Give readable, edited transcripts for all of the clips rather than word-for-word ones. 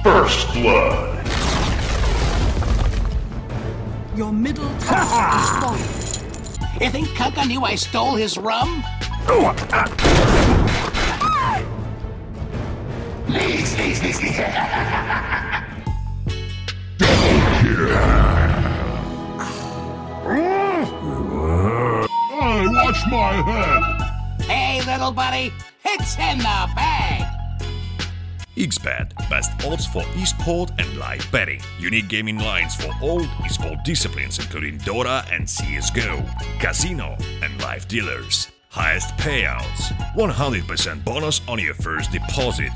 First blood. Your middle tower is falling. You think Kaka knew I stole his rum? Hey, watch my head! Hey, little buddy, it's in the bag! XBet, best odds for esport and live betting. Unique gaming lines for all esport disciplines including Dota and CSGO, casino and live dealers. Highest payouts, 100% bonus on your first deposit.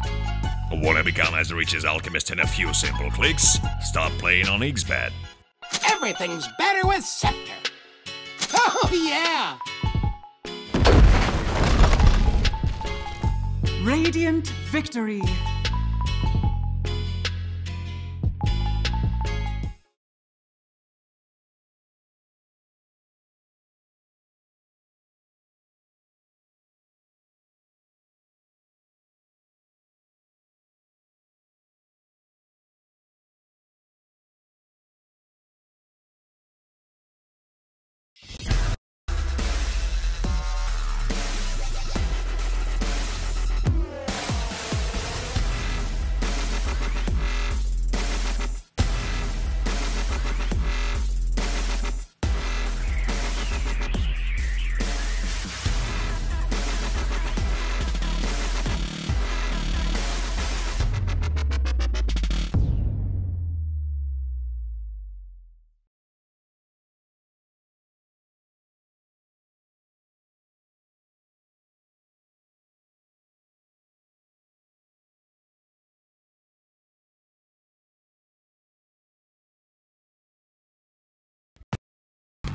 Wanna become as rich as Alchemist in a few simple clicks? Start playing on XBet. Everything's better with Scepter. Oh, yeah! Radiant victory.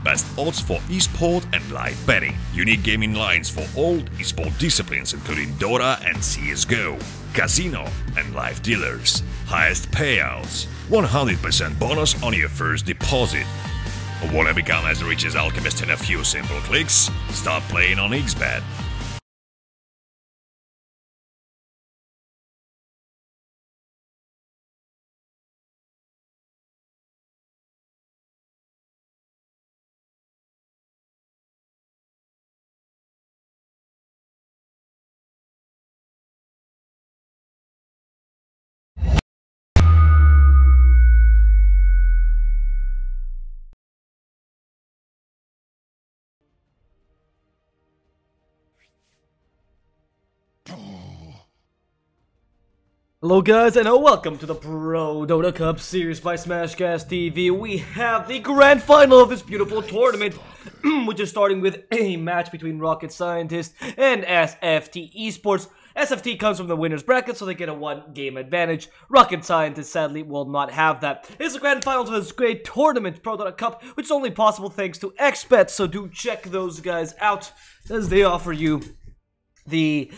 Best odds for esport and live betting. Unique gaming lines for all esport disciplines including Dota and CSGO, casino and live dealers. Highest payouts, 100% bonus on your first deposit. Wanna become as rich as Alchemist in a few simple clicks? Start playing on XBet. Hello guys and welcome to the Prodota Cup series by Smashcast TV. We have the grand final of this beautiful tournament, which is starting with a match between Rocket Scientist and SFT Esports. SFT comes from the winner's bracket, so they get a one-game advantage. Rocket Scientist sadly will not have that. It's the grand final of this great tournament, Prodota Cup, which is only possible thanks to XBet, so do check those guys out as they offer you the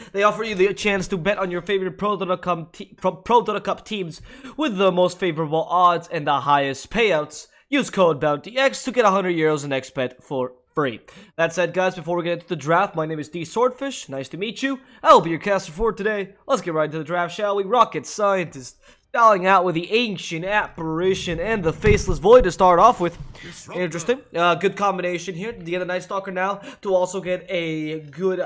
chance to bet on your favorite Prodota Cup teams with the most favorable odds and the highest payouts. Use code BOUNTYX to get 100 euros in XBet for free. That said, guys, before we get into the draft, my name is D Swordfish. Nice to meet you. I will be your caster for today. Let's get right into the draft, shall we? Rocket Scientist styling out with the Ancient Apparition and the Faceless Void to start off with. Interesting. Good combination here. To get a Night Stalker now to also get a good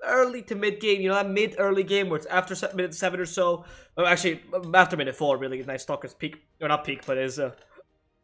early to mid game. You know, that mid-early game where it's after minute 7 or so. Or actually, after minute 4, really. Night Stalker's peak. Or not peak, but his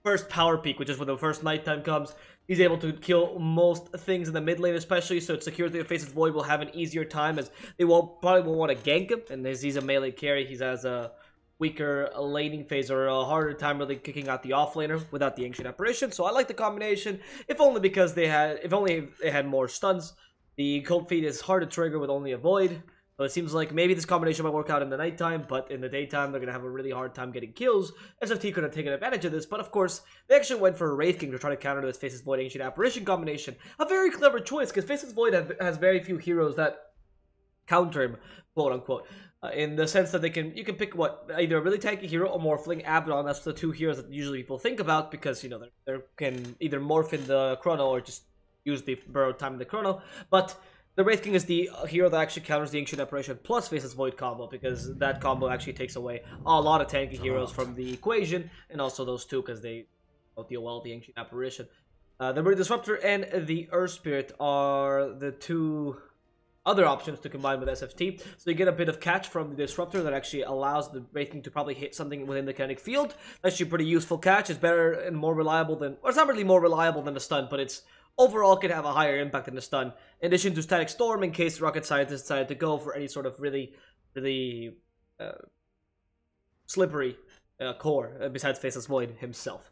first power peak, which is when the first nighttime comes. He's able to kill most things in the mid lane especially, so it secures the Faceless Void will have an easier time as they probably won't want to gank him. And as he's a melee carry, he has a weaker laning phase or a harder time really kicking out the offlaner without the Ancient Apparition. So I like the combination, if only because they had more stuns. The Cold Feet is hard to trigger with only a Void. So it seems like maybe this combination might work out in the nighttime, but in the daytime they're going to have a really hard time getting kills. SFT could have taken advantage of this, but of course, they actually went for a Wraith King to try to counter this Faceless Void Ancient Apparition combination. A very clever choice, because Faceless Void has very few heroes that counter him, quote unquote. In the sense that you can pick either a really tanky hero or Morphling Abaddon. That's the two heroes that usually people think about because, you know, they can either morph in the chrono or just use the borrowed time in the chrono. But the Wraith King is the hero that actually counters the Ancient Apparition plus Faceless Void combo, because that combo actually takes away a lot of tanky heroes from the equation, and also those two because they both deal well with the Ancient Apparition. The Disruptor and the Earth Spirit are the two other options to combine with SFT. So you get a bit of catch from the Disruptor that actually allows the Wraith King to probably hit something within the kinetic field. That's actually a pretty useful catch. It's better and more reliable than, or it's not really more reliable than the stun, but it's overall can have a higher impact than the stun. In addition to Static Storm, in case Rocket Scientist decided to go for any sort of really slippery core besides Faceless Void himself.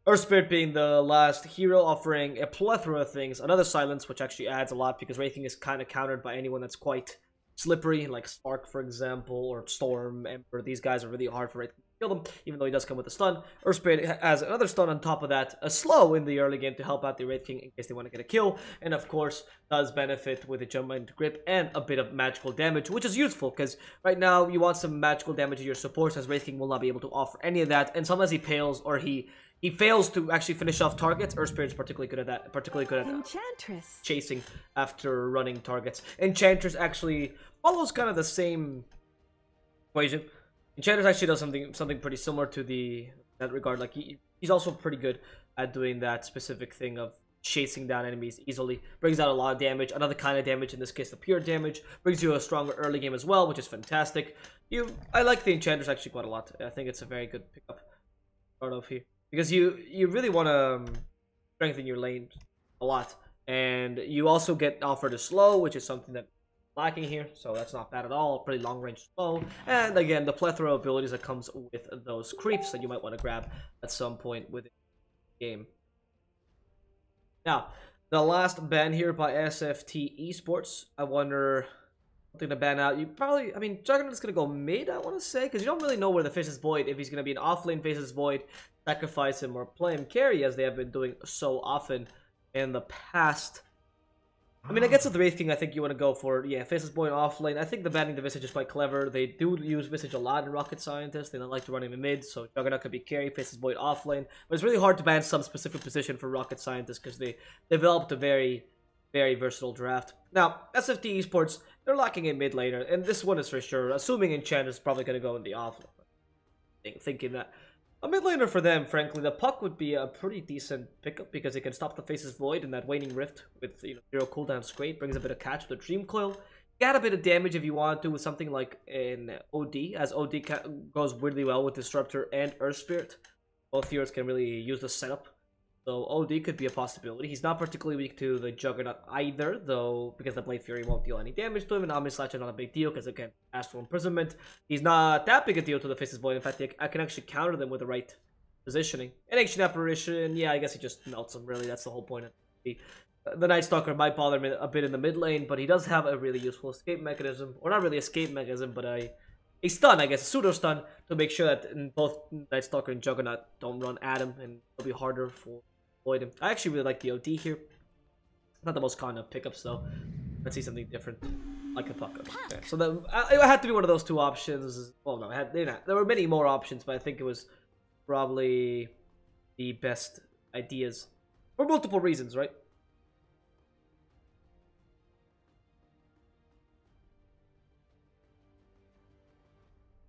Earth Spirit being the last hero, offering a plethora of things. Another Silence, which actually adds a lot because Wraith King is kind of countered by anyone that's quite slippery, like Spark, for example, or Storm, Emperor. These guys are really hard for Wraith King to kill them, even though he does come with a stun. Earth Spirit has another stun on top of that, a slow in the early game to help out the Wraith King in case they want to get a kill, and of course does benefit with a jump into grip and a bit of magical damage, which is useful because right now you want some magical damage to your supports, as Wraith King will not be able to offer any of that, and sometimes he pales or he fails to actually finish off targets. Earth Spirit's particularly good at that, particularly good at Enchantress chasing after running targets. Enchantress actually follows kind of the same equation. Enchantress actually does something pretty similar to that regard. Like he's also pretty good at doing that specific thing of chasing down enemies easily. Brings out a lot of damage, another kind of damage, in this case the pure damage. Brings you a stronger early game as well, which is fantastic. I like the Enchantress actually quite a lot. I think it's a very good pickup start off here. Because you really want to strengthen your lane a lot. And you also get offered a slow, which is something that lacking here. So that's not bad at all. Pretty long range slow. And again, the plethora of abilities that comes with those creeps that you might want to grab at some point within the game. Now, the last ban here by SFT Esports. I wonder something to ban out. You probably, I mean, Juggernaut's going to go mid, I want to say, because you don't really know where the Faceless Void, if he's going to be an offlane Faceless Void, sacrifice him, or play him carry, as they have been doing so often in the past. I mean, I guess with the Wraith King, I think you want to go for, yeah, Faceless Void offlane. I think the banning the Visage is quite clever. They do use Visage a lot in Rocket Scientist. They don't like to run him in mid, so Juggernaut could be carry, Faceless Void offlane. But it's really hard to ban some specific position for Rocket Scientist because they developed a very, very versatile draft. Now, SFT Esports, they're lacking a mid laner, and this one is for sure. Assuming Enchantress is probably going to go in the offlane. Thinking that a mid laner for them, frankly, the Puck would be a pretty decent pickup because it can stop the Faceless Void and that Waning Rift with 0 cooldown's great. Brings a bit of catch with the Dream Coil. You add a bit of damage if you want to with something like an OD, as OD goes weirdly well with Disruptor and Earth Spirit. Both heroes can really use the setup. So OD could be a possibility. He's not particularly weak to the Juggernaut either, though, because the Blade Fury won't deal any damage to him, and Omni Slash is not a big deal, because again, Astral Imprisonment. He's not that big a deal to the Faceless Void. In fact, I can actually counter them with the right positioning. And Ancient Apparition, yeah, I guess he just melts them, really. That's the whole point of it. The Night Stalker might bother him a bit in the mid lane, but he does have a really useful escape mechanism. Or not really escape mechanism, but a stun, I guess, a pseudo stun, to make sure that both Night Stalker and Juggernaut don't run at him, and it'll be harder for avoid him. I actually really like the OD here. Not the most common of pickups though. Let's see something different, like a Puck. Okay. So it had to be one of those two options. Well, no, there were many more options, but I think it was probably the best ideas for multiple reasons, right?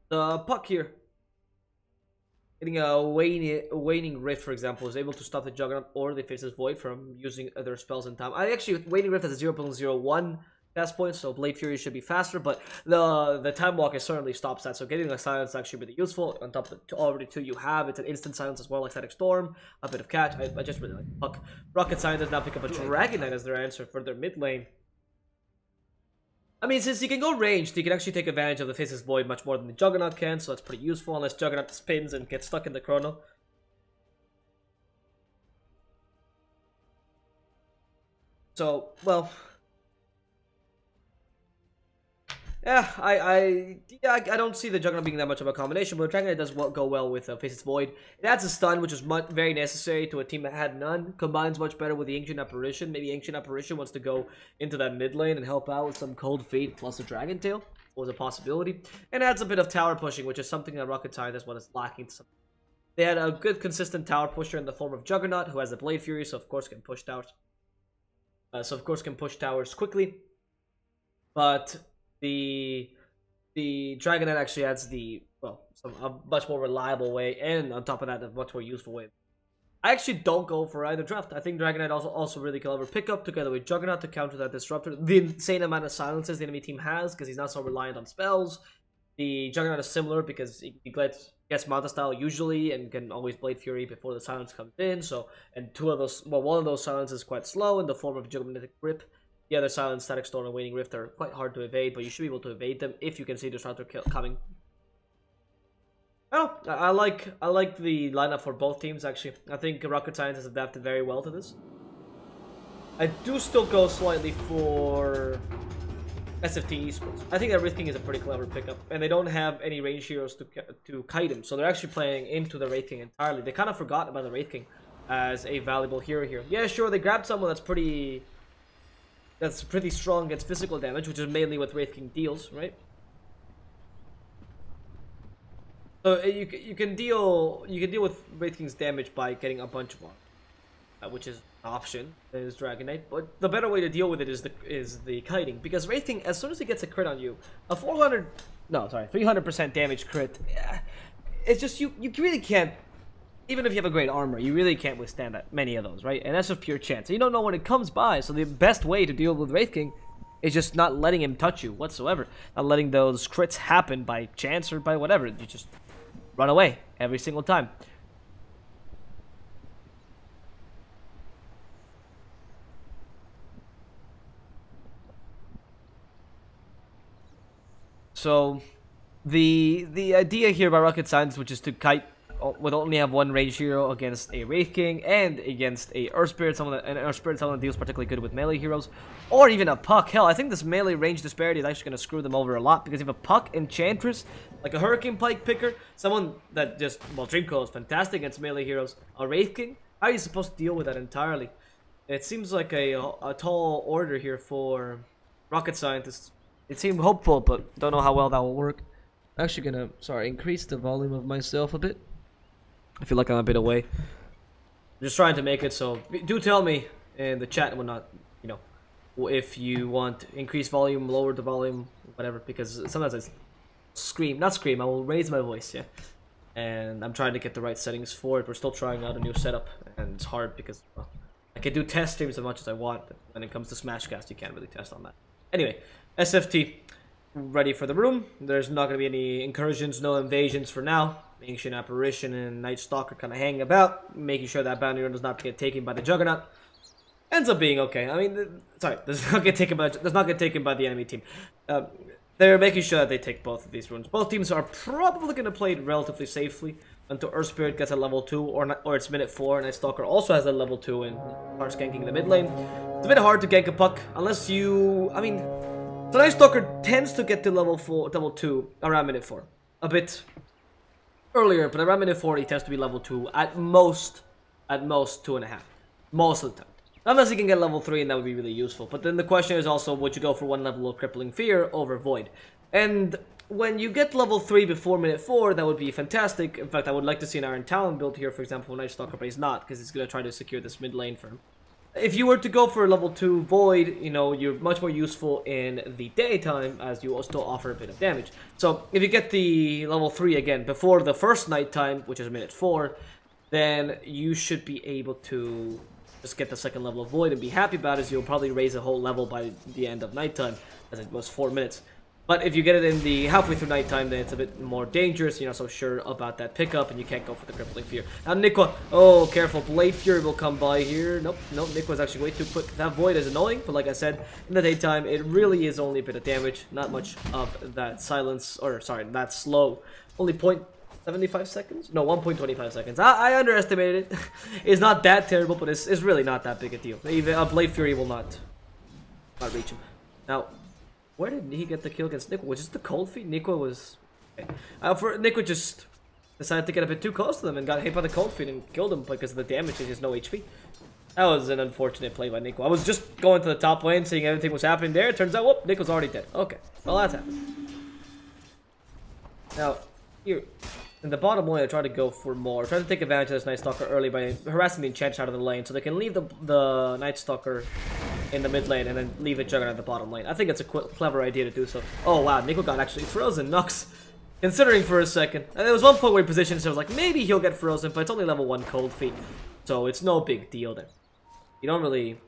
The Puck here, getting a Waning Rift, for example, is able to stop the Juggernaut or the Faceless Void from using other spells in time. I actually, Waning Rift has a 0.01 cast point, so Blade Fury should be faster, but the Time Walk certainly stops that, so getting a silence is actually really useful. On top of the already two you have, it's an instant silence as well, like Static Storm, a bit of catch. I just really like Puck. Rocket Scientist now pick up a Dragon Knight as their answer for their mid lane. I mean, since he can go ranged, he can actually take advantage of the Faceless Void much more than the Juggernaut can, so that's pretty useful, unless Juggernaut spins and gets stuck in the chrono. So, well, yeah, I don't see the Juggernaut being that much of a combination, but Dragon Knight does go well with Faceless Void. It adds a stun, which is very necessary to a team that had none. Combines much better with the Ancient Apparition. Maybe Ancient Apparition wants to go into that mid lane and help out with some Cold Fate plus a Dragon Tail. Was a possibility. And adds a bit of tower pushing, which is something that Rocket Scientist was lacking. They had a good, consistent tower pusher in the form of Juggernaut, who has the Blade Fury, so of course can push towers. Can push towers quickly. but the Dragon Knight actually adds a much more reliable way, and on top of that, a much more useful way. I actually don't go for either draft. I think Dragon Knight also really clever pickup together with Juggernaut to counter that Disruptor. The insane amount of silences the enemy team has because he's not so reliant on spells. The Juggernaut is similar because he gets Manta Style usually and can always Blade Fury before the silence comes in. So, and one of those silences is quite slow in the form of Juggernautic Grip. The other silence, Static Storm, and Waning Rift are quite hard to evade, but you should be able to evade them if you can see Disruptor coming. Oh, I like the lineup for both teams actually. I think Rocket Science has adapted very well to this. I do still go slightly for SFT Esports. I think that Wraith King is a pretty clever pickup, and they don't have any range heroes to kite him, so they're actually playing into the Wraith King entirely. They kind of forgot about the Wraith King as a valuable hero here. Yeah, sure, they grabbed someone that's pretty strong against physical damage, which is mainly what Wraith King deals, right? So you can deal with Wraith King's damage by getting a bunch of one, which is an option. Is Dragon Knight, but the better way to deal with it is the kiting, because Wraith King, as soon as he gets a crit on you, a 300% damage crit, it's just you really can't. Even if you have a great armor, you really can't withstand that many of those, right? And that's just pure chance. You don't know when it comes by, so the best way to deal with Wraith King is just not letting him touch you whatsoever, not letting those crits happen by chance or by whatever. You just run away every single time. So the idea here by Rocket Science, which is to kite, would only have one range hero against a Wraith King and against a Earth Spirit, someone that deals particularly good with melee heroes, or even a Puck. Hell, I think this melee range disparity is actually going to screw them over a lot, because if a Puck Enchantress, like a Hurricane Pike picker, someone that just, well, Dreamcoil is fantastic against melee heroes, a Wraith King, how are you supposed to deal with that entirely? It seems like a tall order here for Rocket Scientists. It seemed hopeful, but don't know how well that will work. I'm actually going to, increase the volume of myself a bit. I feel like I'm a bit away. I'm just trying to make it so. Do tell me in the chat and whatnot, if you want increased volume, lower the volume, whatever. Because sometimes I not scream. I will raise my voice, yeah. And I'm trying to get the right settings for it. We're still trying out a new setup, and it's hard because I can do test streams as much as I want, but when it comes to Smashcast, you can't really test on that. Anyway, SFT ready for the room. There's not going to be any incursions, no invasions for now. Ancient Apparition and Night Stalker kind of hanging about, making sure that boundary run does not get taken by the Juggernaut. Ends up being okay. I mean, does not get taken by the enemy team. They're making sure that they take both of these runes. Both teams are probably going to play it relatively safely until Earth Spirit gets a level 2 or it's minute 4. Night Stalker also has a level 2 and starts ganking the mid lane. It's a bit hard to gank a Puck unless you. I mean, the Night Stalker tends to get to level 2 around minute 4. A bit earlier, but around minute 40 tends to be level 2, at most 2.5, most of the time. Unless he can get level 3, and that would be really useful. But then the question is also, would you go for one level of Crippling Fear over Void? And when you get level 3 before minute 4, that would be fantastic. In fact, I would like to see an Iron Talon build here, for example, Night Stalker, but he's not, because he's going to try to secure this mid lane for him. If you were to go for level 2 Void, you're much more useful in the daytime, as you will still offer a bit of damage. So, if you get the level 3 again before the first nighttime, which is minute 4, then you should be able to just get the second level of Void and be happy about it, as you'll probably raise a whole level by the end of nighttime, as it was 4 minutes. But if you get it in the halfway through nighttime, then it's a bit more dangerous. You're not so sure about that pickup, and you can't go for the Crippling Fear. Now, Nikwa, oh, careful. Blade Fury will come by here. Nope, Nikwa's actually way too quick. That Void is annoying, but like I said, in the daytime, it really is only a bit of damage. Not much of that silence, or sorry, that slow. Only 0.75 seconds? No, 1.25 seconds. I underestimated it. It's not that terrible, but it's really not that big a deal. Even a Blade Fury will not reach him. Now, where did he get the kill against Nikwa? Was it the Cold Feet? Nikwa was... Okay. Nikwa just decided to get a bit too close to them and got hit by the Cold Feet and killed him because of the damage. He has no HP. That was an unfortunate play by Nikwa. I was just going to the top lane, seeing everything was happening there. It turns out, whoop, Nikwa's already dead. Okay, well, that's happened. Now, here, in the bottom lane, I try to go for more. Try to take advantage of this Night Stalker early by harassing the enchant out of the lane so they can leave the Night Stalker in the mid lane and then leave a Juggernaut at the bottom lane. I think it's a clever idea to do so. Oh wow, Nico got actually frozen. Nux, considering for a second. And there was one point where he positioned himself like maybe he'll get frozen, but it's only level 1 cold feet, so it's no big deal there. You don't really,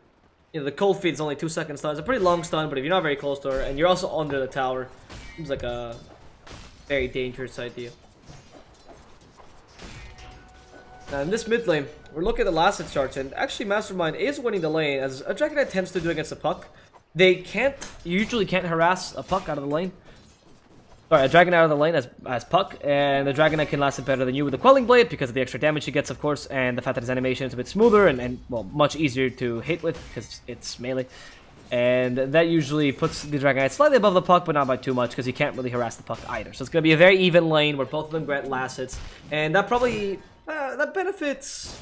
you know, the cold feet is only 2 seconds stun. It's a pretty long stun, but if you're not very close to her and you're also under the tower, seems like a very dangerous idea. Now in this mid lane, we're looking at the last hit charts, and actually Mastermind is winning the lane, as a Dragonite tends to do against a Puck. They usually can't harass a Puck out of the lane. Sorry, a Dragon out of the lane as Puck, and the Dragonite can last it better than you with the Quelling Blade, because of the extra damage he gets, of course, and the fact that his animation is a bit smoother, and well, much easier to hit with, because it's melee. And that usually puts the Dragonite slightly above the Puck, but not by too much, because he can't really harass the Puck either. So it's going to be a very even lane, where both of them grant last hits, and that probably... that benefits...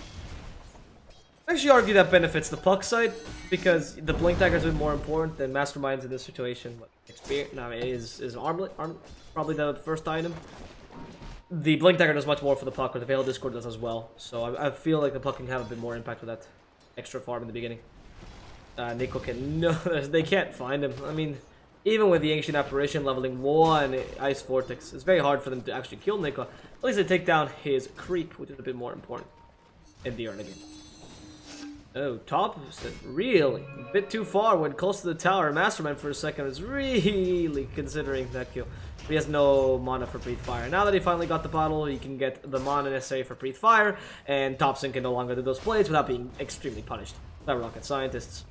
I actually argue that benefits the Puck side, because the Blink Dagger is a bit more important than Masterminds in this situation. Experience is armlet, probably the first item. The Blink Dagger does much more for the Puck, or the Veil Discord does as well. So I feel like the Puck can have a bit more impact with that extra farm in the beginning. Nico can... No, they can't find him. I mean, even with the Ancient Apparition leveling 1 Ice Vortex, it's very hard for them to actually kill Nico. At least they take down his creep, which is a bit more important in the early game. Oh, Thompson, really? A bit too far, went close to the tower. Mastermind for a second was really considering that kill. But he has no mana for Breathe Fire. Now that he finally got the bottle, he can get the mana necessary for Breathe Fire, and Thompson can no longer do those plays without being extremely punished by rocket scientists.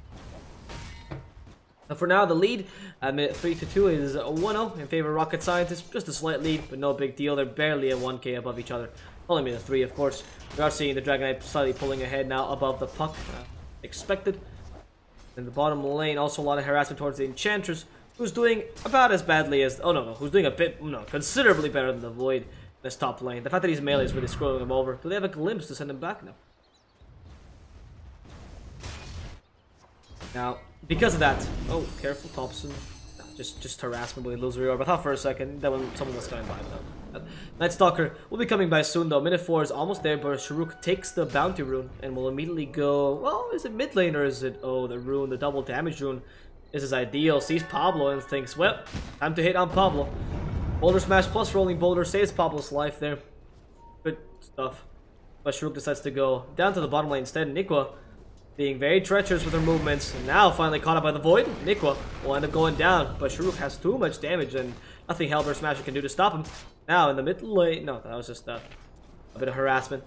Now for now, the lead at minute 3-2 is 1-0 in favor of Rocket Scientists. Just a slight lead, but no big deal. They're barely at 1k above each other. Only minute 3, of course. We are seeing the Dragonite slightly pulling ahead now above the Puck. Expected. In the bottom lane, also a lot of harassment towards the Enchantress, who's doing about as badly as... Oh, no, who's doing a bit... No, considerably better than the Void in this top lane. The fact that he's melee is really scrolling him over. Do they have a glimpse to send him back? No. Now, because of that... Oh, careful, Thompson. No, just harassment with Illusory Orb. I thought for a second that when someone was coming by. No. Night Stalker will be coming by soon though. Minute 4 is almost there, but Sharuk takes the bounty rune and will immediately go... Well, is it mid lane or is it... Oh, the rune, the double damage rune is his ideal. Sees Pablo and thinks, well, time to hit on Pablo. Boulder Smash plus Rolling Boulder saves Pablo's life there. Good stuff. But Sharuk decides to go down to the bottom lane instead. Nikwa being very treacherous with her movements. And now finally caught up by the Void. Nikwa will end up going down, but Sharuk has too much damage and nothing Hellbird Smasher can do to stop him. Now in the mid lane, no, that was just a bit of harassment.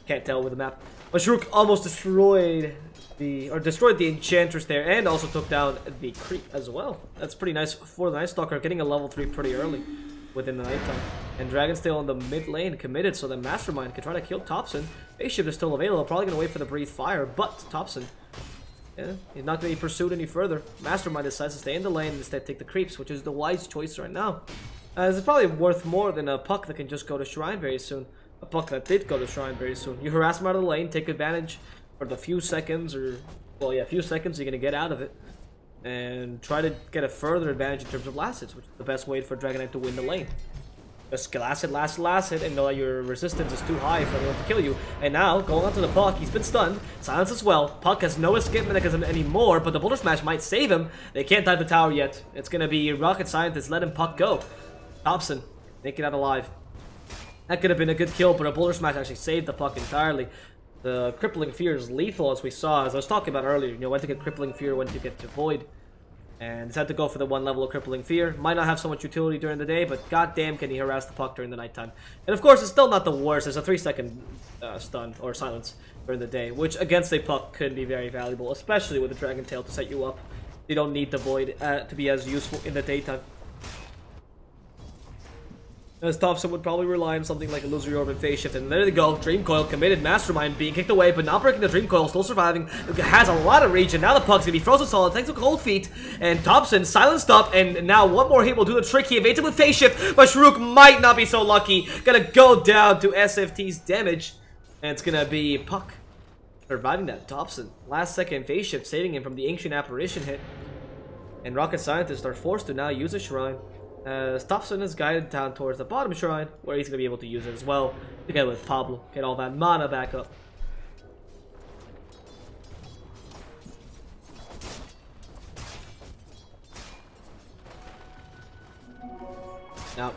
Can't tell with the map. But Sharuk almost destroyed the Enchantress there, and also took down the creep as well. That's pretty nice for the Night Stalker, getting a level 3 pretty early within the nighttime. And Dragon's still in the mid lane, committed, so the Mastermind can try to kill Thompson. Spaceship is still available, probably gonna wait for the Breathe Fire, but Thompson, yeah, he's not gonna be pursued any further. Mastermind decides to stay in the lane and instead take the creeps, which is the wise choice right now. It's probably worth more than a Puck that can just go to Shrine very soon. A Puck that did go to Shrine very soon. You harass him out of the lane, take advantage for the few seconds, or... Well, yeah, few seconds you're going to get out of it. And try to get a further advantage in terms of last hits, which is the best way for Dragonite to win the lane. Just last hit, and know that your resistance is too high for anyone to kill you. And now, going on to the Puck, he's been stunned. Silence as well. Puck has no escape mechanism anymore, but the Boulder Smash might save him. They can't dive the tower yet. It's going to be Rocket Scientist letting Puck go. Thompson, make it out alive. That could have been a good kill, but a Boulder Smash actually saved the Puck entirely. The Crippling Fear is lethal, as we saw, as I was talking about earlier. You know, when to get Crippling Fear, when to get to Void. And decided to go for the 1 level of Crippling Fear. Might not have so much utility during the day, but goddamn can he harass the Puck during the nighttime. And of course, it's still not the worst. There's a 3-second stun, or silence, during the day, which against a Puck could be very valuable, especially with the Dragon Tail to set you up. You don't need the Void to be as useful in the daytime. As Thompson would probably rely on something like Illusory Orb and Phase Shift. And there they go. Dream Coil committed. Mastermind being kicked away, but not breaking the Dream Coil. Still surviving. Has a lot of reach. And now the Puck's gonna be frozen solid thanks to Cold Feet. And Thompson silenced up. And now one more hit will do the trick. He evades it with Phase Shift. But Sharuk might not be so lucky. Gonna go down to SFT's damage. And it's gonna be Puck surviving that. Thompson. Last second Phase Shift saving him from the Ancient Apparition hit. And Rocket Scientists are forced to now use a Shrine. Thompson is guided down towards the bottom shrine, where he's going to be able to use it as well, together with Pablo, get all that mana back up. Now,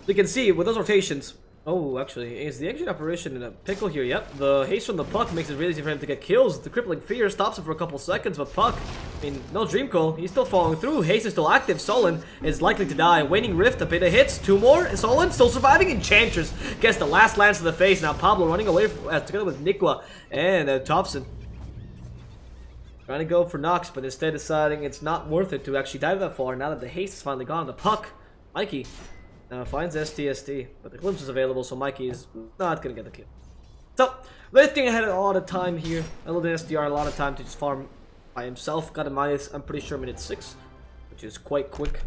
you can see with those rotations. Oh, actually, is the exit operation in a pickle here? Yep, the haste from the Puck makes it really easy for him to get kills. The crippling fear stops him for a couple seconds, but Puck, I mean, no Dream Coil, he's still following through. Haste is still active. Solon is likely to die. Waning Rift, a bit of hits, 2 more. Solon still surviving. Enchantress gets the last lance to the face. Now Pablo running away together with Nikwa and Thompson. Trying to go for Nox, but instead deciding it's not worth it to actually dive that far now that the haste is finally gone. The Puck, Mikey, finds STST, but the glimpse is available, so Mikey is not going to get the kill. So, Lifting had a lot of time here. Elden SDR, a lot of time to just farm by himself. Got a minus, I'm pretty sure, minute 6, which is quite quick.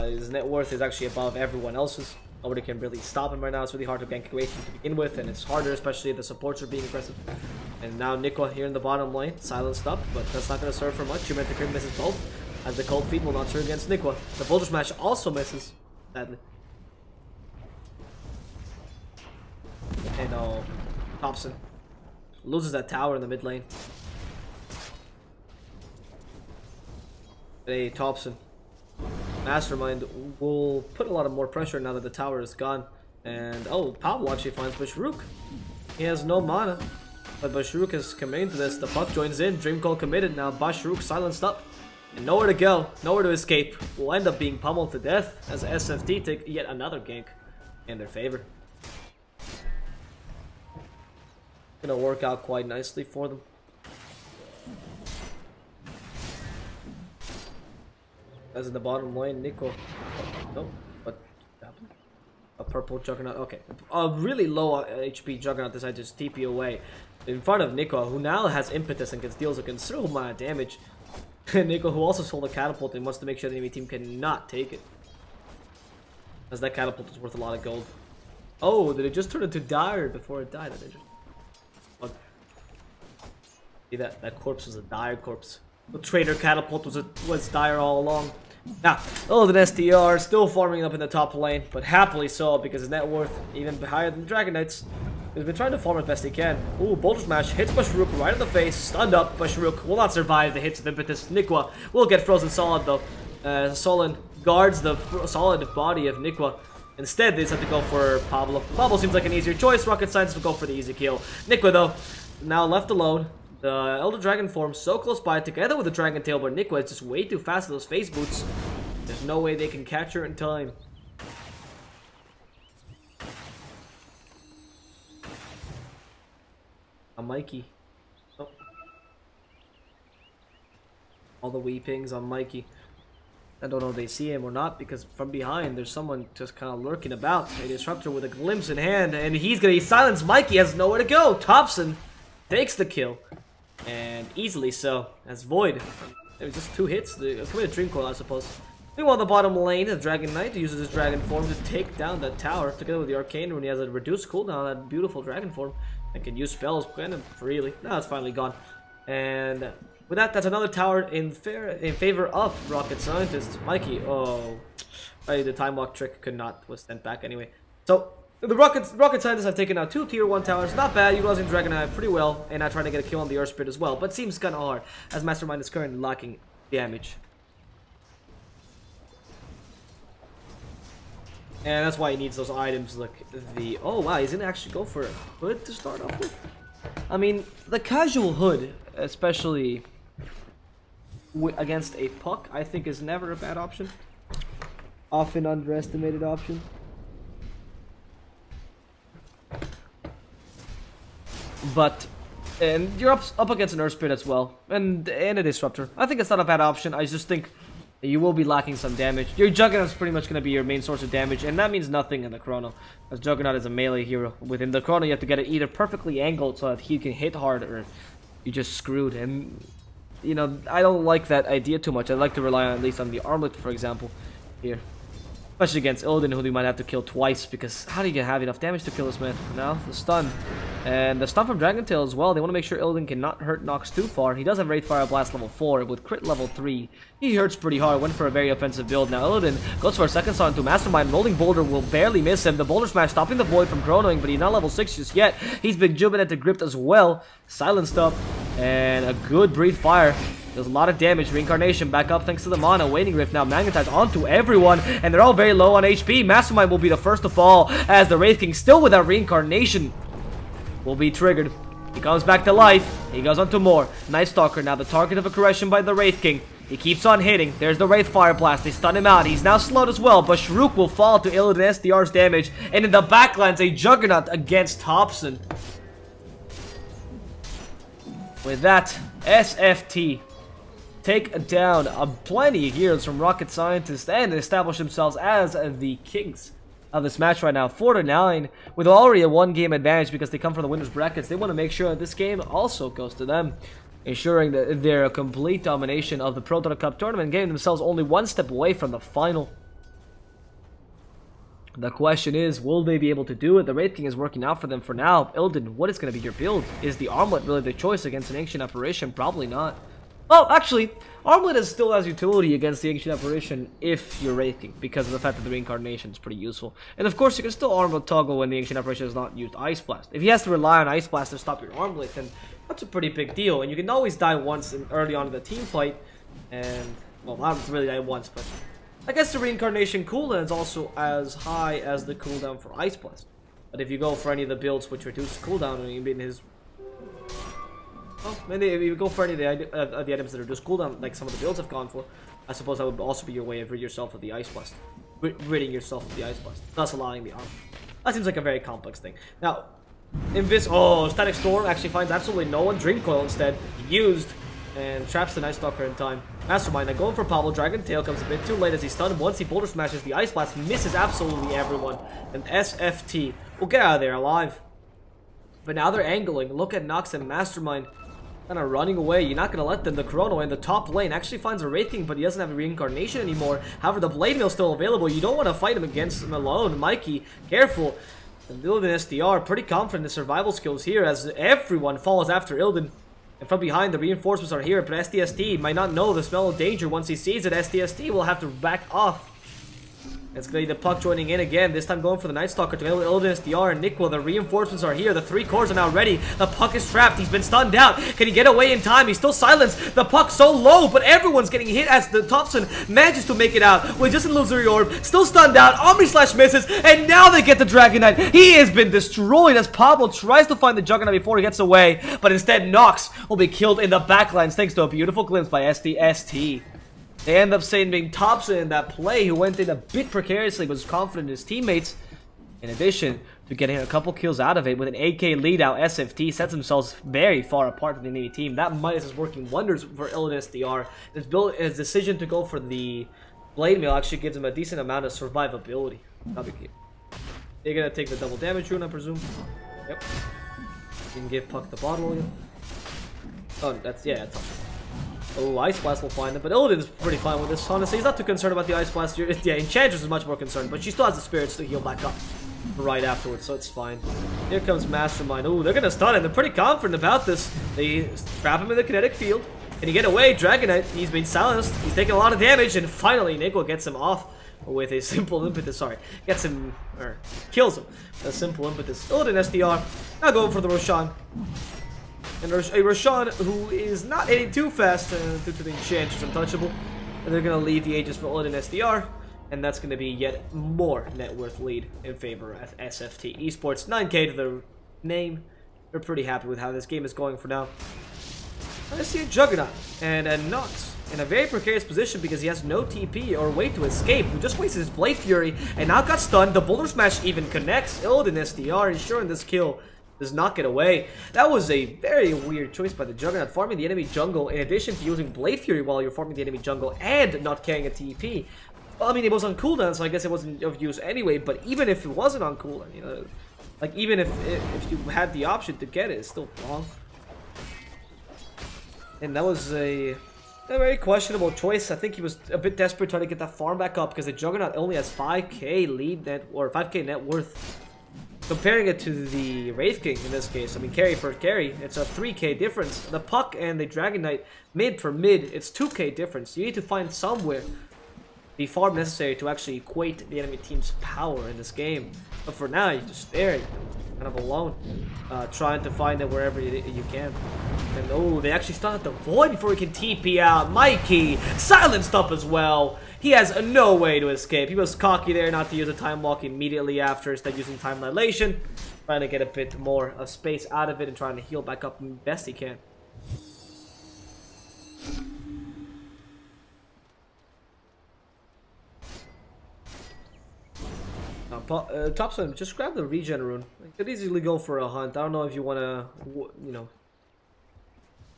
His net worth is actually above everyone else's. Nobody can really stop him right now. It's really hard to gank away to begin with, and it's harder, especially if the supports are being aggressive. And now Nikwa here in the bottom lane, silenced up, but that's not going to serve for much. Human Crim misses both, as the Cold Feet will not serve against Nikwa. The Vulture Smash also misses, sadly. And Thompson loses that tower in the mid lane. Hey, Thompson. Mastermind will put a lot of more pressure now that the tower is gone. And Pablo actually finds Basharuk. He has no mana, but Basharuk is committing to this. The Puck joins in. Dream Coil committed. Now Basharuk silenced up. And nowhere to go, nowhere to escape. Will end up being pummeled to death as SFT take yet another gank in their favor. Gonna work out quite nicely for them. As in the bottom lane, Nico. Nope. What happened? A purple Juggernaut. Okay. A really low HP Juggernaut decided to just TP away in front of Nico, who now has impetus and deals a considerable amount of damage. Nico, who also sold a catapult and wants to make sure the enemy team cannot take it, as that catapult is worth a lot of gold. Oh, did it just turn into Dire before it died? See that corpse was a Dire corpse. The Trader catapult was Dire all along. Now, Elden SDR still farming up in the top lane, but happily so because his net worth even higher than the Dragon Knights. He's been trying to farm as best he can. Ooh, Boulder Smash hits Basharuk right in the face, stunned up. Basharuk will not survive the hits of impetus. Nikwa will get frozen solid though. Solon guards the solid body of Nikwa. Instead, they just have to go for Pablo. Pablo seems like an easier choice. Rocket Science will go for the easy kill. Nikwa though, now left alone. The Elder Dragon form so close by, together with the Dragon Tail, but Nikwa is just way too fast with those face boots. There's no way they can catch her in time. A Mikey. Oh. All the weepings on Mikey. I don't know if they see him or not, because from behind there's someone just kind of lurking about. A Disruptor with a glimpse in hand, and he's gonna silence Mikey, has nowhere to go. Thompson takes the kill. And easily so, as Void. It was just 2 hits. The committed Dream Coil, I suppose. Meanwhile, the bottom lane, the Dragon Knight uses his Dragon form to take down that tower together with the Arcane Rune. He has a reduced cooldown, that beautiful Dragon form, and can use spells kind of freely. Now it's finally gone. And with that, that's another tower in favor of Rocket Scientist. Mikey, the Time Walk trick was sent back anyway. So the Rocket Scientists have taken out 2 tier 1 towers. Not bad, utilizing Dragon Eye pretty well, and not trying to get a kill on the Earth Spirit as well. But seems kind of hard, as Mastermind is currently lacking damage. And that's why he needs those items like the... Oh wow, he's gonna actually go for a hood to start off with? I mean, the casual hood, especially against a Puck, I think is never a bad option. Often underestimated option. But, and you're up against an Earth Spirit as well, and a Disruptor. I think it's not a bad option. I just think you will be lacking some damage. Your Juggernaut is pretty much going to be your main source of damage, and that means nothing in the Chrono, as Juggernaut is a melee hero. Within the Chrono, you have to get it either perfectly angled so that he can hit hard, or you're just screwed. And, you know, I don't like that idea too much. I like to rely at least on the Armlet, for example, here. Especially against Illidan, who you might have to kill twice, because how do you have enough damage to kill this man? Now, the stun. And the stun from Dragon Tail as well. They want to make sure Illidan cannot hurt Nox too far. He does have Wraith Fire Blast level 4 with crit level 3. He hurts pretty hard. Went for a very offensive build. Now Illidan goes for a second stun into Mastermind. Rolling Boulder will barely miss him. The Boulder Smash stopping the Void from chronoing, but he's not level 6 just yet. He's been jumping at the Gripped as well. Silenced up. And a good Breathe Fire Does a lot of damage. Reincarnation back up thanks to the mana. Waning Rift now magnetized onto everyone, and they're all very low on HP. Mastermind will be the first to fall, as the Wraith King, still without Reincarnation, will be triggered. He comes back to life. He goes on to more. Night Stalker now the target of aggression by the Wraith King. He keeps on hitting. There's the Wraith Fire Blast. They stun him out. He's now slowed as well, but Shrook will fall to Illidan SDR's damage. And in the backlands, a Juggernaut against Thompson. With that, SFT take down plenty of heroes from Rocket Scientist and establish themselves as the kings of this match right now. 4-9 with already a 1-game advantage because they come from the winners brackets. They want to make sure that this game also goes to them, ensuring that they're a complete domination of the Prodota Cup tournament, getting themselves only one step away from the final. The question is, will they be able to do it? The Wraith King is working out for them for now. Illidan, what is going to be your build? Is the Armlet really the choice against an Ancient Apparition? Probably not. Oh, actually, Armlet still has utility against the Ancient Apparition if you're Wraith King, because of the fact that the Reincarnation is pretty useful. And of course, you can still Armlet toggle when the Ancient Apparition has not used Ice Blast. If he has to rely on Ice Blast to stop your Armlet, then that's a pretty big deal. And you can always die once early on in the team fight. And, well, not really die once, but I guess the Reincarnation cooldown is also as high as the cooldown for Ice Blast. But if you go for any of the builds which reduce cooldown, and you mean his... Well, maybe if you go for any of the items that reduce cooldown, like some of the builds have gone for, I suppose that would also be your way of ridding yourself of the Ice Blast. Ridding yourself of the Ice Blast, thus allowing the armor. That seems like a very complex thing. Now, Static Storm actually finds absolutely no one. Dream Coil instead used and traps the Night Stalker in time. Mastermind now going for Pablo. Dragon Tail comes a bit too late as he's stunned. Once he boulder smashes, the Ice Blast misses absolutely everyone, and SFT will get out of there alive. But now they're angling. Look at Nox and Mastermind kind of running away. You're not going to let them. The Chrono in the top lane actually finds a Wraith King, but he doesn't have a Reincarnation anymore. However, the Blade Mail is still available. You don't want to fight him against him alone. Mikey, careful. And Illidan SDR, pretty confident in the survival skills here as everyone follows after Illidan. And from behind, the reinforcements are here, but SDST might not know the smell of danger. Once he sees it, SDST will have to back off. It's going to be the Puck joining in again, this time going for the Night Stalker to Illidan SDR and Nikwa. The reinforcements are here, the 3 cores are now ready. The Puck is trapped, he's been stunned out. Can he get away in time? He's still silenced. The Puck's so low, but everyone's getting hit as the Thompson manages to make it out with just an illusory orb. Still stunned out, Omni Slash misses, and now they get the Dragon Knight. He has been destroyed as Pablo tries to find the Juggernaut before he gets away, but instead Nox will be killed in the backlines thanks to a beautiful glimpse by SDST. They end up saving Thompson in that play, who went in a bit precariously, but was confident in his teammates. In addition to getting a couple kills out of it, with an 8k lead out, SFT sets themselves very far apart from the enemy team. That Midas is working wonders for Illidan SDR. His decision to go for the Blade Mail actually gives him a decent amount of survivability. That'll be key. They're gonna take the double damage rune, I presume. Yep. You can give Puck the bottle again. Oh, that's, yeah, that's awesome. Oh, Ice Blast will find it, but Illidan is pretty fine with this. Honestly, he's not too concerned about the Ice Blast. Yeah, Enchantress is much more concerned, but she still has the spirits to heal back up right afterwards, so it's fine. Here comes Mastermind. Oh, they're gonna stun him. They're pretty confident about this. They trap him in the kinetic field. Can he get away? Dragon Knight, he's been silenced. He's taking a lot of damage, and finally, Nikwa gets him off with a simple impetus. Sorry, gets him, or kills him. A simple impetus. Illidan SDR now going for the Roshan. And a Roshan who is not hitting too fast due to the Enchantress Untouchable. And they're going to leave the Aegis for Illidan SDR. And that's going to be yet more net worth lead in favor of SFT Esports. 9k to the name. We're pretty happy with how this game is going for now. I see a Juggernaut and a Nox in a very precarious position because he has no TP or way to escape. He just wasted his Blade Fury and now got stunned. The Boulder Smash even connects. Illidan SDR ensuring this kill does not get away. That was a very weird choice by the Juggernaut, farming the enemy jungle in addition to using Blade Fury while you're farming the enemy jungle and not carrying a TP. Well, I mean, it was on cooldown, so I guess it wasn't of use anyway, but even if it wasn't on cooldown, you know, like, even if you had the option to get it, it's still wrong. And that was a very questionable choice. I think he was a bit desperate trying to get that farm back up because the Juggernaut only has 5k lead net, or 5k net worth. Comparing it to the Wraith King in this case, I mean, carry for carry, it's a 3k difference. The Puck and the Dragon Knight, mid for mid, it's 2k difference. You need to find somewhere the farm necessary to actually equate the enemy team's power in this game. But for now, you're just there, kind of alone, trying to find it wherever you can. And oh, they actually started the void before he can TP out. Mikey silenced up as well. He has no way to escape. He was cocky there not to use a time walk immediately after, instead using time dilation, trying to get a bit more of space out of it and trying to heal back up best he can. Topswim, just grab the regen rune. You could easily go for a hunt. I don't know if you want to, you know,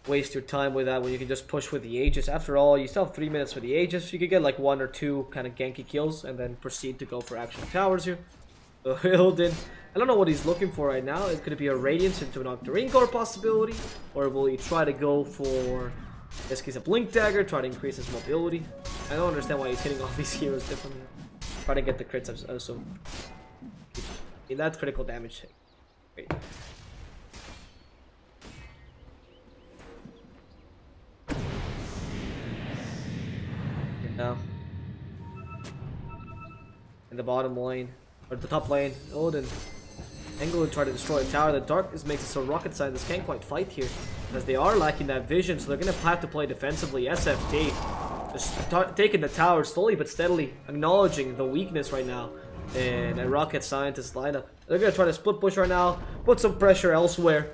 waste your time with that when you can just push with the Aegis. After all, you still have 3 minutes for the Aegis. You could get like 1 or 2 kind of ganky kills and then proceed to go for actual towers here. So Ilden, I don't know what he's looking for right now. Is going to be a Radiance into an Octarine Core possibility? Or will he try to go for, in this case, a Blink Dagger, try to increase his mobility? I don't understand why he's hitting all these heroes differently. Try to get the crits, I assume. That's critical damage. Great. Now, in the bottom lane, or the top lane, Odin. Engel would try to destroy a tower. The darkness makes it so rocket scientists can't quite fight here, because they are lacking that vision, so they're going to have to play defensively. SFT just taking the tower slowly but steadily, acknowledging the weakness right now in a rocket scientist lineup. They're going to try to split push right now, put some pressure elsewhere,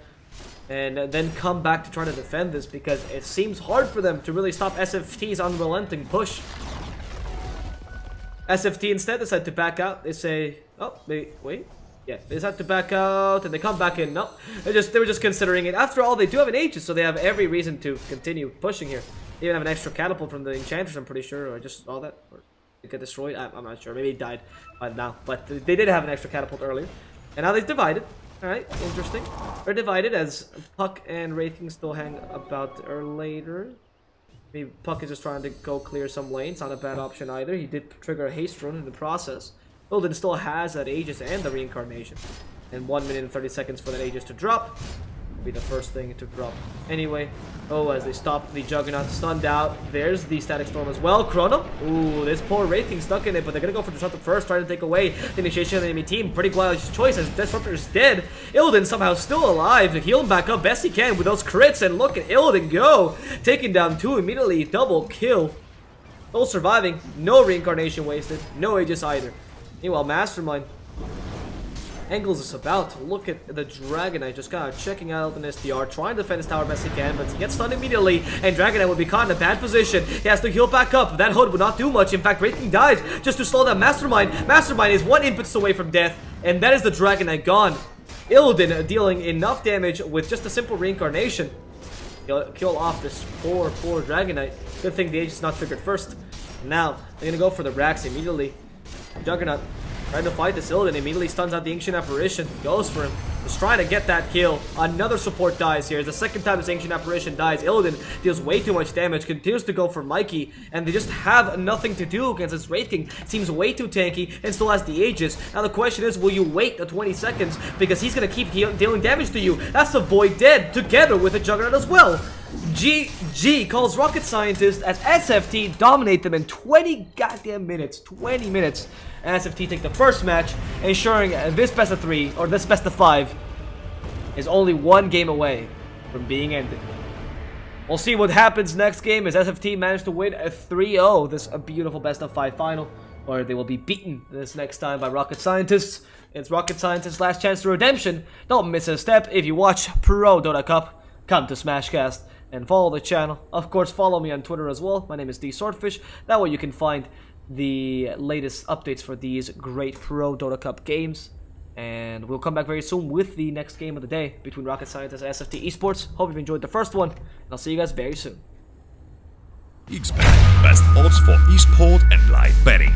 and then come back to try to defend this, because it seems hard for them to really stop SFT's unrelenting push. SFT instead decide to back out. They say, oh, wait. Yeah, they decide to back out, and they come back in. No, they were just considering it. After all, they do have an Aegis, so they have every reason to continue pushing here. They even have an extra catapult from the enchanters, I'm pretty sure, or I just saw that, or it got destroyed. I'm not sure. Maybe he died by now, but they did have an extra catapult earlier, and now they've divided. All right, interesting. They're divided as Puck and Wraithing still hang about later. Maybe Puck is just trying to go clear some lanes. Not a bad option either. He did trigger a haste rune in the process. Ilden still has that Aegis and the reincarnation. And 1 minute and 30 seconds for that Aegis to drop. Be the first thing to drop anyway. Oh, as they stop the Juggernaut, stunned out. There's the Static Storm as well. Chrono. Ooh, this poor Wraithing stuck in it, but they're gonna go for Disruptor first, trying to take away the initiation of the enemy team. Pretty wise choice as Disruptor is dead. Ilden somehow still alive to heal him back up best he can with those crits, and look at Ilden go, taking down 2 immediately, double kill. Still surviving, no reincarnation wasted, no Aegis either. Meanwhile, Mastermind. Engels is about to look at the Dragonite, just kind of checking out an SDR, trying to defend his tower best he can, but he gets stunned immediately, and Dragonite would be caught in a bad position. He has to heal back up. That hood would not do much. In fact, Wraithing dies just to slow down Mastermind. Mastermind is 1 impetus away from death, and that is the Dragonite gone. Ilden dealing enough damage with just a simple reincarnation. He'll kill off this poor Dragonite. Good thing the Aegis is not triggered first. Now, they're gonna go for the Rax immediately. Juggernaut trying to fight this Ilden, immediately stuns out the Ancient Apparition, goes for him, just trying to get that kill. Another support dies here. It's the second time this Ancient Apparition dies. Ilden deals way too much damage, continues to go for Mikey, and they just have nothing to do against this Wraithing. Seems way too tanky, and still has the Aegis. Now the question is, will you wait the 20 seconds, because he's gonna keep dealing damage to you. That's the Void dead, together with the Juggernaut as well. GG calls Rocket Scientist as SFT dominate them in 20 goddamn minutes. 20 minutes. And SFT take the first match, ensuring this best of 3, or this best of 5, is only 1 game away from being ended. We'll see what happens next game as SFT managed to win a 3-0 this beautiful best of 5 final, or they will be beaten this next time by Rocket Scientists. It's Rocket Scientists' last chance to redemption. Don't miss a step if you watch Prodota Cup. Come to Smashcast and follow the channel. Of course, follow me on Twitter as well. My name is DSwordfish. That way you can find the latest updates for these great Prodota Cup games. And we'll come back very soon with the next game of the day between Rocket Scientists and SFT Esports. Hope you've enjoyed the first one, and I'll see you guys very soon. Xbet, best odds for esport and live betting.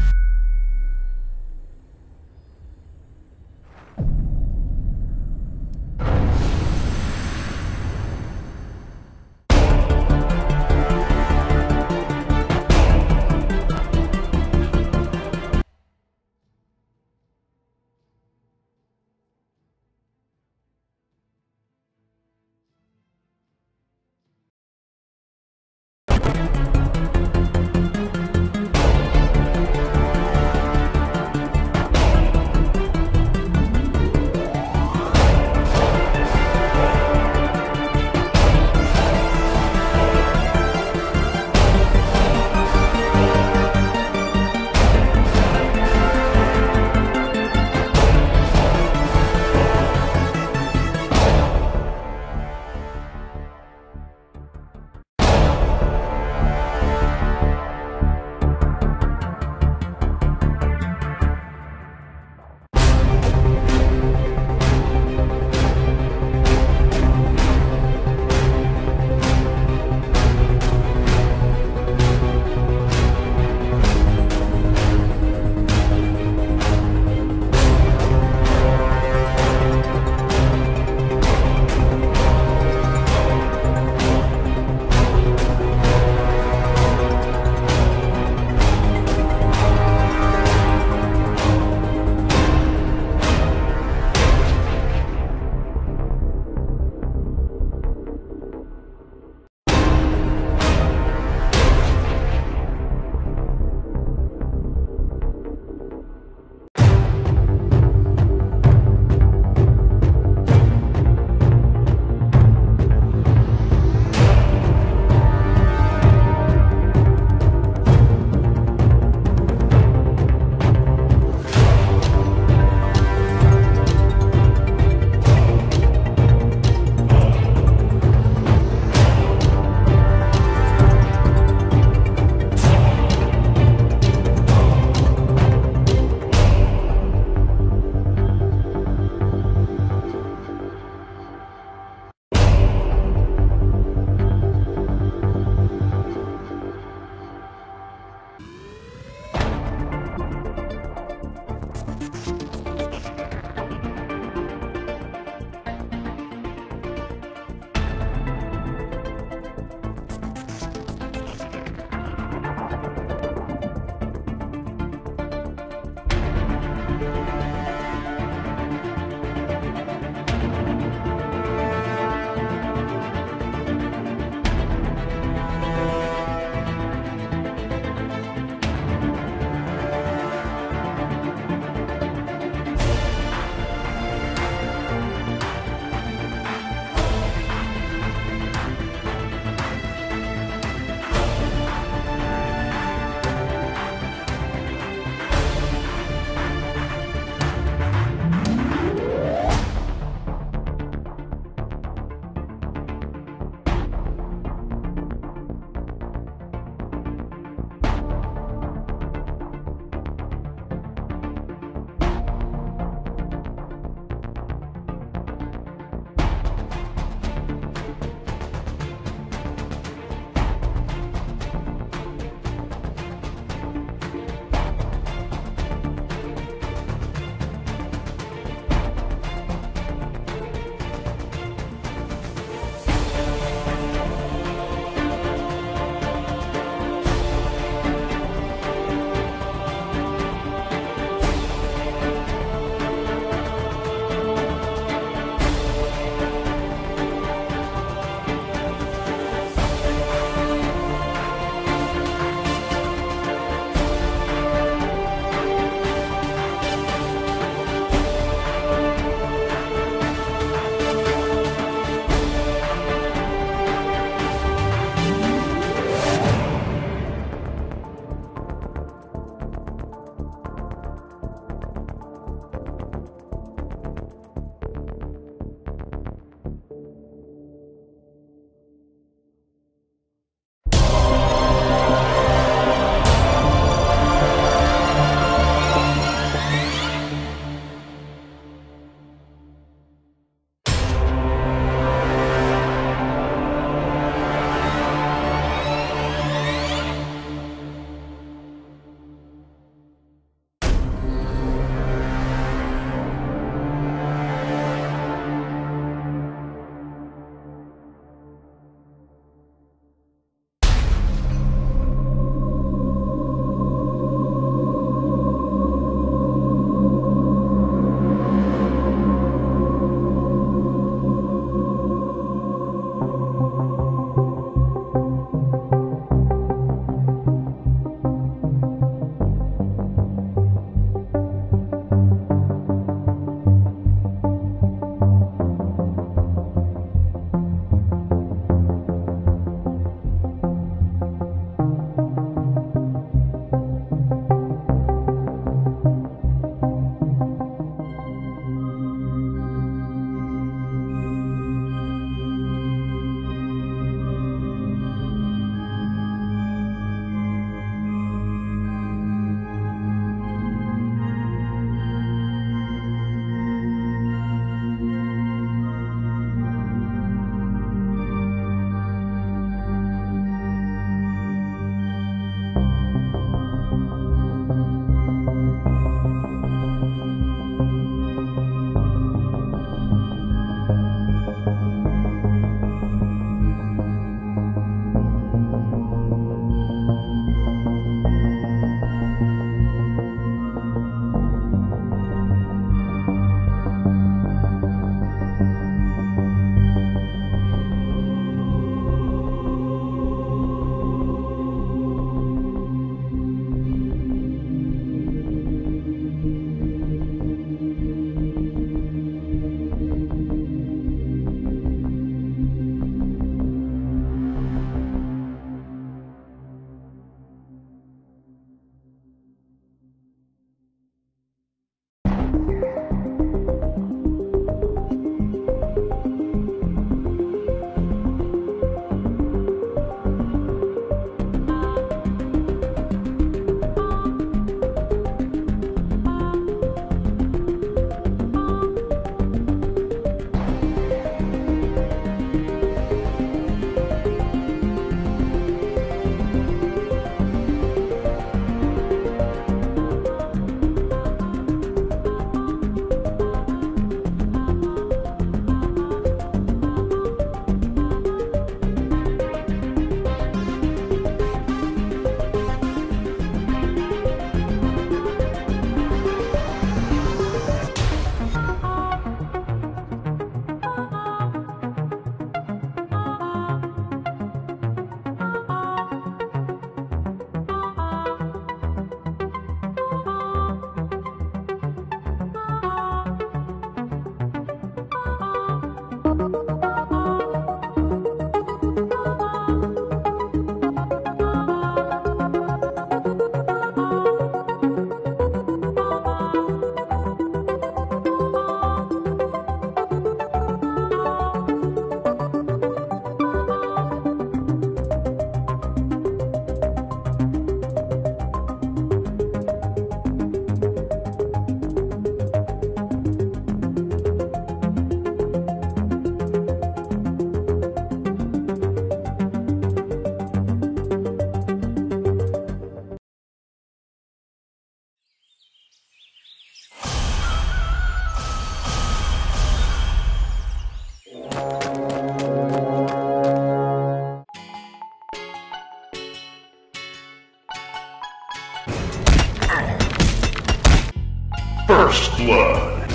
blood.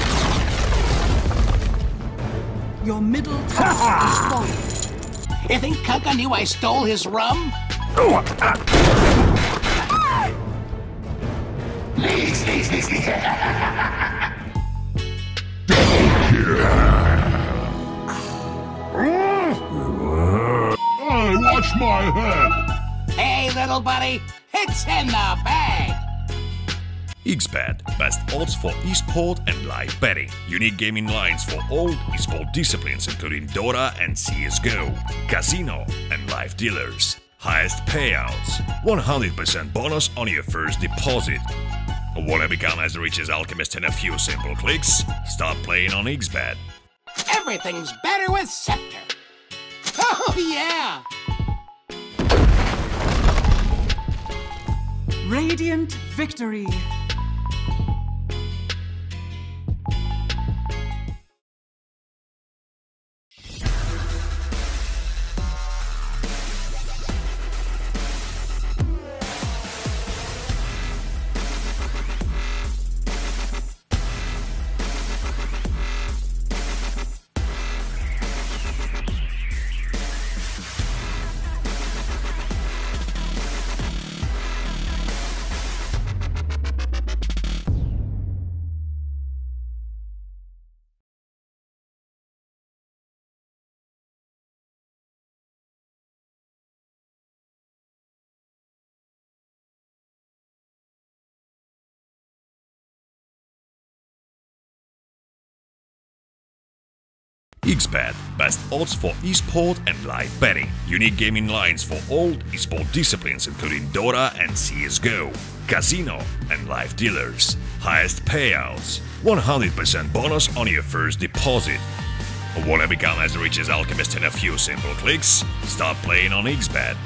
Your middle tower is falling. You think Kunka knew I stole his rum? Hey, watch my head. Hey, little buddy, it's in the bag. XBet, best odds for esport and live betting. Unique gaming lines for all esport disciplines including Dota and CSGO, casino and live dealers. Highest payouts, 100% bonus on your first deposit. Wanna become as rich as Alchemist in a few simple clicks? Start playing on XBet. Everything's better with Scepter. Oh, yeah. Radiant victory. XBet, best odds for esport and live betting. Unique gaming lines for all esport disciplines including Dota and CSGO, casino and live dealers. Highest payouts, 100% bonus on your first deposit. Wanna become as rich as Alchemist in a few simple clicks? Start playing on XBet.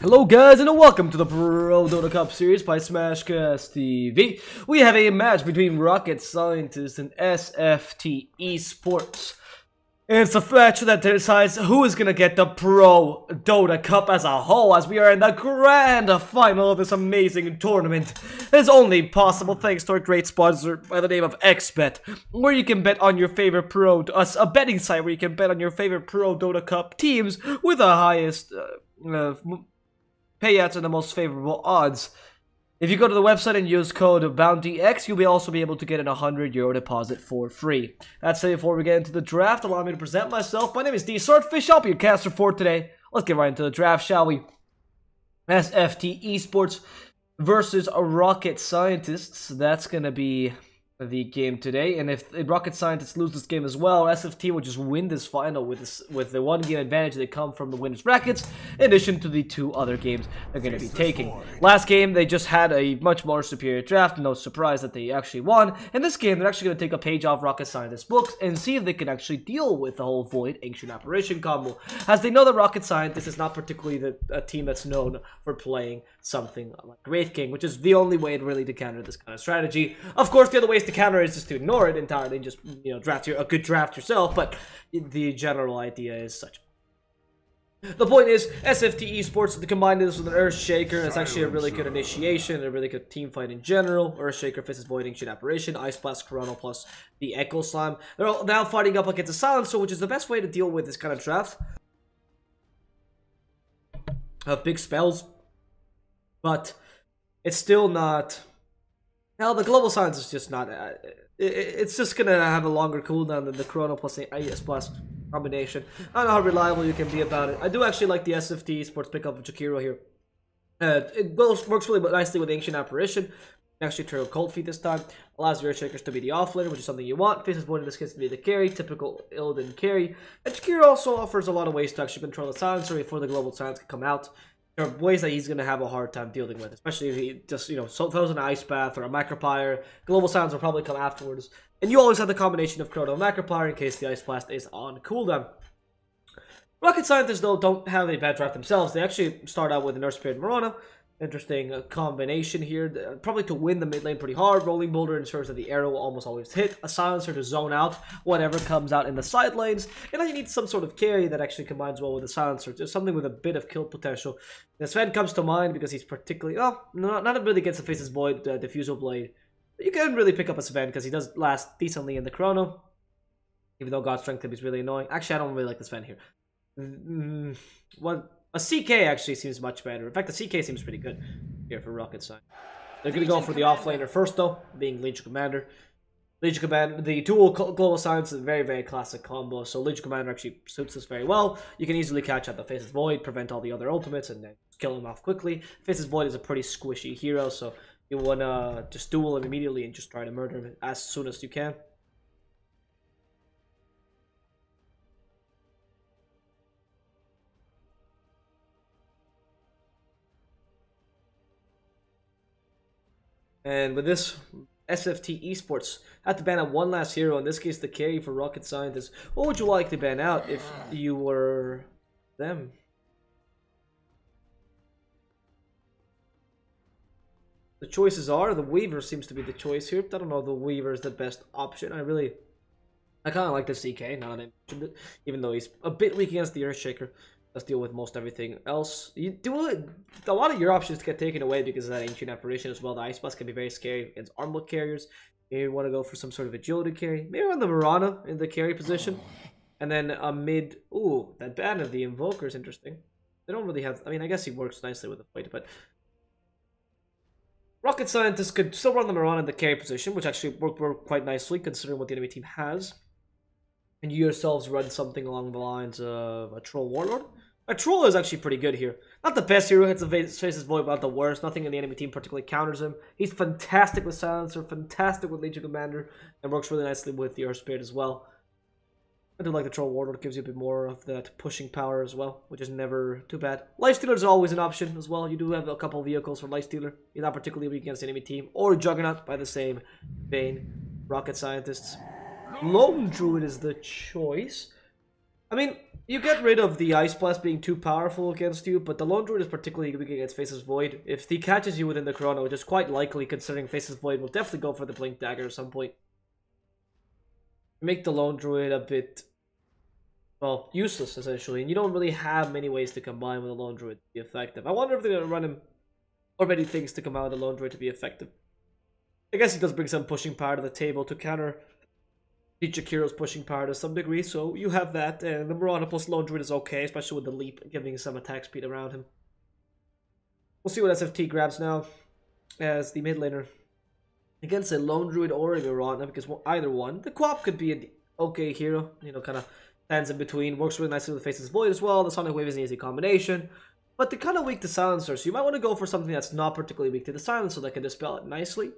Hello guys and welcome to the Prodota Cup series by Smashcast TV. We have a match between Rocket Scientist and SFT Esports. It's a match that decides who is going to get the Prodota Cup as a whole, as we are in the grand final of this amazing tournament. It is only possible thanks to our great sponsor by the name of XBet, where you can bet on your favorite a betting site where you can bet on your favorite Prodota Cup teams with the highest payouts and the most favorable odds. If you go to the website and use code BOUNTYX, you'll also be able to get an €100 deposit for free. That's it. Before we get into the draft, allow me to present myself. My name is D Swordfish. I'll be your caster for today. Let's get right into the draft, shall we? SFT Esports versus Rocket Scientists. That's gonna be the game today, and if Rocket Scientists lose this game as well, SFT will just win this final with the one game advantage that come from the winners brackets, in addition to the two other games they're going to be taking. Last game they just had a much more superior draft, no surprise that they actually won. In this game they're actually going to take a page off Rocket Scientists' books and see if they can actually deal with the whole Void Ancient Apparition combo, as they know that Rocket Scientists is not particularly a team that's known for playing something like Wraith King, which is the only way really to counter this kind of strategy. Of course, the other ways to counter is just to ignore it entirely and just, you know, draft a good draft yourself, but the general idea is such. The point is, SFT Esports, to combine this with an Earthshaker, it's actually a really good initiation, a really good team fight in general. Earthshaker faces Void Ancient Apparition, Ice Blast Chrono plus the Echo Slime. They're all now fighting up against a Silencer, which is the best way to deal with this kind of draft. Big spells, but it's still not Now the global silence is just not. It's just gonna have a longer cooldown than the Chrono plus the IS plus combination. I don't know how reliable you can be about it. I do actually like the SFT Esports pickup of Jakiro here. It works really nicely with Ancient Apparition. Actually, turn Cold Feet this time. Allows your Shakers to be the offlaner, which is something you want. Faces Void in this case to be the carry, typical Illidan carry. And Jakiro also offers a lot of ways to actually control the silencer before the global silence can come out. There are ways that he's going to have a hard time dealing with, especially if he just, throws an Ice Bath or a Macropire. Global Silence will probably come afterwards. And you always have the combination of Chrono and Macropire in case the Ice Blast is on cooldown. Rocket Scientists, though, don't have a bad draft themselves. They actually start out with an Earth Spirit Marana. Interesting combination here. Probably to win the mid lane pretty hard. Rolling Boulder ensures that the arrow will almost always hit. A Silencer to zone out whatever comes out in the side lanes. And then you need some sort of carry that actually combines well with the Silencer. Just something with a bit of kill potential. The Sven comes to mind because he's particularly... well, not really against the Face's Void Diffusal Blade. You can really pick up a Sven because he does last decently in the Chrono. Even though God Strength is really annoying. Actually, I don't really like the Sven here. A CK actually seems much better. In fact, the CK seems pretty good here for Rocket Side. They're going to go for the offlaner first, though, being Legion Commander. Legion Commander, the dual Global Silence is a very, very classic combo, so Legion Commander actually suits this very well. You can easily catch out the Face's Void, prevent all the other ultimates, and then kill him off quickly. Face's Void is a pretty squishy hero, so you want to just duel him immediately and just try to murder him as soon as you can. And with this, SFT Esports had to ban out one last hero, in this case the carry for Rocket Scientists. What would you like to ban out if you were them? The choices are, the Weaver seems to be the choice here. I don't know if the Weaver is the best option. I kind of like the CK, now that I mentioned it, even though he's a bit weak against the Earthshaker. Let's deal with most everything else. A lot of your options get taken away because of that Ancient Apparition as well. The Ice Blast can be very scary against armlet carriers. You want to go for some sort of agility carry. Maybe on the Marana in the carry position. And then a mid... ooh, that ban of the Invoker is interesting. They don't really have... I mean, I guess he works nicely with the fight, but... Rocket Scientists could still run the Marana in the carry position, which actually work quite nicely considering what the enemy team has. And you yourselves run something along the lines of a Troll Warlord. A Troll is actually pretty good here. Not the best hero, hits the Face's Void, but not the worst. Nothing in the enemy team particularly counters him. He's fantastic with Silencer, fantastic with Legion Commander, and works really nicely with the Earth Spirit as well. I do like the Troll Warlord, gives you a bit more of that pushing power as well, which is never too bad. Lifestealer is always an option as well. You do have a couple of vehicles for Lifestealer. He's not particularly weak against the enemy team. Or Juggernaut by the same vein. Rocket Scientists. Lone Druid is the choice. I mean, you get rid of the Ice Blast being too powerful against you, but the Lone Druid is particularly weak against Face's Void. If he catches you within the Chrono, which is quite likely considering Face's Void will definitely go for the Blink Dagger at some point. Make the Lone Druid a bit, well, useless essentially, and you don't really have many ways to combine with the Lone Druid to be effective. I wonder if they're going to run him or many things to come out of the Lone Druid to be effective. I guess he does bring some pushing power to the table to counter Jakiro's pushing power to some degree, so you have that, and the Marana plus Lone Druid is okay, especially with the leap giving some attack speed around him. We'll see what SFT grabs now as the mid laner against a Lone Druid or a Marana, because either one. The Quap could be an okay hero, kind of stands in between, works really nicely with Face's Void as well. The Sonic Wave is an easy combination, but they're kind of weak to Silencer, so you might want to go for something that's not particularly weak to the Silencer that can dispel it nicely,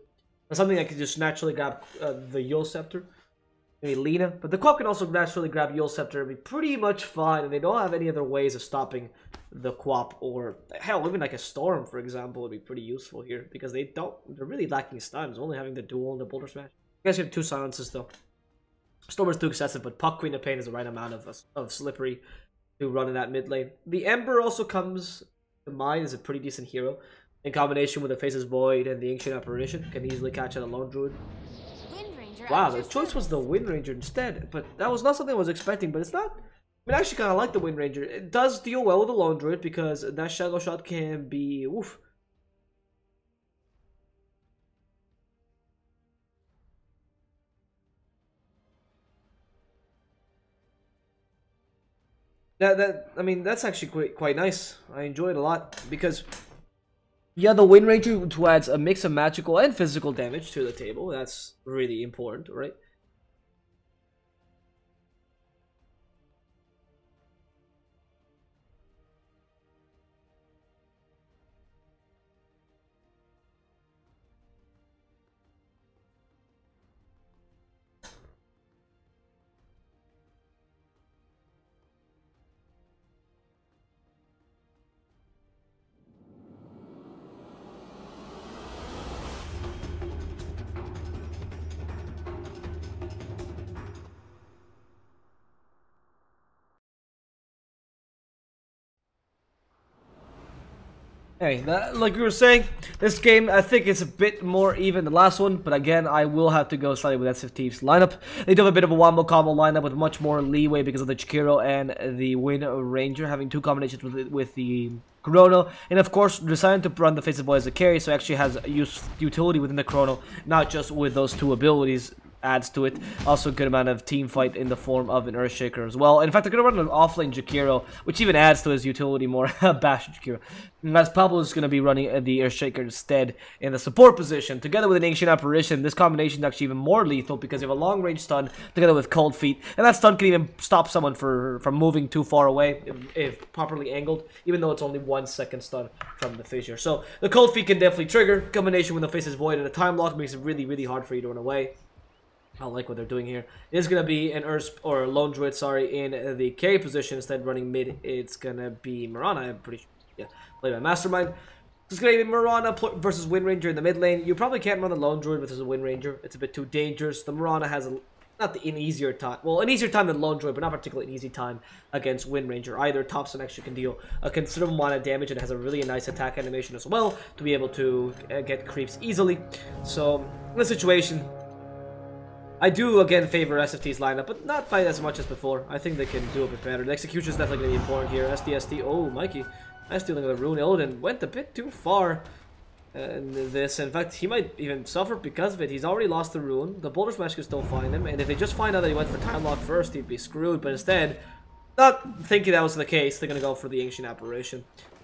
or something that can just naturally grab the Yule Scepter. Maybe Lena, but the Quap can also naturally grab Yule Scepter and be pretty much fine, and they don't have any other ways of stopping the Quap, or hell, even like a Storm, for example, would be pretty useful here, because they're really lacking stuns, only having the Duel and the Boulder Smash. You guys have two silences though. Storm is too excessive, but Puck Queen of Pain is the right amount of Slippery to run in that mid lane. The Ember also comes to mind as a pretty decent hero, in combination with the Face's Void and the Ancient Apparition, can easily catch out a Lone Druid. Wow, the choice was the Wind Ranger instead, but that was not something I was expecting, but it's not... I mean, I actually kind of like the Wind Ranger. It does deal well with the Lone Druid, because that Shadow Shot can be... oof. I mean, that's actually quite nice. I enjoy it a lot, because Yeah, the Wind Ranger who adds a mix of magical and physical damage to the table. That's really important, right? Hey, like we were saying, this game, I think it's a bit more even than the last one, but again, I will have to go slightly with SFT's lineup. They do have a bit of a wombo combo lineup with much more leeway because of the Chikiro and the Wind Ranger having two combinations with the Chrono, and of course, deciding to run the Face of Boy as a carry, so it actually has utility within the Chrono, not just with those two abilities. Adds to it. Also a good amount of team fight in the form of an Earthshaker as well. In fact, they're going to run an offlane Jakiro, which even adds to his utility more. Bash Jakiro. And as Pablo is going to be running the Earthshaker instead in the support position. Together with an Ancient Apparition, this combination is actually even more lethal because you have a long range stun together with Cold Feet. And that stun can even stop someone from moving too far away if properly angled, even though it's only 1 second stun from the fissure. So the Cold Feet can definitely trigger. Combination with the Face's Void and a time lock makes it really, really hard for you to run away. I like what they're doing here. It's going to be an Earth, or a Lone Druid, sorry, in the carry position. Instead running mid, it's going to be Mirana, I'm pretty sure. Yeah, played by Mastermind. It's going to be Mirana versus Wind Ranger in the mid lane. You probably can't run the Lone Druid versus a Wind Ranger. It's a bit too dangerous. The Mirana has an easier time. Well, an easier time than Lone Druid, but not particularly an easy time against Wind Ranger. Either Thompson actually can deal a considerable amount of damage and has a really nice attack animation as well to be able to get creeps easily. So, in this situation, I do, again, favor SFT's lineup, but not by as much as before. I think they can do a bit better. The execution is definitely going to be important here. SDST, oh, Mikey. Nice dealing with the rune. Illidan went a bit too far in this. In fact, he might even suffer because of it. He's already lost the rune. The Boulder Smash can still find him, and if they just find out that he went for time lock first, he'd be screwed. But instead, not thinking that was the case, they're going to go for the Ancient Apparition.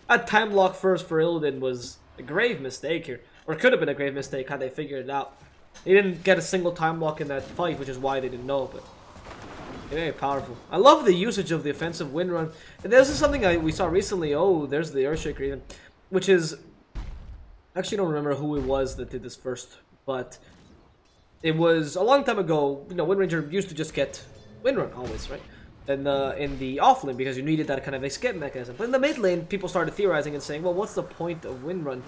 That time lock first for Illidan was a grave mistake here. Or could have been a grave mistake had they figured it out. They didn't get a single time lock in that fight, which is why they didn't know, but very powerful. I love the usage of the offensive wind run. And this is something we saw recently. Oh, there's the Earthshaker even, which is, actually don't remember who it was that did this first, but it was a long time ago. You know, Wind Ranger used to just get wind run always, right? And in the off lane, because you needed that kind of escape mechanism. But in the mid lane, people started theorizing and saying, well, what's the point of wind run?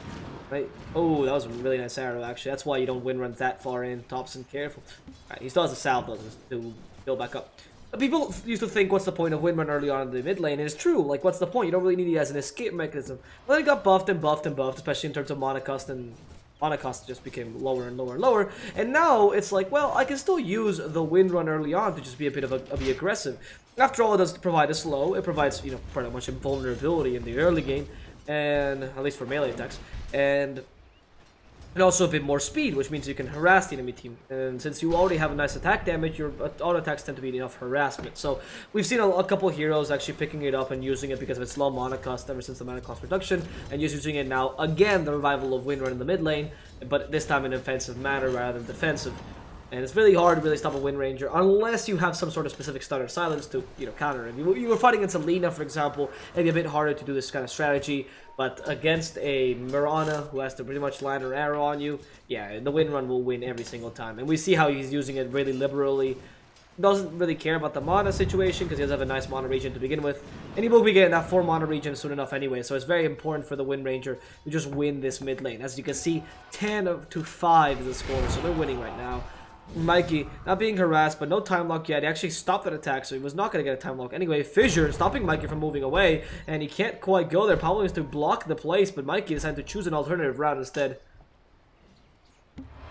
Right? Oh, that was a really nice arrow, actually. That's why you don't wind run that far in. Thompson, careful. Right, he still has a salve, though, to build back up. But people used to think, what's the point of wind run early on in the mid lane? And it's true. Like, what's the point? You don't really need it as an escape mechanism. But then it got buffed and buffed and buffed, especially in terms of mana cost, and mana cost just became lower and lower and lower. And now it's like, well, I can still use the wind run early on to just be a bit of be aggressive. After all, it does provide a slow. It provides, you know, pretty much invulnerability in the early game, and at least for melee attacks, and also a bit more speed, which means you can harass the enemy team. And since you already have a nice attack damage, your auto attacks tend to be enough harassment. So we've seen a couple heroes actually picking it up and using it because of its low mana cost ever since the mana cost reduction, and just using it now. Again, the revival of wind run in the mid lane, but this time in an offensive manner rather than defensive. And it's really hard to really stop a Wind Ranger unless you have some sort of specific stun or silence to, you know, counter him. You were fighting against Alina, for example, it'd be a bit harder to do this kind of strategy. But against a Mirana who has to pretty much land her arrow on you, yeah, the Wind Run will win every single time. And we see how he's using it really liberally. Doesn't really care about the mana situation because he does have a nice mana region to begin with. And he will be getting that 4 mana region soon enough anyway. So it's very important for the Wind Ranger to just win this mid lane. As you can see, 10-5 is the score, so they're winning right now. Mikey not being harassed, but no time lock yet. He actually stopped that attack, so he was not going to get a time lock anyway. Fissure stopping Mikey from moving away, and he can't quite go there. Probably has to block the place, but Mikey decided to choose an alternative route instead.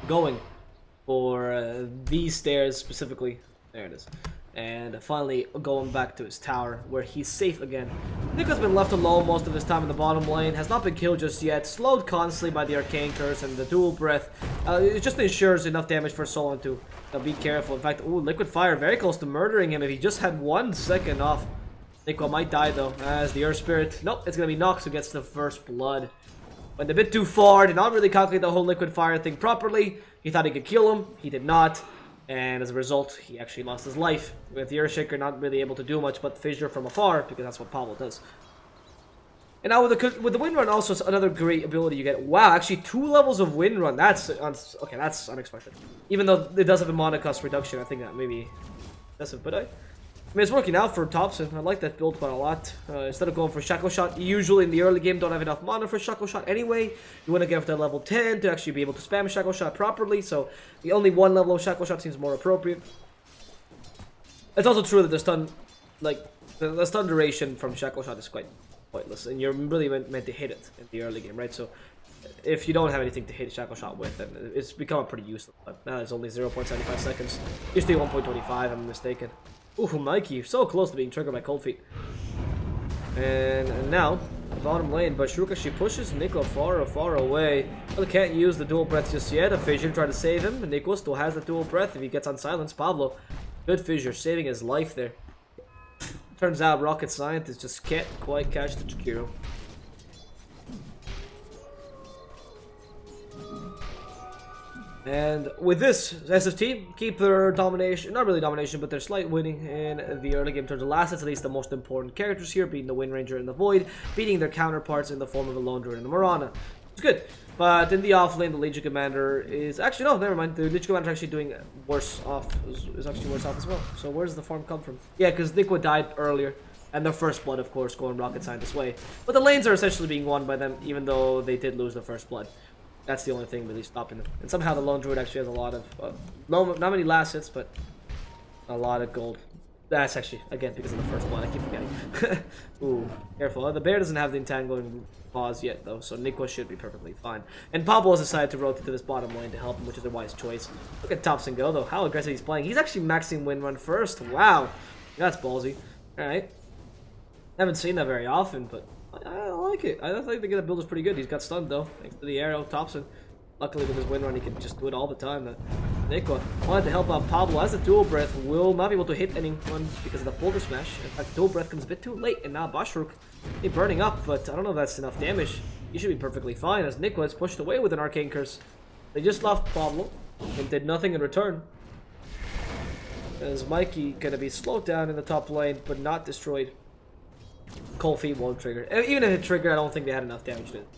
Going for these stairs specifically. There it is. And finally going back to his tower, where he's safe again. Nico's been left alone most of his time in the bottom lane, has not been killed just yet, slowed constantly by the Arcane Curse and the Dual Breath. It just ensures enough damage for Solon to be careful. In fact, ooh, Liquid Fire very close to murdering him if he just had 1 second off. Nico might die though, as the Earth Spirit. Nope, it's going to be Nox who gets the first blood. Went a bit too far, did not really calculate the whole liquid fire thing properly. He thought he could kill him, he did not. And as a result, he actually lost his life. With the Earthshaker not really able to do much but fissure from afar, because that's what Pablo does. And now with the wind run, also it's another great ability you get. Wow, actually 2 levels of wind run. That's okay. That's unexpected. Even though it does have a mana cost reduction, I think that maybe excessive. But I mean, it's working out for Thompson. I like that build quite a lot. Instead of going for Shackle Shot, you usually in the early game don't have enough mana for Shackle Shot anyway. You want to get up to level 10 to actually be able to spam Shackle Shot properly. So the only 1 level of Shackle Shot seems more appropriate. It's also true that the stun, like the stun duration from Shackle Shot is quite pointless, and you're really meant to hit it in the early game, right? So if you don't have anything to hit Shackle Shot with, then it's become pretty useless. But now it's only 0.75 seconds. Used to be 1.25, if I'm mistaken. Ooh, Mikey, so close to being triggered by Cold Feet. And now, bottom lane, but Shruka, she pushes Nico far away. Well, can't use the dual breath just yet. A fissure trying to save him. Nico still has the dual breath if he gets unsilenced. Pablo, good fissure, saving his life there. Turns out Rocket Scientist just can't quite catch the Jakiro. And with this, SFT keep their domination, not really domination, but their slight winning in the early game. In terms of last, at least the most important characters here, being the Wind Ranger and the Void, beating their counterparts in the form of the Lone Druid and the Mirana. It's good. But in the off lane, the Legion Commander is actually, no, never mind. The Legion Commander is actually doing worse off, is actually worse off as well. So where does the farm come from? Yeah, because Nico died earlier. And their first blood, of course, going Rocket Scientist's way. But the lanes are essentially being won by them, even though they did lose the first blood. That's the only thing really stopping them. And somehow the Lone Druid actually has a lot of, not many last hits, but a lot of gold. That's actually, again, because of the first blood. I keep forgetting. Ooh, careful. The bear doesn't have the entangling pause yet, though, so Nico should be perfectly fine. And Pablo has decided to rotate to this bottom lane to help him, which is a wise choice. Look at Thompson go, though. How aggressive he's playing. He's actually maxing wind run first. Wow. That's ballsy. Alright. Haven't seen that very often, but I like it. I think the build is pretty good. He's got stunned, though, thanks to the arrow. Thompson. Luckily, with his wind run, he can just do it all the time. Nico wanted to help out Pablo as the dual breath will not be able to hit anyone because of the boulder smash. In fact, the dual breath comes a bit too late, and now Bashruk is burning up, but I don't know if that's enough damage. He should be perfectly fine as Nico is pushed away with an arcane curse. They just lost Pablo and did nothing in return. As Mikey gonna be slowed down in the top lane, but not destroyed. Cold Feet won't trigger. Even if it triggered, I don't think they had enough damage to it.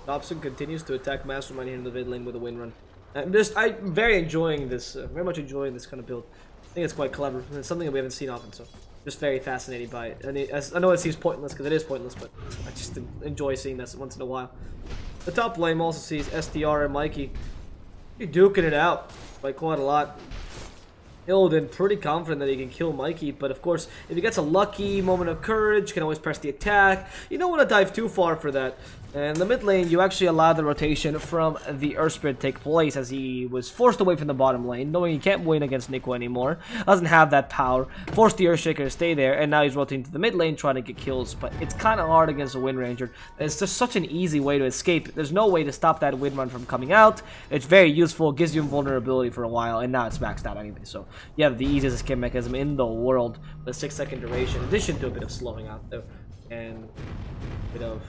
Dobson continues to attack Mastermind here in the mid lane with a wind run. I'm very enjoying this, very much enjoying this kind of build. I think it's quite clever. It's something that we haven't seen often, so just very fascinated by it. And I know it seems pointless because it is pointless, but I just enjoy seeing this once in a while. The top lane also sees SDR and Mikey duking it out by quite a lot. Illidan pretty confident that he can kill Mikey, but of course, if he gets a lucky moment of courage, can always press the attack. You don't want to dive too far for that. And in the mid lane, you actually allow the rotation from the Earth Spirit to take place as he was forced away from the bottom lane, knowing he can't win against Nico anymore. Doesn't have that power. Forced the Earthshaker to stay there, and now he's rotating to the mid lane trying to get kills. But it's kind of hard against a Wind Ranger. It's just such an easy way to escape. There's no way to stop that Wind Run from coming out. It's very useful, gives you invulnerability for a while, and now it's maxed out anyway. So you have the easiest escape mechanism in the world with a 6-second duration, in addition to a bit of slowing out though, and a bit of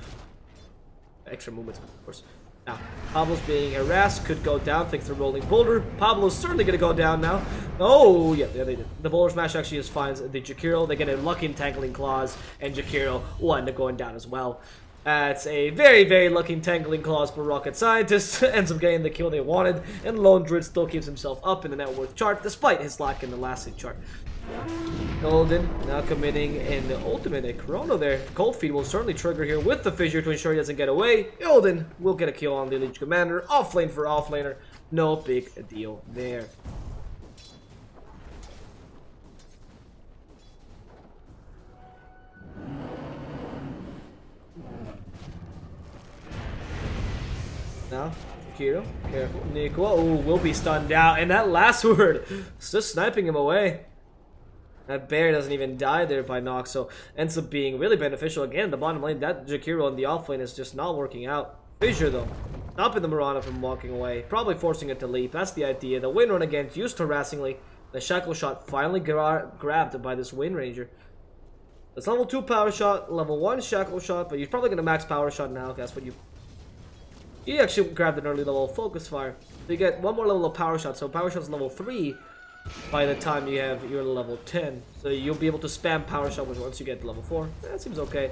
extra movements, of course. Now, Pablo's being harassed, could go down thanks to the rolling boulder. Pablo's certainly going to go down now. Oh, yeah, they did. The boulder smash actually just finds the Jakiro. They get a lucky entangling claws, and Jakiro will end up going down as well. That's a very, very lucky entangling claws for Rocket Scientist. Ends up getting the kill they wanted, and Lone Druid still keeps himself up in the net worth chart, despite his lack in the last hit chart. Golden now committing an ultimate, a chrono there. Cold Feet will certainly trigger here with the fissure to ensure he doesn't get away. Golden will get a kill on the Legion Commander. Offlane for offlaner. No big deal there. Now, Kiro, careful. Nico, oh, will be stunned out. And that last word, it's just sniping him away. That bear doesn't even die there by Nox, so ends up being really beneficial. Again, the bottom lane, that Jakiro on the off lane is just not working out. Fissure, though. stopping the Mirana from walking away, probably forcing it to leap. That's the idea. The Wind Run again, used harassingly. The Shackle Shot finally grabbed by this Wind Ranger. It's level 2 Power Shot, level 1 Shackle Shot, but you're probably going to max Power Shot now. That's what you actually grabbed an early level Focus Fire. So you get one more level of Power Shot. So Power Shot's level 3 by the time you have your level 10. So you'll be able to spam Power Shot once you get to level 4. That seems okay.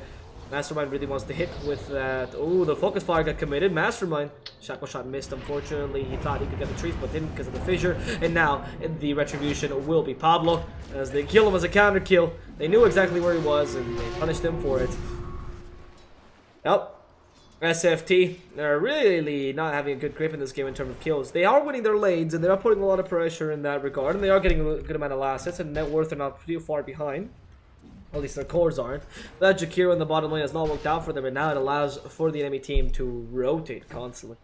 Mastermind really wants to hit with that. Ooh, the Focus Fire got committed. Mastermind. Shackle Shot missed, unfortunately. He thought he could get the trees, but didn't because of the fissure. And now the retribution will be Pablo, as they kill him as a counter kill. They knew exactly where he was, and they punished him for it. Yep. SFT, they're really not having a good grip in this game in terms of kills. They are winning their lanes, and they are putting a lot of pressure in that regard, and they are getting a good amount of assets, and net worth are not too far behind. At least their cores aren't. That Jakiro in the bottom lane has not worked out for them, and now it allows for the enemy team to rotate constantly.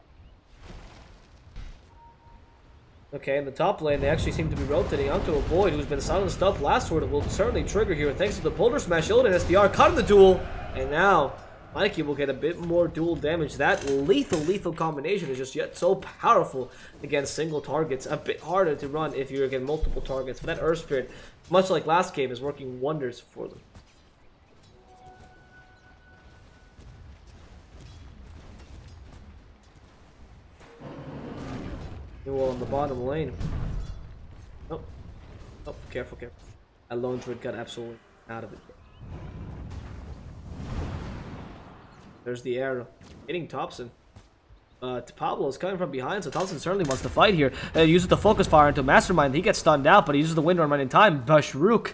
Okay, in the top lane, they actually seem to be rotating onto a Void who's been silenced up. Last word will certainly trigger here, thanks to the Boulder Smash. Illidan SDR caught in the duel, and now Mikey will get a bit more dual damage. That lethal combination is just yet so powerful against single targets. A bit harder to run if you're against multiple targets. But that Earth Spirit, much like last game, is working wonders for them. Duel on the bottom lane. Oh, careful. A Lone Druid got absolutely out of it. There's the arrow. Hitting Thompson. Pablo is coming from behind, so Thompson certainly wants to fight here. Uses the Focus Fire into Mastermind. He gets stunned out, but he uses the Wind Run right in time. Bashruk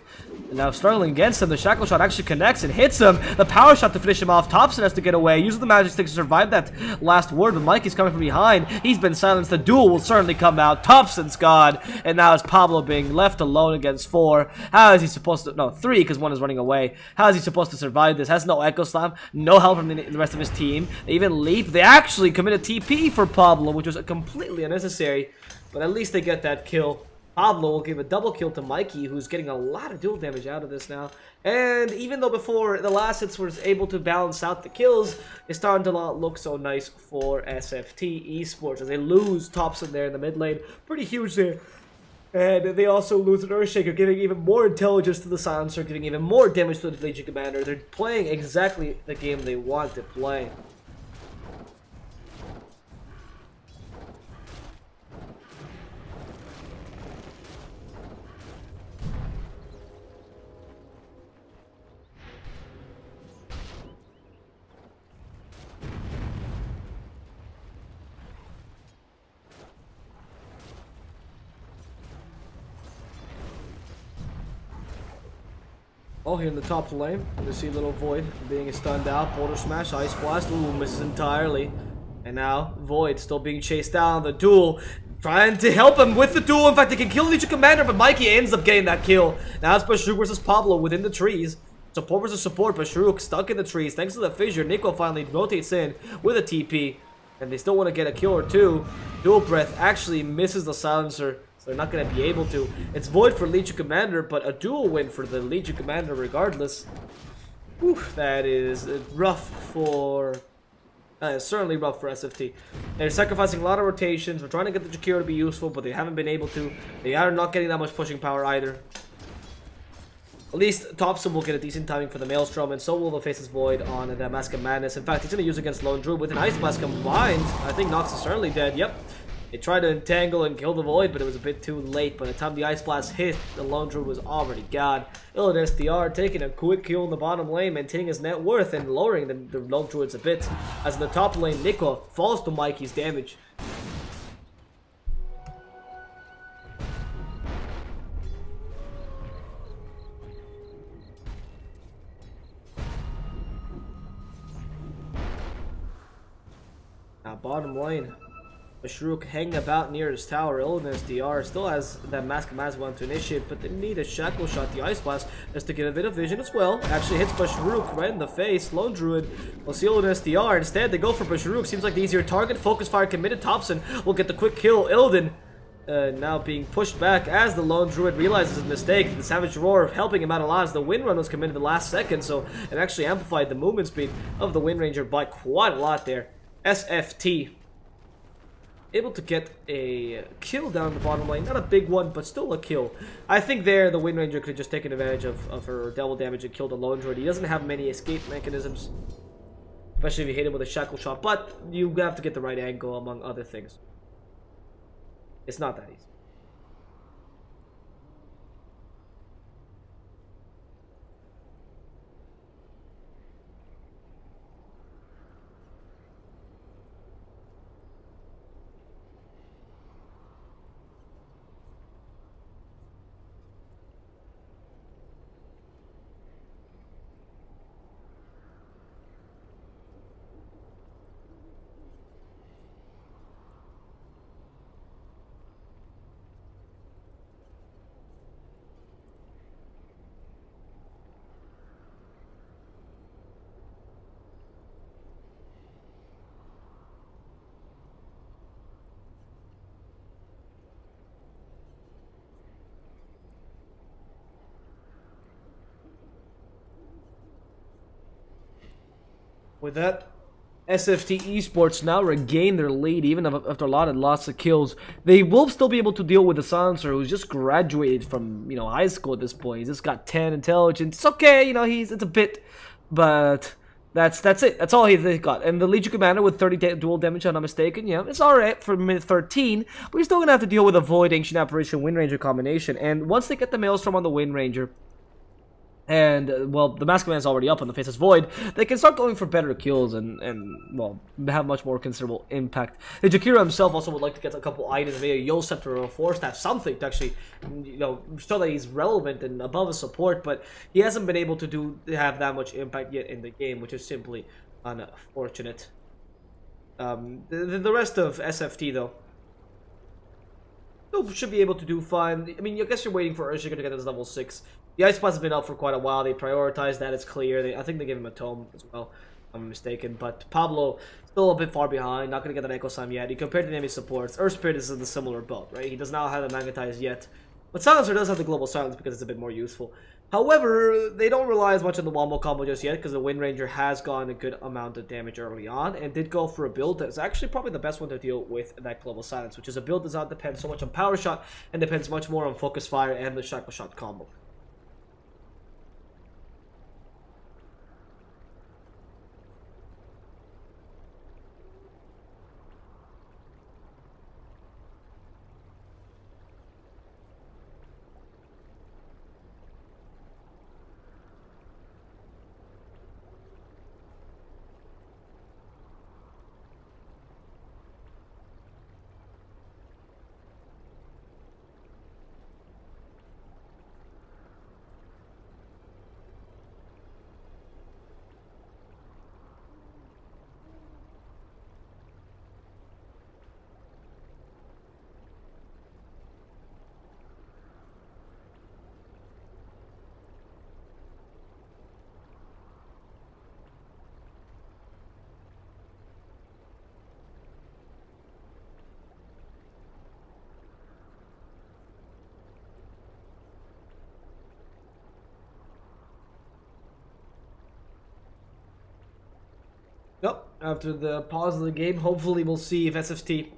now struggling against him. The Shackle Shot actually connects and hits him. The Power Shot to finish him off. Thompson has to get away. Uses the Magic Stick to survive that last word, but Mikey's coming from behind. He's been silenced. The duel will certainly come out. Thompson's gone, and now it's Pablo being left alone against 4. How is he supposed to... No, 3, because 1 is running away. How is he supposed to survive this? Has no Echo Slam, no help from the rest of his team. They even leap. They actually committed TP for Pablo, which was completely unnecessary, but at least they get that kill. Pablo will give a double kill to Mikey, who's getting a lot of dual damage out of this now. And even though before the last hits was able to balance out the kills, it's starting to not look so nice for SFT Esports as they lose Thompson there in the mid lane. Pretty huge there. And they also lose an Earthshaker, giving even more intelligence to the Silencer, giving even more damage to the Legion Commander. They're playing exactly the game they want to play. Oh, here in the top lane, you see little Void being stunned out. Boulder Smash, Ice Blast, ooh, misses entirely. And now, Void still being chased down. The duel, trying to help him with the duel. In fact, they can kill Legion Commander, but Mikey ends up getting that kill. Now it's Bashruk versus Pablo within the trees. Support versus support, Bashruk stuck in the trees. Thanks to the fissure, Nico finally rotates in with a TP. And they still want to get a kill or two. Dual Breath actually misses the Silencer. They're not going to be able to. It's Void for Legion Commander, but a dual win for the Legion Commander regardless. Whew, that is rough for... certainly rough for SFT. They're sacrificing a lot of rotations. We're trying to get the Jakiro to be useful, but they haven't been able to. They are not getting that much pushing power either. At least Thompson will get a decent timing for the Maelstrom, and so will the Faceless Void on the Mask of Madness. In fact, he's going to use against Lone Druid with an Ice Blast combined. I think Nox is certainly dead. Yep. They tried to entangle and kill the Void, but it was a bit too late. By the time the Ice Blast hit, the Lone Druid was already gone. Illidan SDR taking a quick kill in the bottom lane, maintaining his net worth and lowering the Lone Druids a bit. As in the top lane, Nico falls to Mikey's damage. Now bottom lane, Bashruk hanging about near his tower. Illidan SDR still has that Mask of Madness one to initiate, but they need a Shackle Shot, the Ice Blast, just to get a bit of vision as well. Actually hits Bashruk right in the face. Lone Druid will see Illidan SDR. Instead, they go for Bashruk. Seems like the easier target. Focus Fire committed. Thompson will get the quick kill. Illidan now being pushed back as the Lone Druid realizes his mistake. The Savage Roar helping him out a lot as the Wind Run was committed the last second, so it actually amplified the movement speed of the Wind Ranger by quite a lot there. SFT able to get a kill down the bottom lane. Not a big one, but still a kill. I think there the Wind Ranger could have just taken advantage of her double damage and killed the Lone Droid. He doesn't have many escape mechanisms, especially if you hit him with a shackle shot, but you have to get the right angle among other things. It's not that easy. With that, SFT Esports now regain their lead, even after a lot of lots of kills. They will still be able to deal with the Silencer, who's just graduated from, you know, high school at this point. He's just got 10 intelligence. It's okay, you know, it's a bit, but that's it. That's all they got. And the Legion Commander with 30 dual damage, if I'm not mistaken. Yeah, it's alright for minute 13, but you're still gonna have to deal with a Void, Ancient Apparition, Wind Ranger combination. And once they get the Maelstrom on the Wind Ranger, and, well, the Mask Command is already up on the Faceless Void, they can start going for better kills and well, have much more considerable impact. The Jakira himself also would like to get a couple items, maybe a Yo Scepter or a Force Staff, something to actually, you know, show that he's relevant and above his support, but he hasn't been able to have that much impact yet in the game, which is simply unfortunate. The rest of SFT, though, should be able to do fine. I mean, I guess you're waiting for Urshiga to get his level 6. The Ice Spot's been up for quite a while. They prioritized that, it's clear. I think they gave him a tome as well, if I'm mistaken. But Pablo, still a bit far behind, not going to get an Echo Sign yet. He compared to the enemy supports. Earth Spirit is in the similar boat, right? He does not have the Magnetize yet. But Silencer does have the Global Silence because it's a bit more useful. However, they don't rely as much on the Wombo combo just yet because the Wind Ranger has gotten a good amount of damage early on and did go for a build that's actually probably the best one to deal with that Global Silence, which is a build that does not depend so much on Power Shot and depends much more on Focus Fire and the Shackle Shot combo. Nope. After the pause of the game, hopefully we'll see if SFT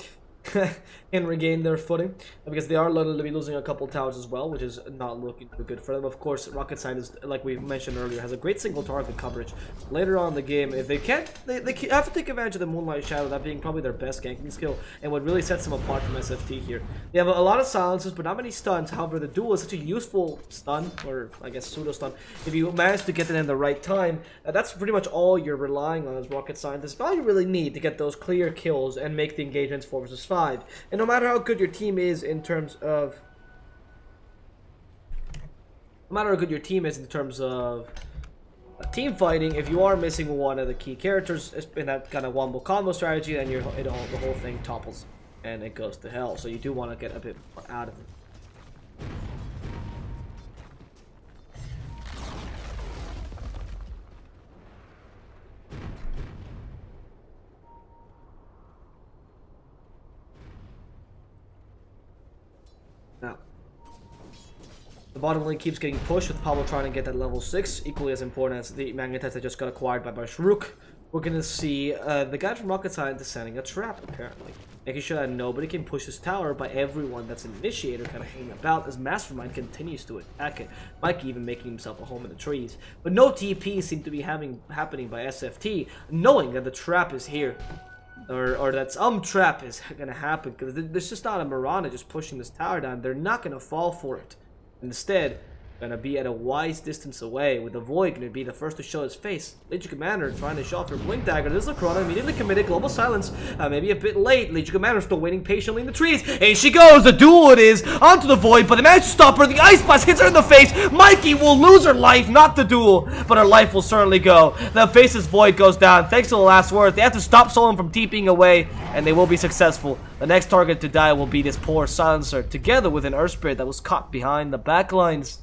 can regain their footing, because they are likely to be losing a couple towers as well, which is not looking too good for them. Of course, Rocket Scientist, like we mentioned earlier, has a great single target coverage. Later on in the game, if they can't, they have to take advantage of the Moonlight Shadow, that being probably their best ganking skill, and what really sets them apart from SFT here. They have a lot of silences, but not many stuns. However, the duel is such a useful stun, or I guess pseudo stun. If you manage to get it in the right time, that's pretty much all you're relying on as Rocket Scientist. All you really need to get those clear kills and make the engagements 4 versus 5. And no matter how good your team is in terms of team fighting, if you are missing one of the key characters in that kind of wombo combo strategy, then the whole thing topples and it goes to hell. So you do want to get a bit more out of it. Now, the bottom lane keeps getting pushed with Pablo trying to get that level 6, equally as important as the Magnetize that just got acquired by Bashruk. We're going to see the guy from Rocket Scientist setting a trap, apparently. making sure that nobody can push his tower by everyone that's an initiator kind of hanging about as Mastermind continues to attack it. Mikey even making himself a home in the trees. But no TP seem to be happening by SFT, knowing that the trap is here. Or that some trap is gonna happen, because there's just not a Mirana just pushing this tower down. They're not gonna fall for it. Instead, gonna be at a wise distance away, with the Void gonna be the first to show his face. Legion Commander trying to show off her Blink Dagger. This is Corona immediately committed. Global Silence, maybe a bit late. Legion Commander still waiting patiently in the trees. And she goes, the duel it is, onto the Void, but they manage to stop her. The Ice Blast hits her in the face. Mikey will lose her life, not the duel, but her life will certainly go. The Face's Void goes down, thanks to the last word. They have to stop Solon from TPing away, and they will be successful. The next target to die will be this poor Silencer, together with an Earth Spirit that was caught behind the backlines.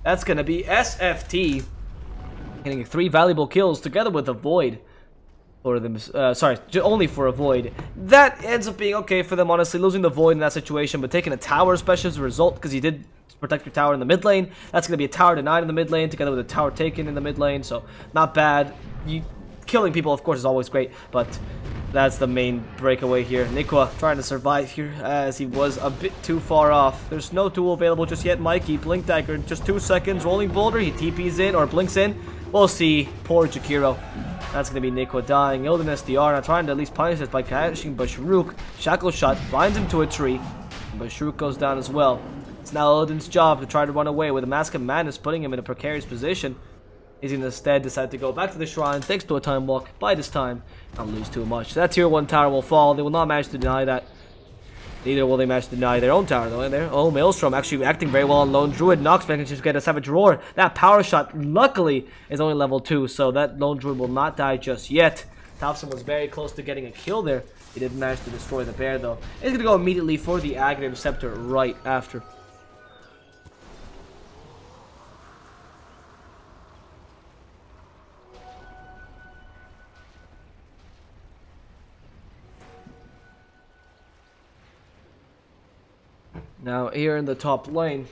That's gonna be SFT getting 3 valuable kills together with a Void for them. Only for a Void. That ends up being okay for them, honestly. Losing the Void in that situation, but taking a tower especially as a result, because you did protect your tower in the mid lane. That's gonna be a tower denied in the mid lane, together with a tower taken in the mid lane. So not bad. Killing people, of course, is always great, but that's the main breakaway here. Nikwa trying to survive here as he was a bit too far off. There's no tool available just yet. Mikey, Blink Dagger in just 2 seconds. Rolling Boulder, he TPs in or blinks in. We'll see. Poor Jakiro. That's going to be Nikwa dying. Ilden SDR now trying to at least punish this by catching Basharuk. Shackle Shot binds him to a tree. And Basharuk goes down as well. It's now Ilden's job to try to run away, with a Mask of Madness putting him in a precarious position. He's instead decided to go back to the shrine thanks to a time walk. By this time, not lose too much. That tier 1 tower will fall. They will not manage to deny that. Neither will they manage to deny their own tower though. And there, oh, Maelstrom actually acting very well on Lone Druid. Nox manages to get a Savage Roar. That power shot, luckily, is only level 2, so that Lone Druid will not die just yet. Thompson was very close to getting a kill there. He didn't manage to destroy the bear though. He's gonna go immediately for the Aghanim Scepter right after. Now here in the top lane,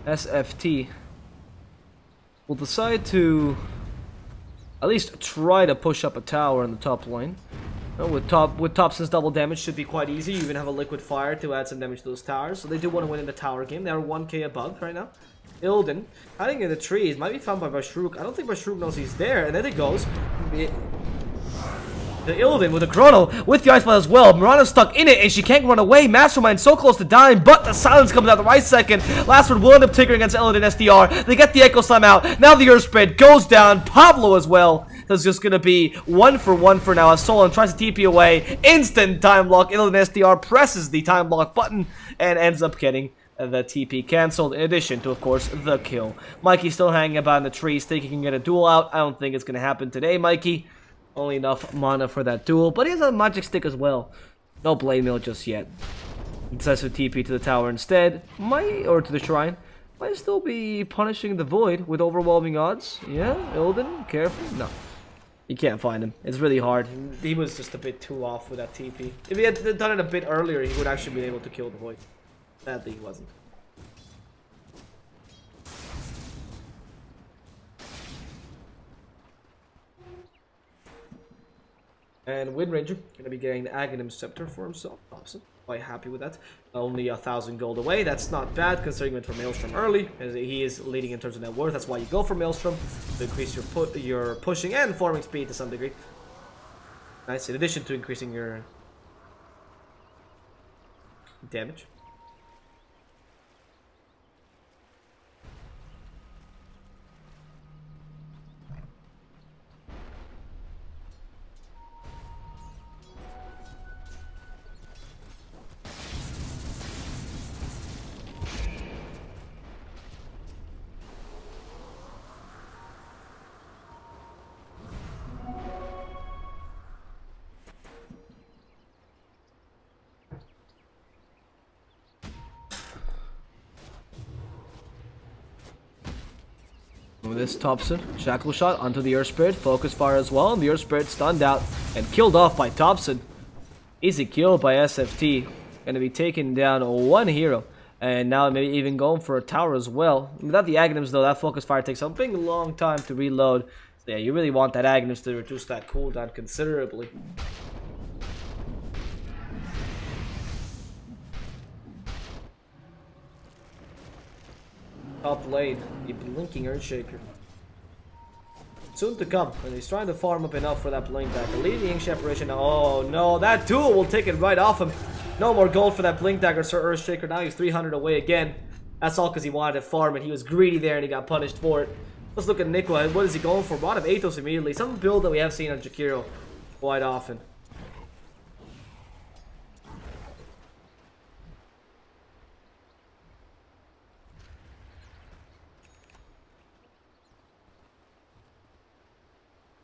SFT will decide to at least try to push up a tower in the top lane. With Thompson's double damage should be quite easy. You even have a Liquid Fire to add some damage to those towers. So they do want to win in the tower game. They are 1k above right now. Ilden, hiding in the trees, might be found by Bashruk. I don't think Bashruk knows he's there, and then it goes. The Ilden with the Chrono, with the Ice Blast as well. Mirana's stuck in it, and she can't run away. Mastermind so close to dying, but the silence comes out the right second. Last one will end up tickering against Ilden SDR. They get the Echo Slam out. Now the Earth Spread goes down. Pablo as well. That's just going to be 1 for 1 for now, as Solon tries to TP away. Instant time lock. Ilden SDR presses the time lock button and ends up getting the TP cancelled, in addition to, of course, the kill. Mikey's still hanging about in the trees, thinking he can get a duel out. I don't think it's going to happen today, Mikey. Only enough mana for that duel, but he has a magic stick as well. No blade mill just yet. He decides to TP to the tower instead, or to the shrine. Might still be punishing the Void with overwhelming odds. Yeah, Ilden, careful. No, you can't find him. It's really hard. He was just a bit too off with that TP. If he had done it a bit earlier, he would actually be able to kill the Void. Sadly, he wasn't. And Wind Ranger going to be getting the Aghanim Scepter for himself. Awesome. Quite happy with that. Only 1,000 gold away. That's not bad considering he went for Maelstrom early, as he is leading in terms of net worth. That's why you go for Maelstrom, to increase your pushing and farming speed to some degree. Nice. In addition to increasing your damage. With this Thompson, Shackle Shot onto the Earth Spirit, Focus Fire as well, and the Earth Spirit stunned out and killed off by Thompson. Easy kill by SFT. Gonna be taking down one hero. And now maybe even going for a tower as well. Without the Aghanims though, that focus fire takes a big long time to reload. So yeah, you really want that Aghanims to reduce that cooldown considerably. Top lane, the blinking Earthshaker. Soon to come, and he's trying to farm up enough for that blink dagger. Leading the ancient apparition. Oh no, that duel will take it right off him. No more gold for that blink dagger, Sir Earthshaker. Now he's 300 away again. That's all because he wanted to farm it. He was greedy there and he got punished for it. Let's look at Nicola. What is he going for? Brought him Athos immediately. Some build that we have seen on Jakiro quite often.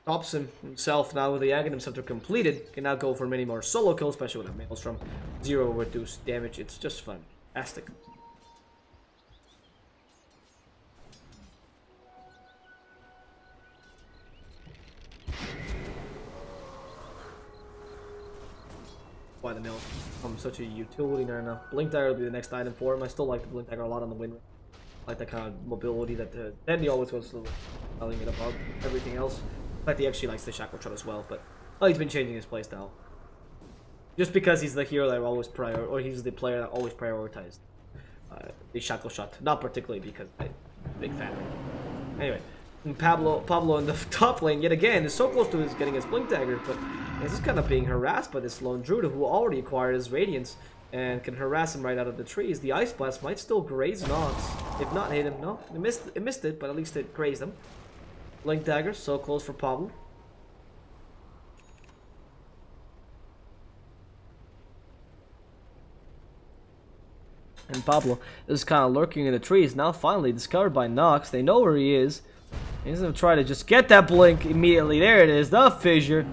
Thompson himself now with the Aghanim Scepter completed can now go for many more solo kills, especially with a Maelstrom. 0 reduced damage. It's just fantastic. Why the mill? I'm such a utility there now. Blink Dagger will be the next item for him. I still like the Blink Dagger a lot on the win. I like that kind of mobility that Dandy always wants to telling it about everything else. In fact, he actually likes the Shackle Shot as well, but he's been changing his playstyle. Just because he's the hero that always he's the player that always prioritized the Shackle Shot. Not particularly because I'm a big fan. Anyway, Pablo in the top lane yet again is so close to getting his Blink Dagger, but he's just kind of being harassed by this Lone Druid who already acquired his Radiance and can harass him right out of the trees. The Ice Blast might still graze Nox, if not hit him. No, it missed it, but at least it grazed him. Blink Dagger, so close for Pablo. And Pablo is kind of lurking in the trees. Now finally discovered by Nox. They know where he is. He's going to try to just get that blink immediately. There it is, the fissure.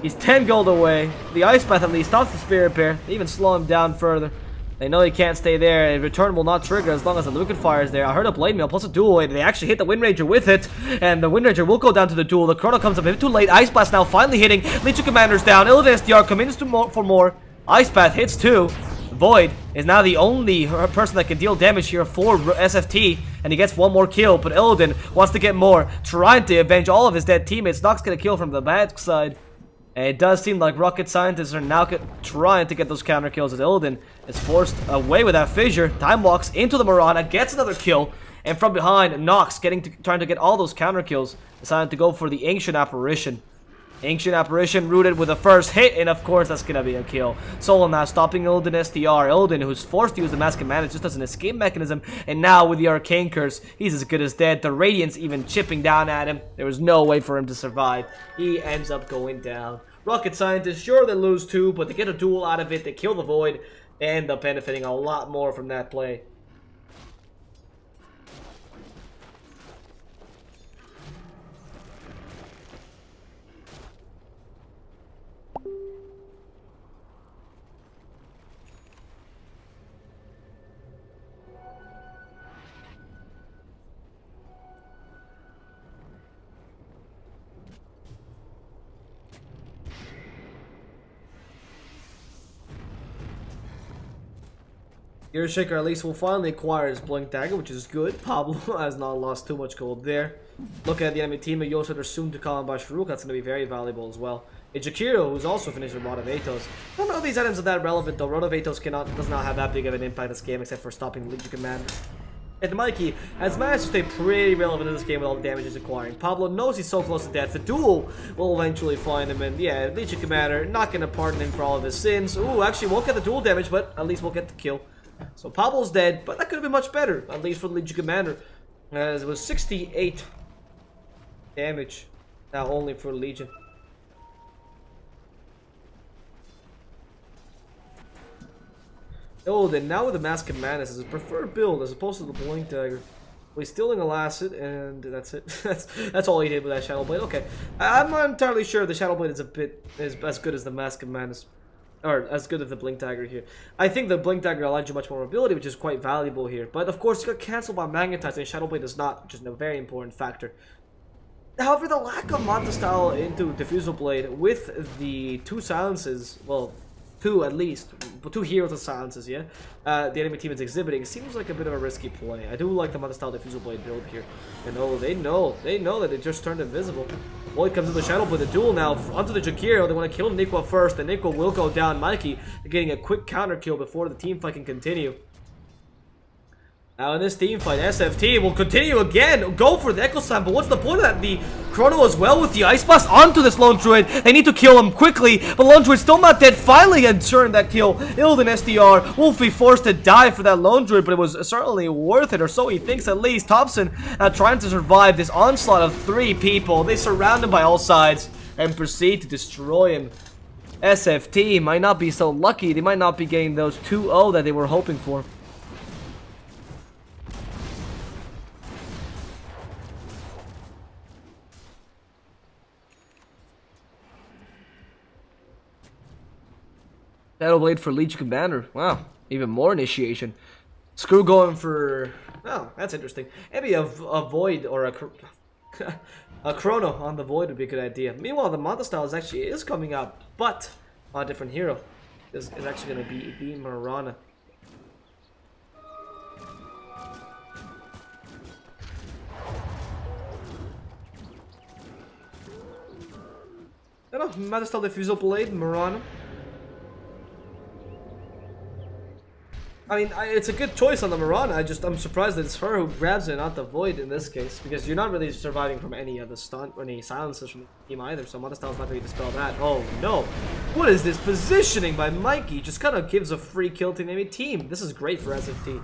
He's 10 gold away. The Ice Path at least stops the Spirit Pair. They even slow him down further. They know he can't stay there. A return will not trigger as long as the Liquid Fire is there. I heard a Blade Mail plus a duel. They actually hit the Wind Ranger with it. And the Wind Ranger will go down to the duel. The Chrono comes up a bit too late. Ice Blast now finally hitting. Legion Commander's down. Illidan SDR commits for more. Ice Path hits too. Void is now the only person that can deal damage here for SFT. And he gets one more kill. But Illidan wants to get more. Trying to avenge all of his dead teammates. Nox gonna kill from the bad side. And it does seem like rocket scientists are now trying to get those counter kills as Illidan is forced away with that fissure. Time walks into the Mirana, gets another kill, and from behind, Nox trying to get all those counter kills, decided to go for the Ancient Apparition. Ancient Apparition rooted with the first hit, and of course that's gonna be a kill. Solo now stopping Illidan STR. Illidan, who's forced to use the Mask of Mana just as an escape mechanism, and now with the Arcane Curse, he's as good as dead. The Radiance even chipping down at him. There was no way for him to survive. He ends up going down. Rocket Scientists, sure they lose too, but they get a duel out of it, they kill the Void, they end up benefiting a lot more from that play. Earthshaker at least will finally acquire his Blink Dagger, which is good. Pablo has not lost too much gold there. Look at the enemy team. Yosa are soon to come by Shruk. That's going to be very valuable as well. Jakiro, who's also finished with Rod of Athos. I don't know if these items are that relevant though. Rod of Athos does not have that big of an impact in this game except for stopping Legion Commander. And Mikey has managed to stay pretty relevant in this game with all the damage he's acquiring. Pablo knows he's so close to death. The duel will eventually find him, and yeah, Legion Commander not going to pardon him for all of his sins. Ooh, actually won't get the duel damage, but at least we'll get the kill. So Pablo's dead, but that could have been much better, at least for the Legion Commander, as it was 68 damage, now only for Legion. Oh, then now with the Mask of Madness is his preferred build as opposed to the Blink Dagger. Well, he's stealing a Lacet, and that's it. that's all he did with that Shadow Blade. Okay, I'm not entirely sure the Shadow Blade is as good as the Mask of Madness. Or as good as the Blink Dagger here. I think the Blink Dagger allows you much more mobility, which is quite valuable here. But of course, it got cancelled by Magnetize, and Shadow Blade is not, which is a very important factor. However, the lack of Manta style into Diffusal Blade with the two silences, well, two at least, two heroes with silences, yeah, the enemy team is exhibiting, seems like a bit of a risky play. I do like the Manta-style Diffusal Blade build here. And oh, they know that it just turned invisible. Void comes to the Shadow Blade, the duel now, onto the Jakiro. They want to kill Nico first, and Nico will go down. Mikey getting a quick counter kill before the team fight can continue. Now in this team fight, SFT will continue again, go for the Echo Slam, but what's the point of that? The Chrono as well with the Ice Blast onto this Lone Druid. They need to kill him quickly, but Lone Druid still not dead, finally ensuring that kill. Illidan SDR will be forced to die for that Lone Druid, but it was certainly worth it, or so he thinks at least. Thompson trying to survive this onslaught of 3 people. They surround him by all sides and proceed to destroy him. SFT might not be so lucky, they might not be getting those 2-0 that they were hoping for. Shadow Blade for Legion Commander. Wow, even more initiation. Screw going for... Oh, that's interesting. Maybe a Void or a Chrono on the Void would be a good idea. Meanwhile, the Manta-style is coming out, but a different hero is actually going to be the Mirana. I don't know, Manta-style Diffusal Blade, Mirana. I mean, it's a good choice on the Mirana. I'm surprised that it's her who grabs it, not the Void in this case, because you're not really surviving from any of the stun or any silences from the team either. So Manta-style's not going to dispel that. Oh no! What is this positioning by Mikey? Just kind of gives a free kill to the enemy team. This is great for SFT.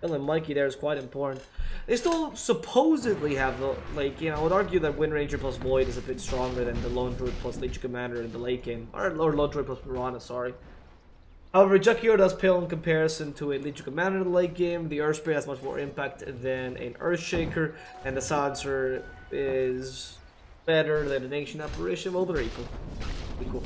Killing Mikey there is quite important. They still supposedly have the, like, you know, I would argue that Wind Ranger plus Void is a bit stronger than the Lone Druid plus Legion Commander in the late game, or Lone Druid plus Mirana. Sorry. However, Jakiro does pale in comparison to a Legion Commander in the late game. The Earth Spray has much more impact than an Earthshaker, and the Silencer is better than an Ancient Apparition. Well, they're equal.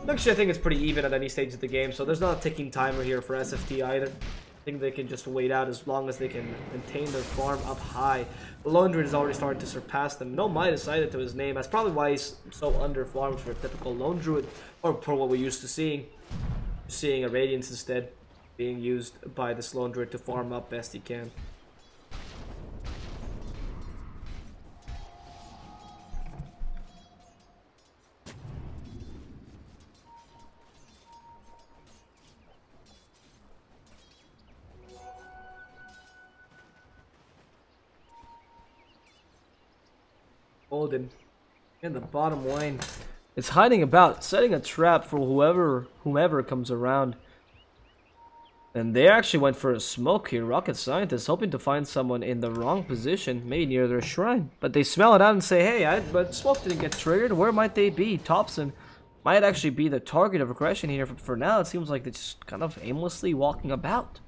Actually, I think it's pretty even at any stage of the game, so there's not a ticking timer here for SFT either. I think they can just wait out as long as they can maintain their farm up high. The Lone Druid is already starting to surpass them. No Might is cited to his name. That's probably why he's so under-farmed for a typical Lone Druid, or for what we're used to seeing. Seeing a Radiance instead being used by the Lone Druid to farm up best he can. Odin in the bottom lane. It's hiding about, setting a trap for whomever comes around. And they actually went for a smoke here. Rocket Scientist hoping to find someone in the wrong position, maybe near their shrine. But they smell it out and say, hey, but smoke didn't get triggered. Where might they be? Thompson might actually be the target of aggression here. For now, it seems like they're just kind of aimlessly walking about.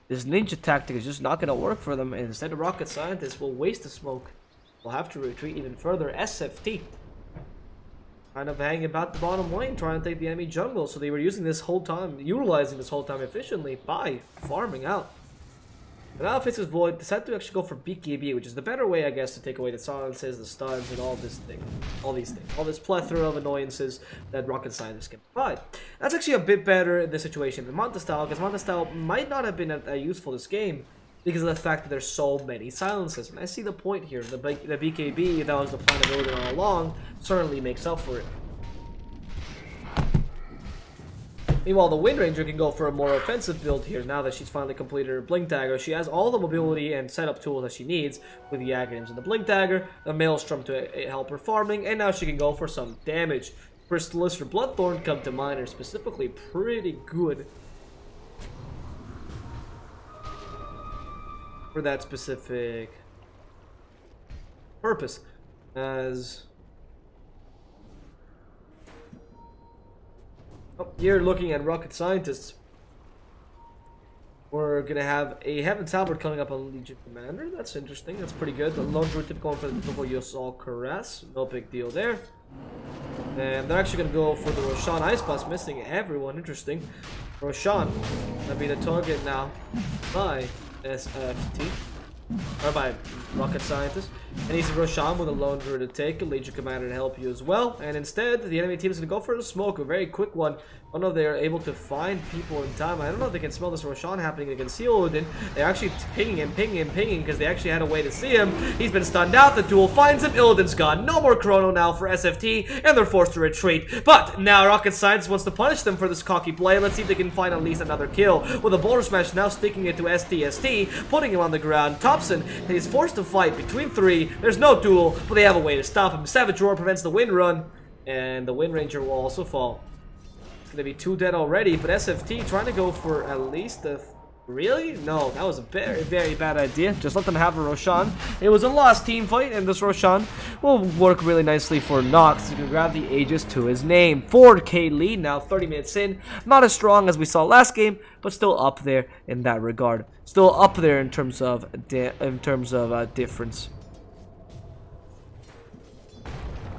This ninja tactic is just not going to work for them. And instead, of Rocket Scientist will waste the smoke. We'll have to retreat even further. SFT kind of hanging about the bottom lane, trying to take the enemy jungle. So they were using this whole time, utilizing this whole time efficiently by farming out. And now Faces Void decided to actually go for BKB, which is the better way, I guess, to take away the silences, the stuns, and all these things, all this plethora of annoyances that Rocket Scientist can provide. That's actually a bit better in this situation than Manta-style, because Manta-style might not have been useful this game because of the fact that there's so many silences. And I see the point here. The BKB, that was the plan of Odin all along, certainly makes up for it. Meanwhile, the Wind Ranger can go for a more offensive build here now that she's finally completed her Blink Dagger. She has all the mobility and setup tools that she needs with the Aghanim's and the Blink Dagger, the Maelstrom to help her farming, and now she can go for some damage. Crystallis or Bloodthorn come to mind are specifically pretty good for that specific purpose, as you're looking at Rocket Scientists. We're gonna have a Heaven's Halberd coming up on Legion Commander. That's interesting. That's pretty good. The Lone Druid typical going for the typical Yosol Caress. No big deal there. And they're actually gonna go for the Roshan Ice Blast, missing everyone. Interesting. Roshan gonna be the target now by SFT. or by rocket scientist. And he's a Roshan with a lone druid to take, a Legion commander to help you as well. And instead, the enemy team is going to go for the smoke, a very quick one. I don't know if they are able to find people in time. I don't know if they can smell this Roshan happening. They can see Odin. They're actually pinging him, because they actually had a way to see him. He's been stunned out. The duel finds him. Illidan's gone. No more chrono now for SFT, and they're forced to retreat. But now Rocket Science wants to punish them for this cocky play. Let's see if they can find at least another kill. With a boulder smash now sticking it to STST, putting him on the ground. Thompson is forced to fight between three. There's no duel, but they have a way to stop him. Savage Roar prevents the wind run, and the Wind Ranger will also fall. It's gonna be 2 dead already, but SFT trying to go for at least a... Really? No, that was a very, very bad idea. Just let them have a Roshan. It was a lost team fight, and this Roshan will work really nicely for Nox. You can grab the Aegis to his name. 4K lead now, 30 minutes in. Not as strong as we saw last game, but still up there in that regard. Still up there in terms of difference.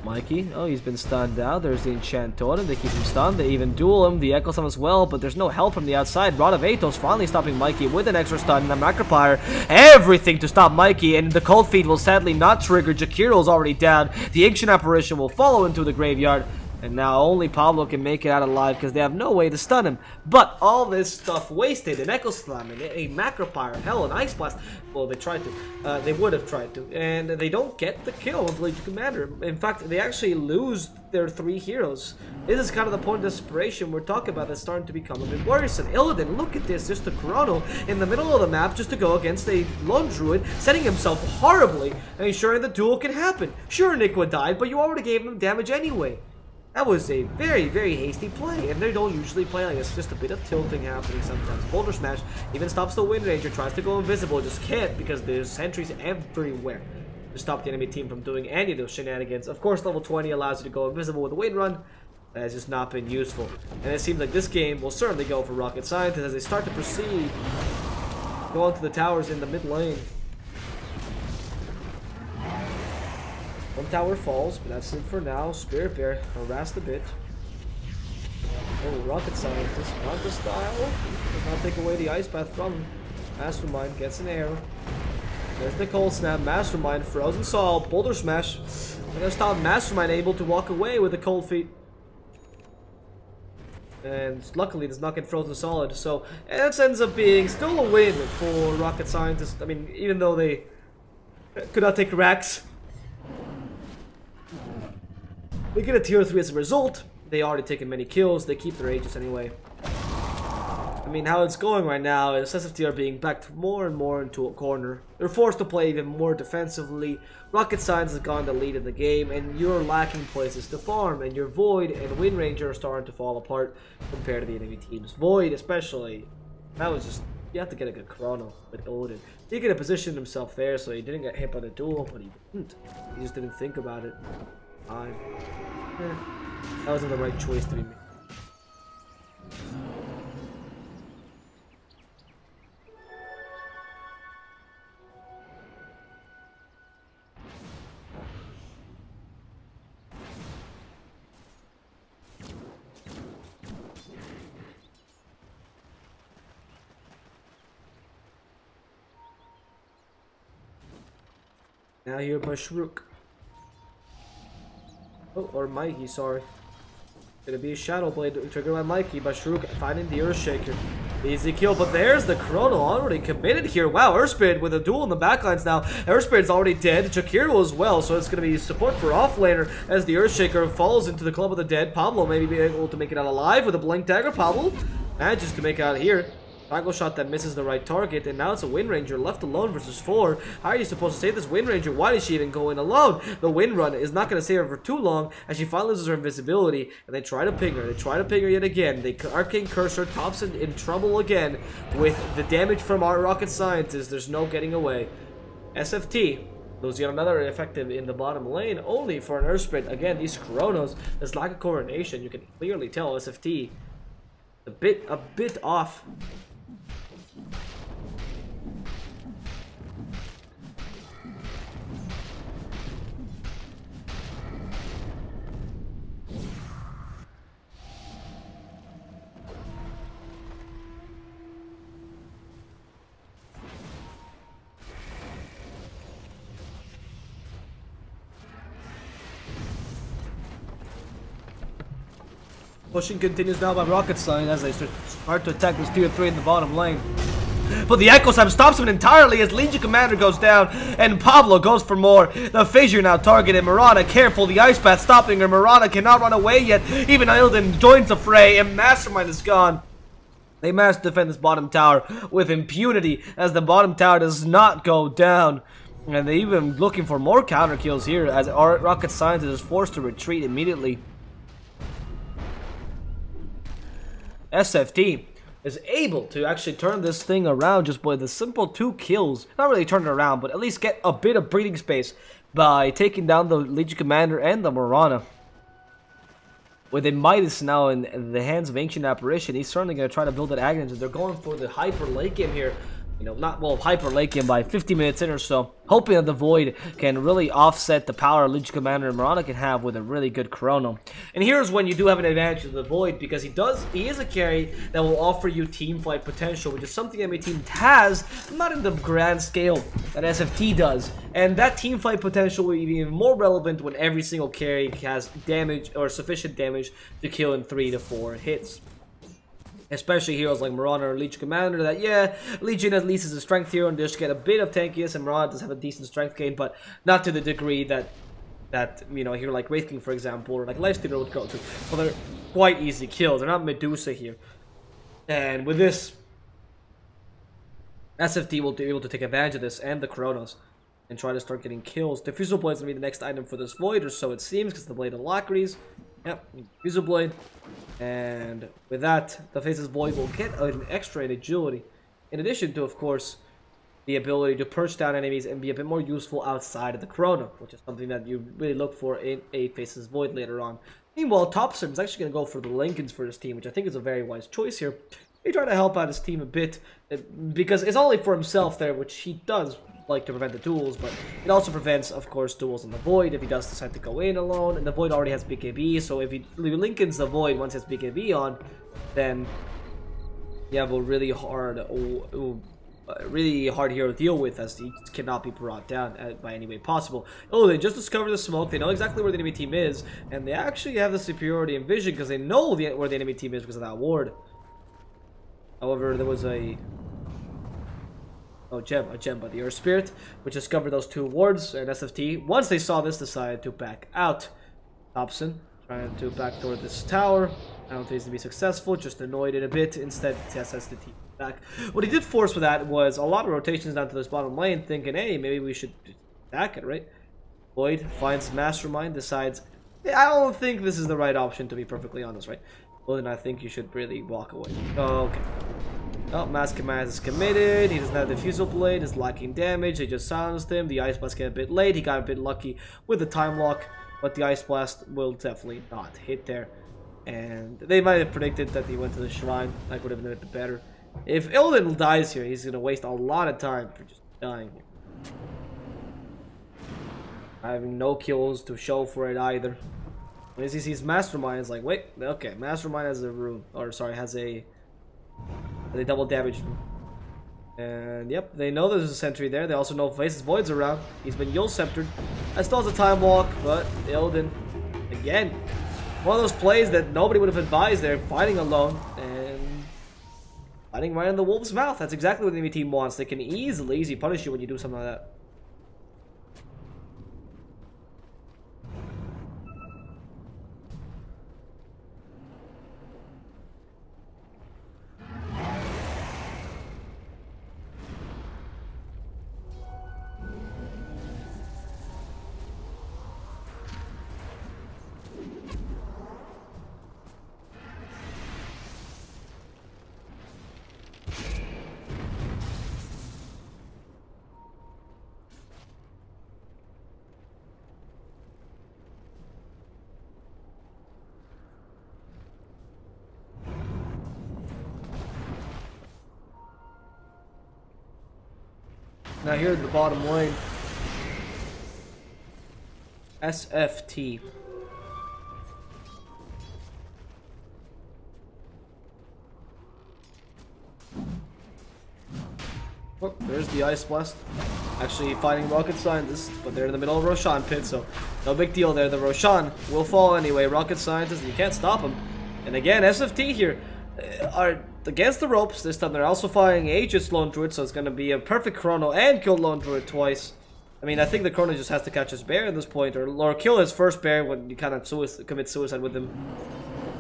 Mikey, oh, he's been stunned out. There's the Enchant Totem. They keep him stunned. They even duel him. The Echo Summon as well, but there's no help from the outside. Rod of Athos finally stopping Mikey with an extra stun and a Macropire. Everything to stop Mikey, and the Cold Feet will sadly not trigger. Jakiro's already down. The Ancient Apparition will follow into the graveyard. And now only Pablo can make it out alive because they have no way to stun him. But all this stuff wasted. An Echo Slam, a Macropire, hell, an Ice Blast. Well, they tried to. They would have tried to. And they don't get the kill with Legion Commander. In fact, they actually lose their 3 heroes. This is kind of the point of desperation we're talking about that's starting to become a bit worrisome. Illidan, look at this. Just a Chrono in the middle of the map just to go against a Lone Druid, setting himself horribly and ensuring the duel can happen. Sure, Nikwa died, but you already gave him damage anyway. That was a very, very hasty play, and they don't usually play like this. Just a bit of tilting happening sometimes. Boulder Smash even stops the Wind Ranger, tries to go invisible, just can't because there's sentries everywhere to stop the enemy team from doing any of those shenanigans. Of course, level 20 allows you to go invisible with a Wind Run. That has just not been useful. And it seems like this game will certainly go for Rocket Scientist as they start to proceed. Go onto the towers in the mid lane. One tower falls, but that's it for now. Spirit Bear harassed a bit. Oh, Rocket Scientist, not the style. Does not take away the Ice Path from him. Mastermind gets an arrow. There's the Cold Snap. Mastermind, Frozen Sol, Boulder Smash. They're gonna stop Mastermind able to walk away with the Cold Feet. And luckily does not get frozen solid. So it ends up being still a win for Rocket Scientist. I mean, even though they could not take racks. They get a tier 3 as a result. They already taken many kills. They keep their Aegis anyway. I mean, how it's going right now is SFT are being backed more and more into a corner. They're forced to play even more defensively. Rocket Science has gone the lead in the game, and you're lacking places to farm. And your Void and Wind Ranger are starting to fall apart compared to the enemy teams. Void, especially, that was just, you have to get a good Chrono with Odin. He could have positioned himself there so he didn't get hit by the duel, but he didn't. He just didn't think about it. That wasn't the right choice to be made. Now here by Shrook. Oh, or Mikey, sorry. Gonna be a Shadow Blade triggered by Mikey, but Shrook finding the Earthshaker. Easy kill, but there's the Chrono already committed here. Wow, Earthspirit with a duel in the backlines now. Earthspirit's already dead. Jakiro as well, so it's gonna be support for offlaner as the Earthshaker falls into the Club of the Dead. Pablo maybe be able to make it out alive with a Blink Dagger. Pablo manages to make it out here. Triangle shot that misses the right target, and now it's a Wind Ranger left alone versus 4. How are you supposed to save this Wind Ranger? Why is she even going alone? The Wind Run is not going to save her for too long as she finally loses her invisibility, and they try to ping her. They try to ping her yet again. They Arcane Curse her. Thompson in trouble again with the damage from our Rocket Scientist. There's no getting away. SFT lose yet another effective in the bottom lane, only for an Earthspirit. Again, these Chronos, there's lack of coordination. You can clearly tell SFT a bit off. Pushing continues now by Rocket Science as they start to attack this tier 3 in the bottom lane. But the Echo Slam stops him entirely as Legion Commander goes down and Pablo goes for more. The Fissure now targeted Mirana. Careful, the Ice Path stopping her. Mirana cannot run away yet. Even Ilden joins the fray and Mastermind is gone. They managed to defend this bottom tower with impunity as the bottom tower does not go down. And they're even looking for more counter kills here as our Rocket Scientist is forced to retreat immediately. SFT is able to actually turn this thing around just by the simple 2 kills. Not really turn it around, but at least get a bit of breathing space by taking down the Legion Commander and the Mirana. With a Midas now in the hands of Ancient Apparition, he's certainly going to try to build that Aghanim. They're going for the Hyper late game here. You know, not, well, Hyper late game by 50 minutes in or so. Hoping that the Void can really offset the power Legion Commander and Mirana can have with a really good Chrono. And here's when you do have an advantage of the Void, because he is a carry that will offer you team fight potential, which is something every team has, not in the grand scale that SFT does. And that team fight potential will be even more relevant when every single carry has damage or sufficient damage to kill in 3 to 4 hits. Especially heroes like Mirana or Legion Commander that, yeah, Legion at least is a strength hero and just get a bit of tankiness, and Mirana does have a decent strength gain, but not to the degree that you know, a hero like Wraith King, for example, or like Lifestealer would go to. Well, they're quite easy kills. They're not Medusa here. And with this, SFT will be able to take advantage of this and the Chronos and try to start getting kills. The Fusel Blade is going to be the next item for this Void, or so it seems, because the Blade of Alacrities. Yep, Fusel Blade. And with that, the Faceless Void will get an extra in agility. In addition to, of course, the ability to perch down enemies and be a bit more useful outside of the Chrono, which is something that you really look for in a Faceless Void later on. Meanwhile, Thompson is actually going to go for the Lincolns for his team, which I think is a very wise choice here. He tried to help out his team a bit, because it's only for himself there, which he does like to prevent the duels, but it also prevents, of course, duels in the Void if he does decide to go in alone, and the Void already has BKB, so if he Lincolns the Void once he has BKB on, then you have a really hard hero to deal with, as he cannot be brought down by any way possible. Oh, they just discovered the smoke, they know exactly where the enemy team is, and they actually have the superiority in vision because they know where the enemy team is because of that ward. However, there was a gem by the Earth Spirit, which discovered those 2 wards, and SFT, once they saw this, decided to back out. Thompson trying to backdoor this tower. I don't think he's going to be successful, just annoyed it a bit. Instead, tests the team back. What he did force with that was a lot of rotations down to this bottom lane, thinking, hey, maybe we should attack it, right? Void finds Mastermind, decides, hey, I don't think this is the right option, to be perfectly honest, right? Well, then I think you should really walk away. Okay. Oh, Mass Command is committed. He doesn't have the Fusel Blade. Is lacking damage. They just silenced him. The Ice Blast got a bit late. He got a bit lucky with the Time Lock, but the Ice Blast will definitely not hit there. And they might have predicted that he went to the Shrine. That would have been a bit better. If Ilden dies here, he's going to waste a lot of time for just dying here. Having no kills to show for it either. When he sees Mastermind, it's like, wait, okay, Mastermind has a rune, or sorry, has a they double damage. And yep, they know there's a sentry there. They also know Faceless Void's around. He's been Yule Sceptered. That still has a time walk, but Ilden, again, one of those plays that nobody would have advised there, fighting alone and fighting right in the wolf's mouth. That's exactly what the enemy team wants. They can easily punish you when you do something like that. Now here at the bottom lane, SFT. Oh, there's the Ice Blast. Actually fighting Rocket Scientist, but they're in the middle of Roshan pit, so no big deal there. The Roshan will fall anyway. Rocket Scientist, you can't stop him. And again, SFT here are against the ropes. This time they're also firing Aegis Lone Druid, so it's going to be a perfect chrono and kill Lone Druid twice. I mean, I think the chrono just has to catch his bear at this point, or kill his first bear when you kind of commit suicide with him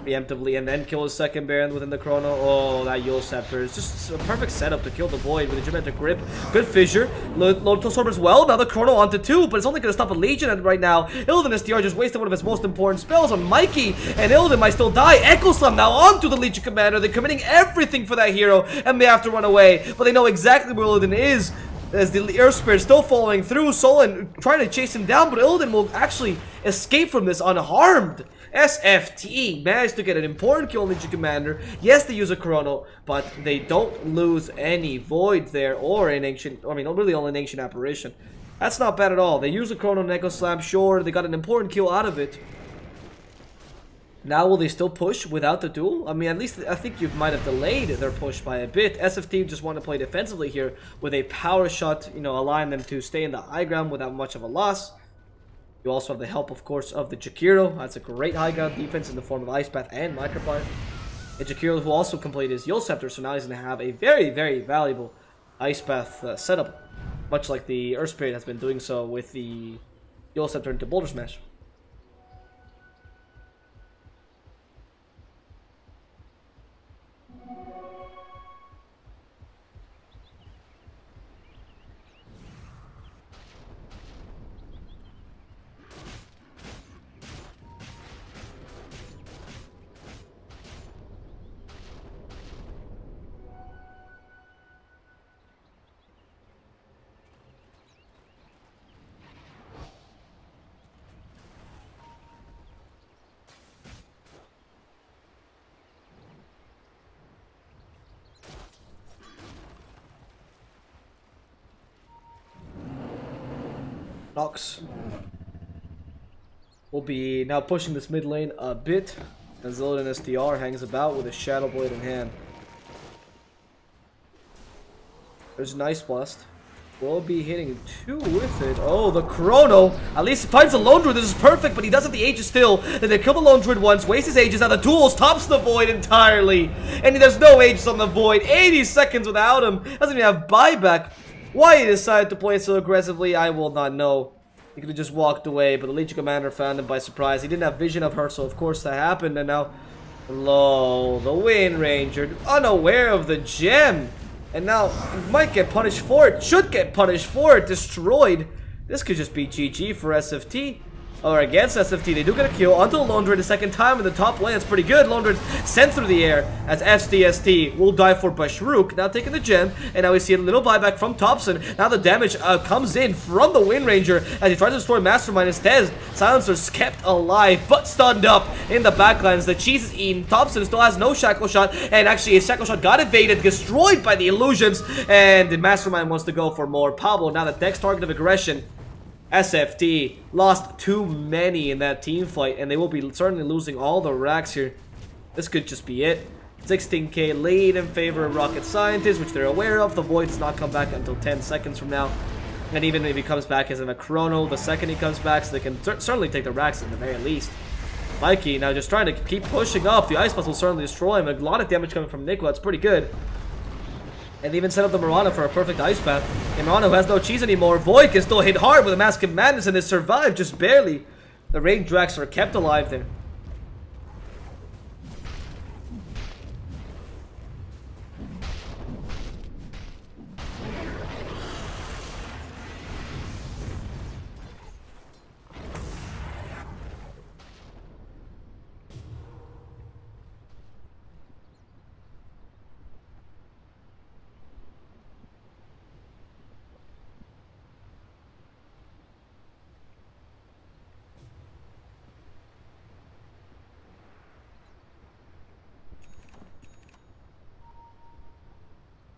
preemptively, and then kill his second Baron within the chrono. Oh, that Yule Scepter is just a perfect setup to kill the Void with a Geometric Grip. Good fissure. Lotus Orb as well. Now the chrono onto 2, but it's only going to stop a Legion right now. Illidan STR just wasted one of his most important spells on Mikey, and Illidan might still die. Echo Slam now onto the Legion Commander. They're committing everything for that hero, and they have to run away, but they know exactly where Illidan is. As the Earth Spirit still following through, Solon trying to chase him down, but Illidan will actually escape from this unharmed. SFT managed to get an important kill on Legion Commander. Yes, they use a Chrono, but they don't lose any Void there or an Ancient, I mean, really only an Ancient Apparition. That's not bad at all. They use a Chrono and Echo Slam, sure, they got an important kill out of it. Now will they still push without the duel? I mean, at least I think you might have delayed their push by a bit. SFT just want to play defensively here with a power shot, you know, allowing them to stay in the high ground without much of a loss. You also have the help, of course, of the Jakiro. That's a great high ground defense in the form of Ice Path and Micropire. A Jakiro who also completed his Yule Scepter, so now he's going to have a very, very valuable Ice Path setup. Much like the Earth Spirit has been doing so with the Yule Scepter into Boulder Smash. Nox will be now pushing this mid lane a bit as Illidan STR hangs about with a Shadow Blade in hand. There's an Ice Blast. Will be hitting 2 with it. Oh, the Chrono! At least finds the Lone Druid. This is perfect, but he does have the Aegis still. Then they kill the Lone Druid once, waste his Aegis. Now the duel stops the Void entirely. And there's no Aegis on the Void. 80 seconds without him. Doesn't even have buyback. Why he decided to play so aggressively, I will not know. He could have just walked away, but the Legion Commander found him by surprise. He didn't have vision of her, so of course that happened. And now, lo, the Wind Ranger, unaware of the gem. And now, might get punished for it. Should get punished for it. Destroyed. This could just be GG for SFT. Or against SFT. They do get a kill onto Lone Druid a second time in the top lane. It's pretty good. Lone Druid sent through the air as SDST will die for Bashruk. Now taking the gem. And now we see a little buyback from Thompson. Now the damage comes in from the Wind Ranger as he tries to destroy Mastermind. Instead, Silencer's kept alive but stunned up in the backlines. The cheese is eaten. Thompson still has no Shackle Shot. And actually his Shackle Shot got evaded, destroyed by the illusions. And the Mastermind wants to go for more. Pablo now the next target of aggression. SFT lost too many in that team fight, and they will be certainly losing all the racks here. This could just be it. 16k lead in favor of Rocket Scientist, which they're aware of. The Void does not come back until 10 seconds from now. And even if he comes back as in a Chrono, the second he comes back, so they can certainly take the racks at the very least. Mikey now just trying to keep pushing up. The Ice Blast will certainly destroy him. A lot of damage coming from Nico. That's pretty good. And they even set up the Mirana for a perfect Ice Path. And Mirana, who has no cheese anymore, Void can still hit hard with a Mask of Madness and has survived just barely. The Rain Drax are kept alive there.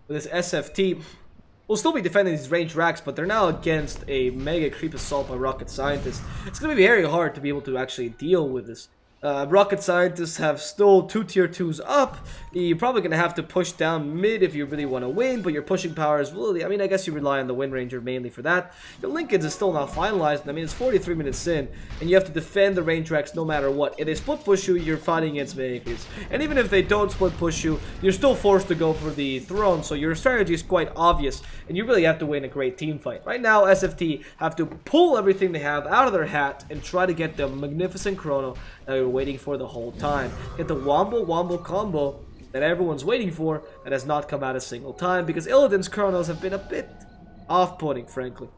This SFT will still be defending these range racks, but they're now against a mega creep assault by Rocket Scientist. It's going to be very hard to be able to actually deal with this Rocket Scientists have still 2 tier 2s up. You're probably going to have to push down mid if you really want to win, but your pushing power is really, I mean, I guess you rely on the Wind Ranger mainly for that. Your Lincolns is still not finalized. I mean, it's 43 minutes in, and you have to defend the range racks no matter what. If they split push you, you're fighting against vehicles. And even if they don't split push you, you're still forced to go for the throne, so your strategy is quite obvious, and you really have to win a great team fight. Right now, SFT have to pull everything they have out of their hat and try to get the magnificent chrono that we were waiting for the whole time. Get the wombo combo that everyone's waiting for that has not come out a single time, because Illidan's chronos have been a bit off-putting, frankly.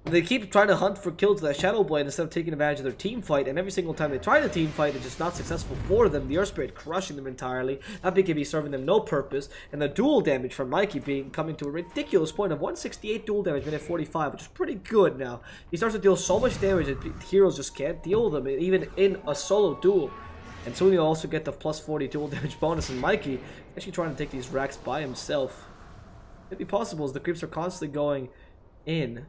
They keep trying to hunt for kills with that Shadow Blade instead of taking advantage of their team fight, and every single time they try to team fight, it's just not successful for them. The Earth Spirit crushing them entirely, that BKB serving them no purpose, and the dual damage from Mikey coming to a ridiculous point of 168 dual damage, minute 45, which is pretty good now. He starts to deal so much damage that heroes just can't deal with them, even in a solo duel. And soon he'll also get the plus 40 dual damage bonus, and Mikey actually trying to take these racks by himself. It'd be possible as the creeps are constantly going in.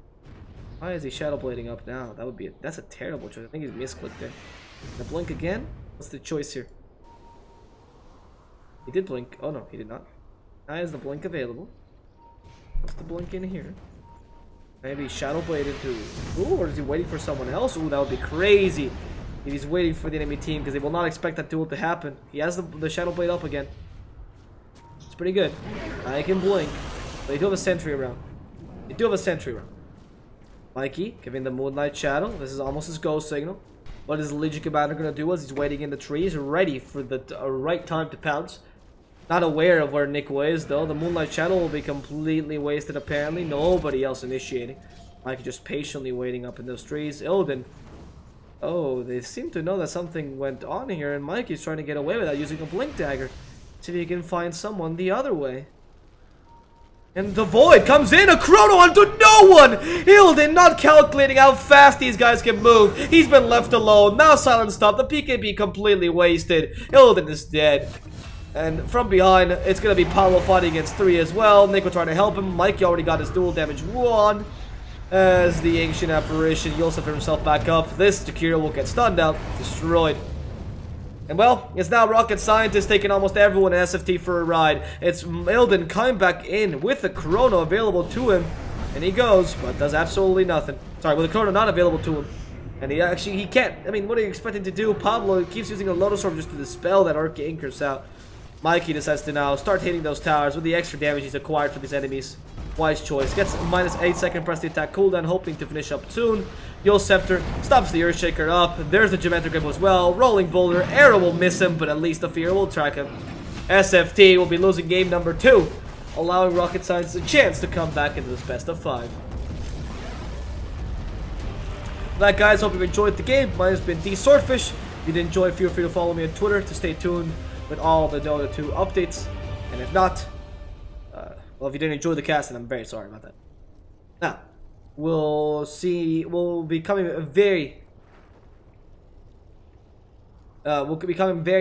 Why is he shadow blading up now? That would be that's a terrible choice. I think he's misclicked there. The blink again? What's the choice here? He did blink. Oh no, he did not. Now is the blink available? What's the blink in here? Maybe shadow blade into. Ooh, or is he waiting for someone else? Ooh, that would be crazy. If he's waiting for the enemy team, because they will not expect that duel to happen. He has the shadow blade up again. It's pretty good. I can blink. But they do have a sentry around. They do have a sentry around. Mikey giving the Moonlight Shadow. This is almost his ghost signal. What is the Legion Commander going to do is he's waiting in the trees, ready for the right time to pounce. Not aware of where Nico is, though. The Moonlight Shadow will be completely wasted, apparently. Nobody else initiating. Mikey just patiently waiting up in those trees. Illidan. Oh, they seem to know that something went on here, and Mikey's trying to get away with that using a Blink Dagger. See if he can find someone the other way. And the Void comes in, a chrono onto no one! Illidan not calculating how fast these guys can move. He's been left alone. Now silent stop. The PKB completely wasted. Illidan is dead. And from behind, it's going to be Pablo fighting against 3 as well. Nico trying to help him. Mikey already got his dual damage 1. As the Ancient Apparition heals up himself back up. This Takira will get stunned out, destroyed. And well, it's now Rocket Scientist taking almost everyone in SFT for a ride. It's Illidan coming back in with the chrono available to him. And he goes, but does absolutely nothing. Sorry, with the chrono not available to him. And he can't. I mean, what are you expecting to do? Pablo keeps using a Lotus Orb just to dispel that Arc Anchors out. Mikey decides to now start hitting those towers with the extra damage he's acquired for these enemies. Wise choice. Gets minus 8-second press the attack cooldown, hoping to finish up soon. Yo Scepter stops the Earthshaker up. There's the Geometric Grip as well. Rolling Boulder. Arrow will miss him, but at least the Fear will track him. SFT will be losing game number 2, allowing Rocket Science a chance to come back into this best of 5. That, guys, hope you've enjoyed the game. Mine has been DSwordfish. If you did enjoy, feel free to follow me on Twitter to stay tuned with all the Dota 2 updates. And if not, well, if you didn't enjoy the cast, then I'm very sorry about that. Now, we'll be coming very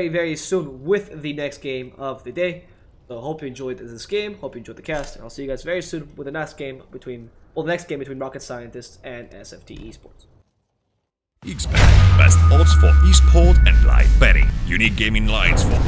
very soon with the next game of the day. So hope you enjoyed this game, hope you enjoyed the cast, and I'll see you guys very soon with the next game between Rocket Scientists and SFT Esports. XBet, best odds for esport and live betting. Unique gaming lines for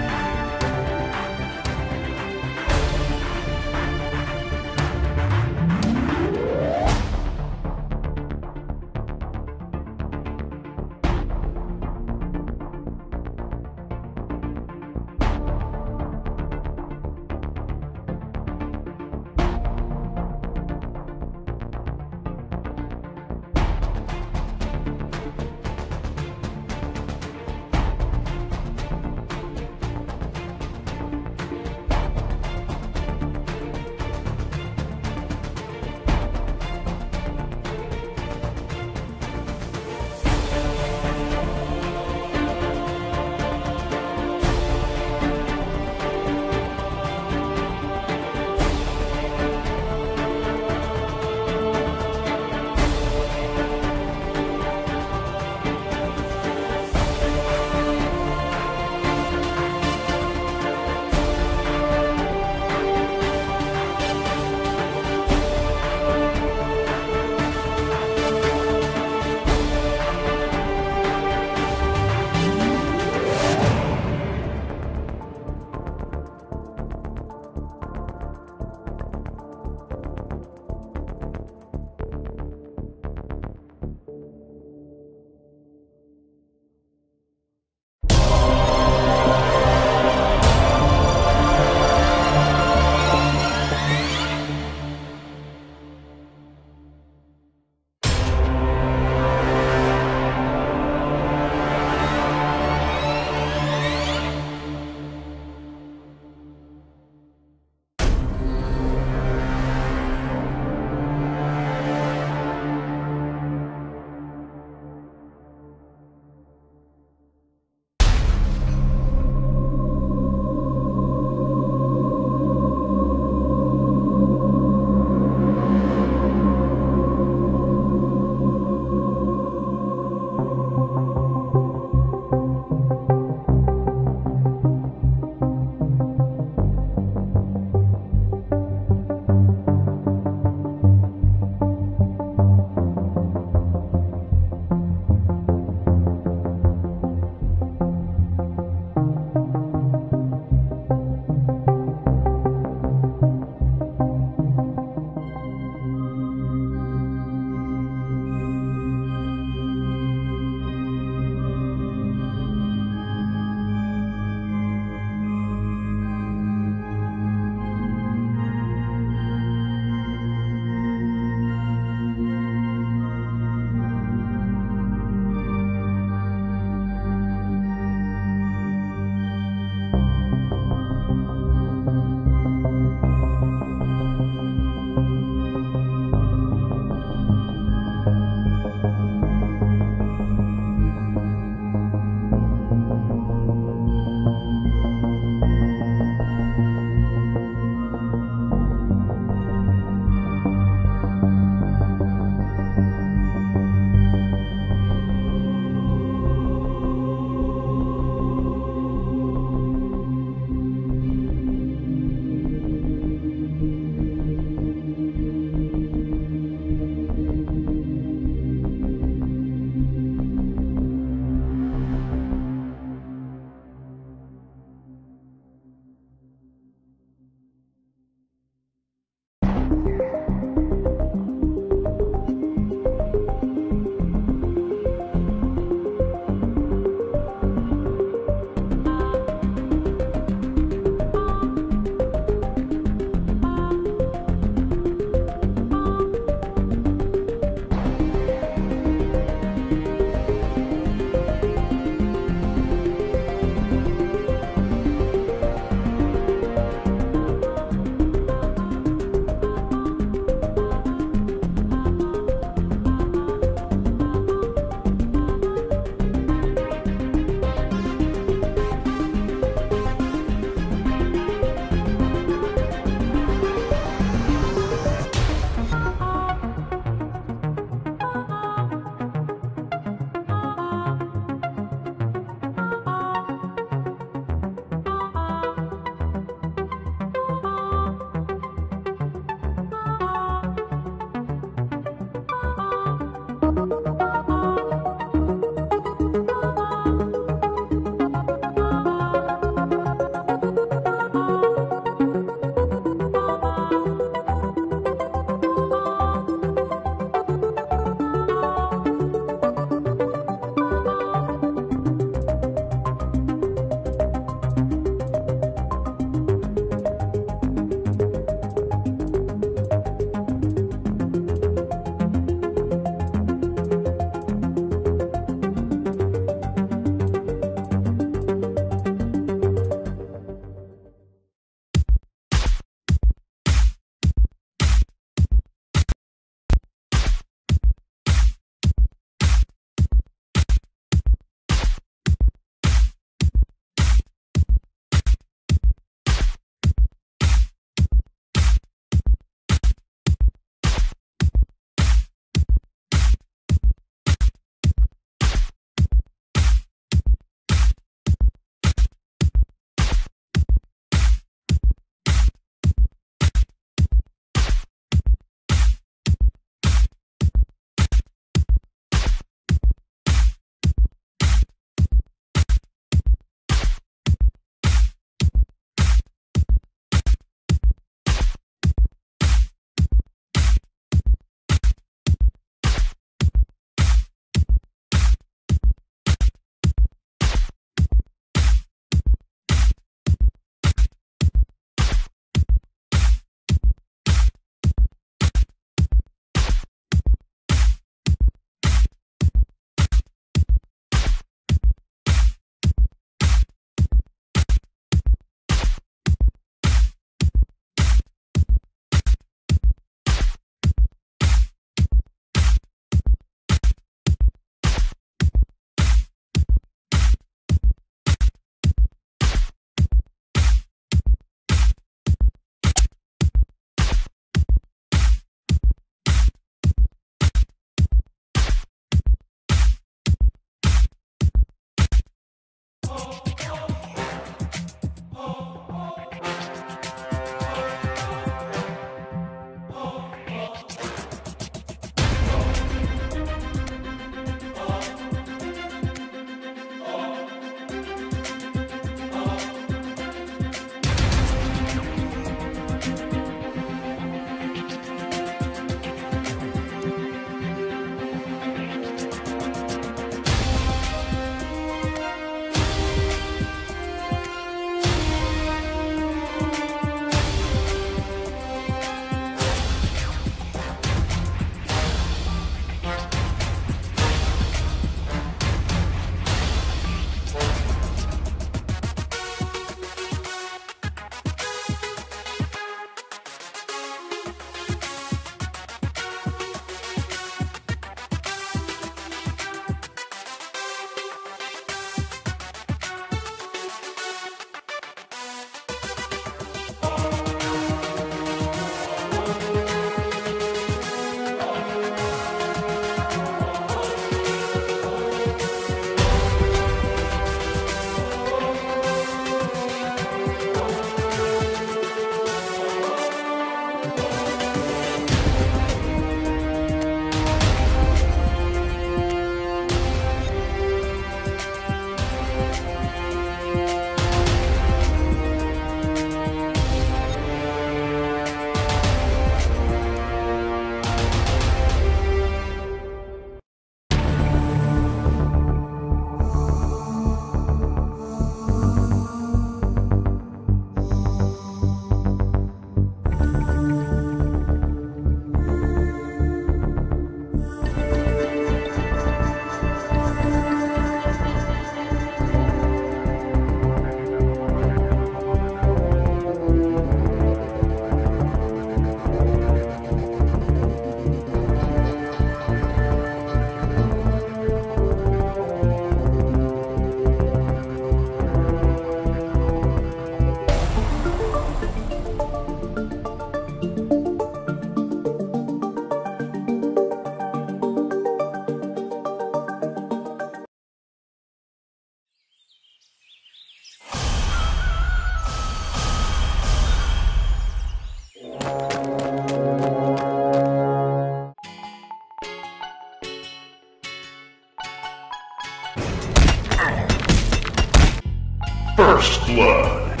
First blood.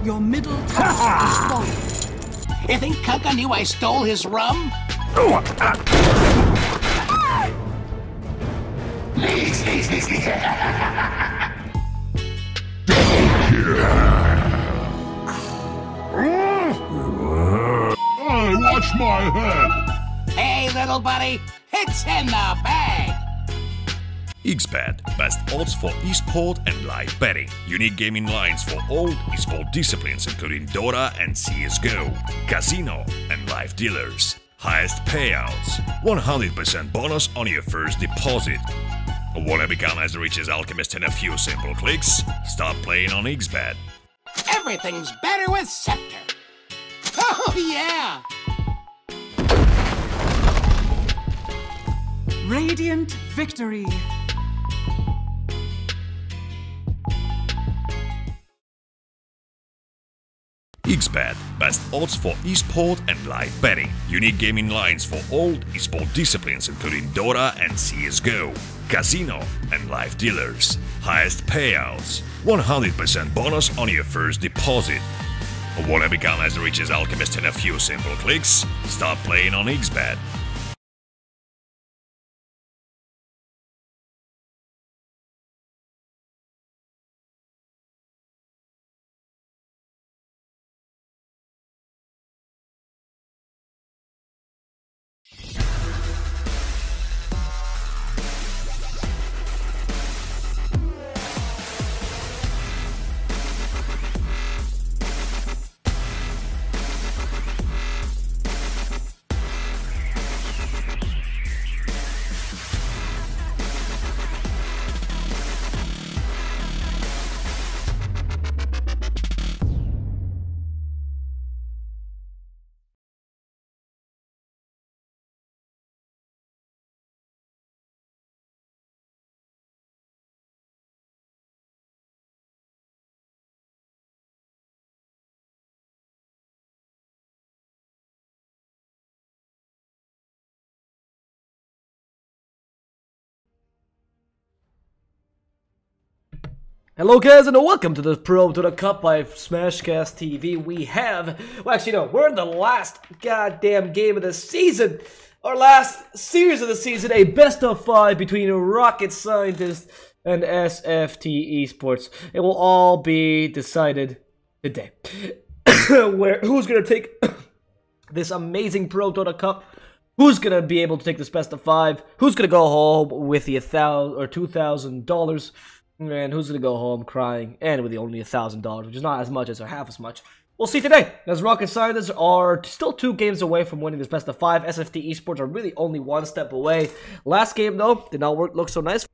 Your middle tower is falling. You think Kunka knew I stole his rum? Hey, watch my head. Hey, little buddy, it's in the bag. XBet, best odds for esport and live betting. Unique gaming lines for all esport disciplines including Dota and CSGO, casino and live dealers. Highest payouts, 100% bonus on your first deposit. Wanna become as rich as Alchemist in a few simple clicks? Start playing on XBet. Everything's better with Scepter. Oh, yeah. Radiant victory. XBet, best odds for esport and live betting. Unique gaming lines for all esport disciplines including Dota and CSGO, casino and live dealers. Highest payouts, 100% bonus on your first deposit. Wanna become as rich as Alchemist in a few simple clicks? Start playing on XBet. Hello guys and welcome to the Prodota Cup by Smashcast TV. We have, well actually no, we're in the last goddamn game of the season. Our last series of the season, a best of 5 between Rocket Scientist and SFT Esports. It will all be decided today. Who's gonna take this amazing Prodota Cup? Who's gonna be able to take this best of 5? Who's gonna go home with the $1,000 or $2,000? And who's gonna go home crying and with only $1,000, which is not as much as or half as much. We'll see today, as Rocket Scientists are still 2 games away from winning this best of 5. SFT Esports are really only 1 step away. Last game though did not look so nice.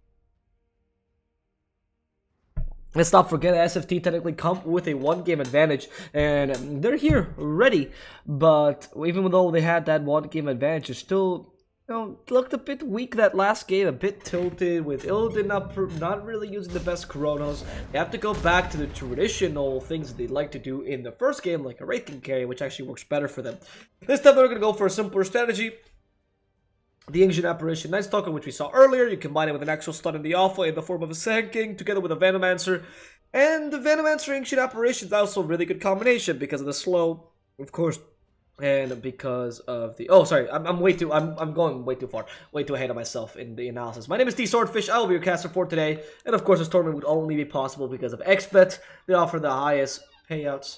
Let's not forget SFT technically come with a 1-game advantage, and they're here ready. But even though they had that 1-game advantage, it's still, you know, looked a bit weak that last game, a bit tilted with Illidan not really using the best chronos. They have to go back to the traditional things that they like to do in the first game, like a Wraith carry, which actually works better for them. This time they're going to go for a simpler strategy. The Ancient Apparition Night Stalker, which we saw earlier, you combine it with an actual stun in the alpha in the form of a Sand King, together with a Venomancer. And the Venomancer Ancient Apparition is also a really good combination because of the slow, of course. And because of the I'm going way too far, way too ahead of myself in the analysis. My name is D Swordfish. I will be your caster for today, and of course this tournament would only be possible because of XBet. They offer the highest payouts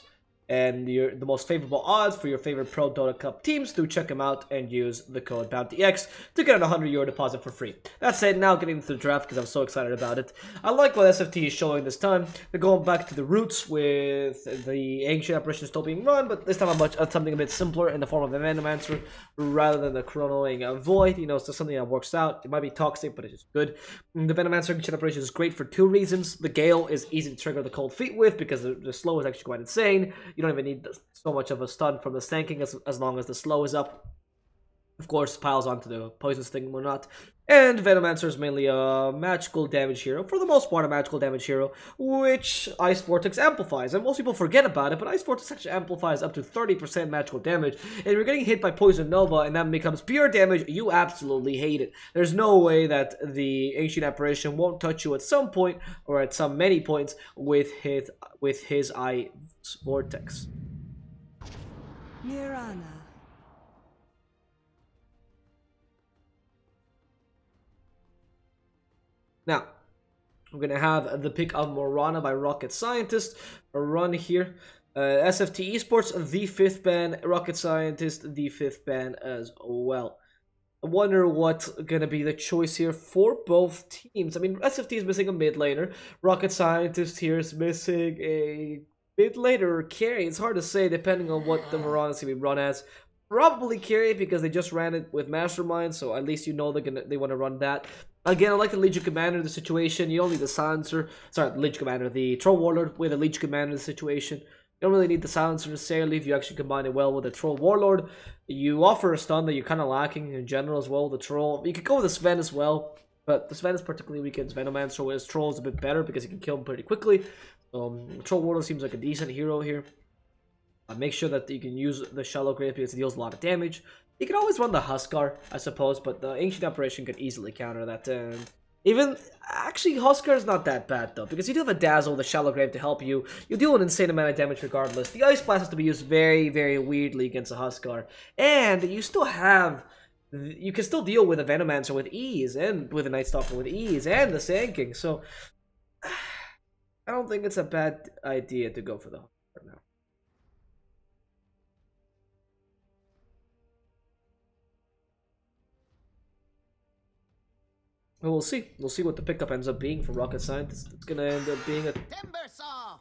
and the most favorable odds for your favorite Prodota Cup teams. Do check them out and use the code BOUNTYX to get an €100 deposit for free. That said, now getting into the draft because I'm so excited about it. I like what SFT is showing this time. They're going back to the roots with the Ancient Apparition still being run, but this time something a bit simpler in the form of a Venomancer rather than the chronoing Void. You know, it's just something that works out. It might be toxic, but it's just good. The Venomancer Ancient Apparition is great for 2 reasons. The Gale is easy to trigger the Cold Feet with because the slow is actually quite insane. You don't even need so much of a stun from the Sand King as long as the slow is up. Of course, piles onto the Poison Sting or not. And Venomancer is mainly a magical damage hero, for the most part a magical damage hero, which Ice Vortex amplifies. And most people forget about it, but Ice Vortex actually amplifies up to 30% magical damage. And if you're getting hit by Poison Nova and that becomes pure damage, you absolutely hate it. There's no way that the Ancient Apparition won't touch you at some point, or at some many points, with his Ice Vortex. Mirana. Now, we're going to have the pick of Morana by Rocket Scientist. A run here. SFT Esports, the 5th ban. Rocket Scientist, the 5th ban as well. I wonder what's going to be the choice here for both teams. I mean, SFT is missing a mid laner. Rocket Scientist here is missing a mid laner or carry. It's hard to say depending on what the Morana is going to be run as. Probably carry because they just ran it with Mastermind, so at least you know they want to run that. Again, I like the Legion Commander in the situation. You don't need the Silencer. Sorry, the Legion Commander. The Troll Warlord with the Legion Commander in the situation. You don't really need the Silencer necessarily if you actually combine it well with the Troll Warlord. You offer a stun that you're kind of lacking in general as well with the Troll. You could go with the Sven as well, but the Sven is particularly weak against Venomancer, whereas Troll is a bit better because you can kill him pretty quickly. Troll Warlord seems like a decent hero here. Make sure that you can use the Shallow Grave because it deals a lot of damage. You can always run the Huskar, I suppose, but the Ancient Apparition could easily counter that. Actually, Huskar is not that bad, though, because you do have a Dazzle, the Shallow Grave to help you. You deal an insane amount of damage regardless. The Ice Blast has to be used very, very weirdly against a Huskar. And you still have... You can still deal with a Venomancer with ease, and with a Night Stalker with ease, and the Sand King, so... I don't think it's a bad idea to go for the Huskar now. Well, we'll see. We'll see what the pickup ends up being for Rocket Scientist. It's gonna end up being a... Timbersaw!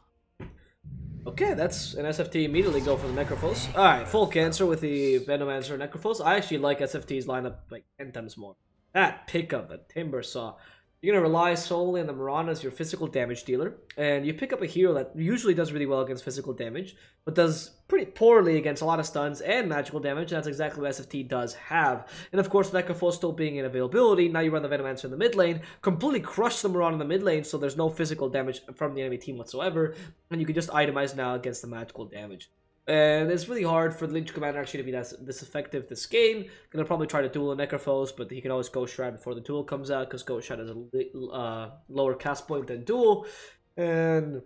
Okay, that's an SFT. Immediately go for the Necrophos. Alright, full cancel with the Venomancer Necrophos. I actually like SFT's lineup like 10 times more. That pickup, the Timbersaw. You're going to rely solely on the Morana as your physical damage dealer, and you pick up a hero that usually does really well against physical damage, but does pretty poorly against a lot of stuns and magical damage, and that's exactly what SFT does have. And of course, Necrophos still being in availability, now you run the Venomancer in the mid lane, completely crush the Morana in the mid lane, so there's no physical damage from the enemy team whatsoever, and you can just itemize now against the magical damage. And it's really hard for the Legion Commander actually to be this effective this game. Gonna probably try to duel a Necrophos, but he can always Ghost Shroud before the duel comes out, because Ghost Shroud has a lower cast point than duel. And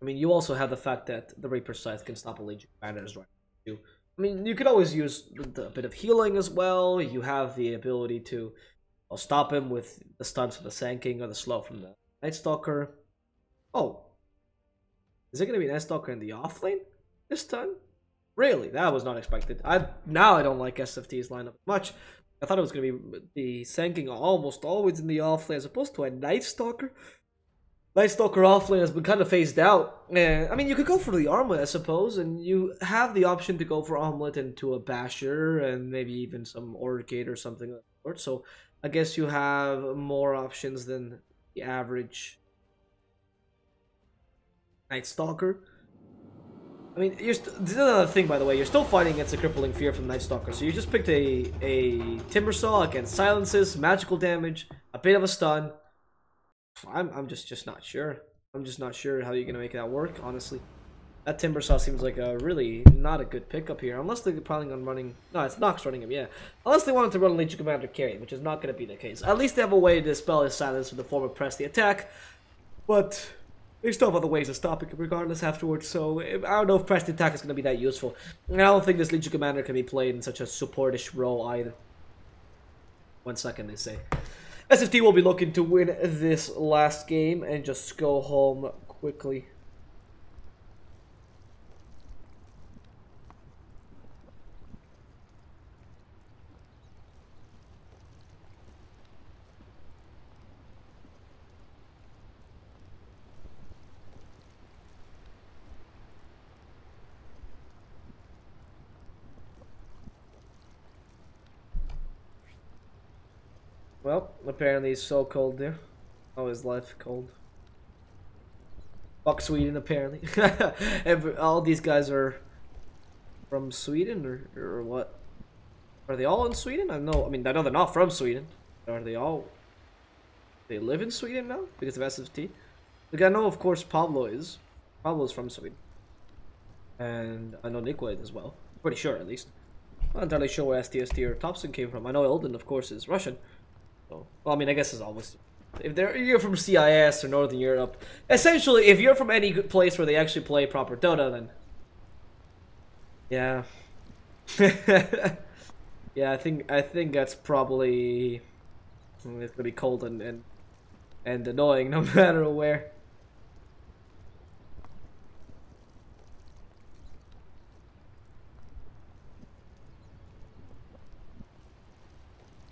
I mean, you also have the fact that the Reaper Scythe can stop a Legion Commander right too. I mean, you could always use a bit of healing as well. You have the ability to stop him with the stuns from the Sand King or the slow from the Night Stalker. Oh, is it gonna be Night Stalker in the off lane this time? Really? That was not expected. Now I don't like SFT's lineup much. I thought it was going to be the Sand King almost always in the offlane as opposed to a Night Stalker. Night Stalker offlane has been kind of phased out. I mean, you could go for the Armlet, I suppose, and you have the option to go for Armlet into a Basher and maybe even some Orchid or something like that. So I guess you have more options than the average Night Stalker. I mean, this is another thing, by the way. You're still fighting against a crippling fear from Night Stalker. So you just picked a Timbersaw against silences, magical damage, a bit of a stun. I'm just not sure. I'm just not sure how you're gonna make that work, honestly. That Timbersaw seems like a really not a good pickup here, unless they're planning on running. No, it's Nox running him, yeah. Unless they wanted to run Legion Commander carry, which is not gonna be the case. At least they have a way to dispel his silence in the form of press the attack, but they still have other ways of stopping it regardless afterwards, so I don't know if press the attack is going to be that useful. And I don't think this Legion Commander can be played in such a supportish role either. 1 second, they say. SFT will be looking to win this last game and just go home quickly. Well, apparently it's so cold there. Oh, his life cold. Fuck Sweden, apparently. All these guys are from Sweden, or what? Are they all in Sweden? I know. I mean, I know they're not from Sweden. Are they all... They live in Sweden now because of SFT? Like, I know, of course, Pablo is. Pablo's from Sweden. And I know Nikolai as well. Pretty sure, at least. I'm not entirely sure where STST or Thompson came from. I know Elden, of course, is Russian. So, well, I mean, I guess it's almost... If you're from CIS or Northern Europe, essentially, if you're from any good place where they actually play proper Dota, then... Yeah. Yeah, I think that's probably... It's gonna be cold and annoying no matter where.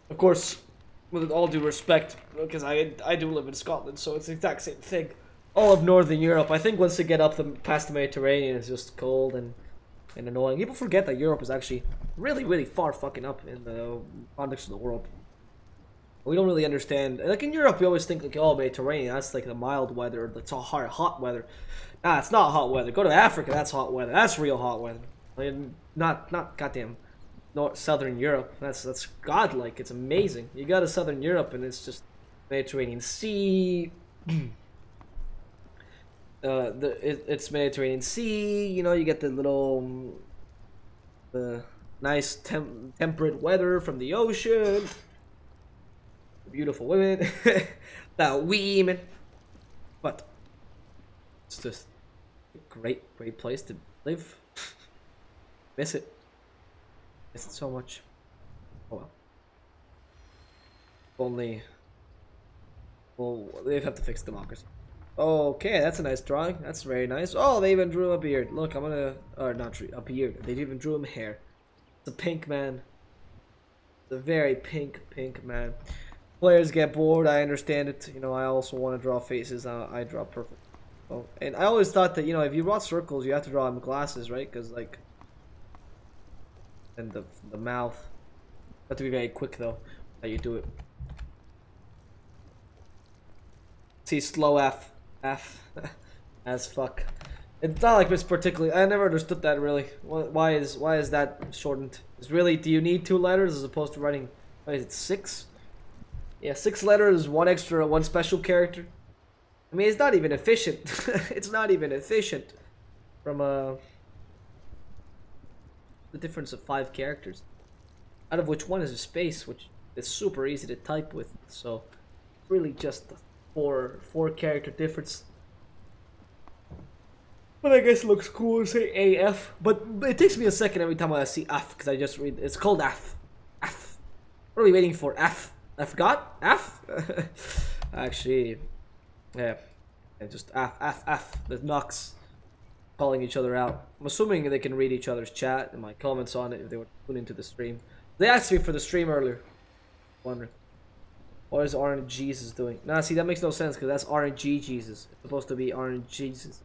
Of course, with all due respect, because I do live in Scotland, so it's the exact same thing. All of Northern Europe, I think once you get up past the Mediterranean, it's just cold and annoying. People forget that Europe is actually really far fucking up in the context of the world. We don't really understand. Like in Europe, we always think like, oh, Mediterranean, that's like the mild weather, that's all hot weather. Nah, it's not hot weather. Go to Africa, that's hot weather. That's real hot weather. Like, not goddamn Southern Europe. That's godlike. It's amazing. You go to Southern Europe and it's just Mediterranean Sea. It's Mediterranean Sea. You know, you get the little, nice temperate weather from the ocean. Beautiful women, that women, but it's just a great place to live. Miss it so much. Oh well. Only, well, they have to fix democracy. Okay, that's a nice drawing. That's very nice. Oh, they even drew a beard. Look, I'm gonna, or not a beard. They even drew him hair. It's a pink man. It's a very pink man. Players get bored, I understand it. You know, I also want to draw faces. I draw perfect. Oh, and I always thought that, you know, if you draw circles, you have to draw them glasses, right? Because, like, and the mouth. You have to be very quick, though, how you do it. See, slow F. As fuck. It's not like it's particularly... I never understood that, really. Why is that shortened? Is really, do you need 2 letters as opposed to writing... What is it, 6? Yeah, 6 letters, 1 extra, 1 special character. I mean, it's not even efficient. It's not even efficient. From the difference of 5 characters, out of which 1 is a space, which is super easy to type with. So, really just a 4 character difference. But I guess it looks cool to say AF. But it takes me a second every time I see F, because I just read. It's called F. F. What are we waiting for? F. I forgot? F? Actually, yeah. And just F. The Nux calling each other out. I'm assuming they can read each other's chat and my comments on it if they were tuning into the stream. They asked me for the stream earlier. Wondering. What is RNG Jesus doing? Nah, see, that makes no sense because that's RNG Jesus. It's supposed to be RNG Jesus.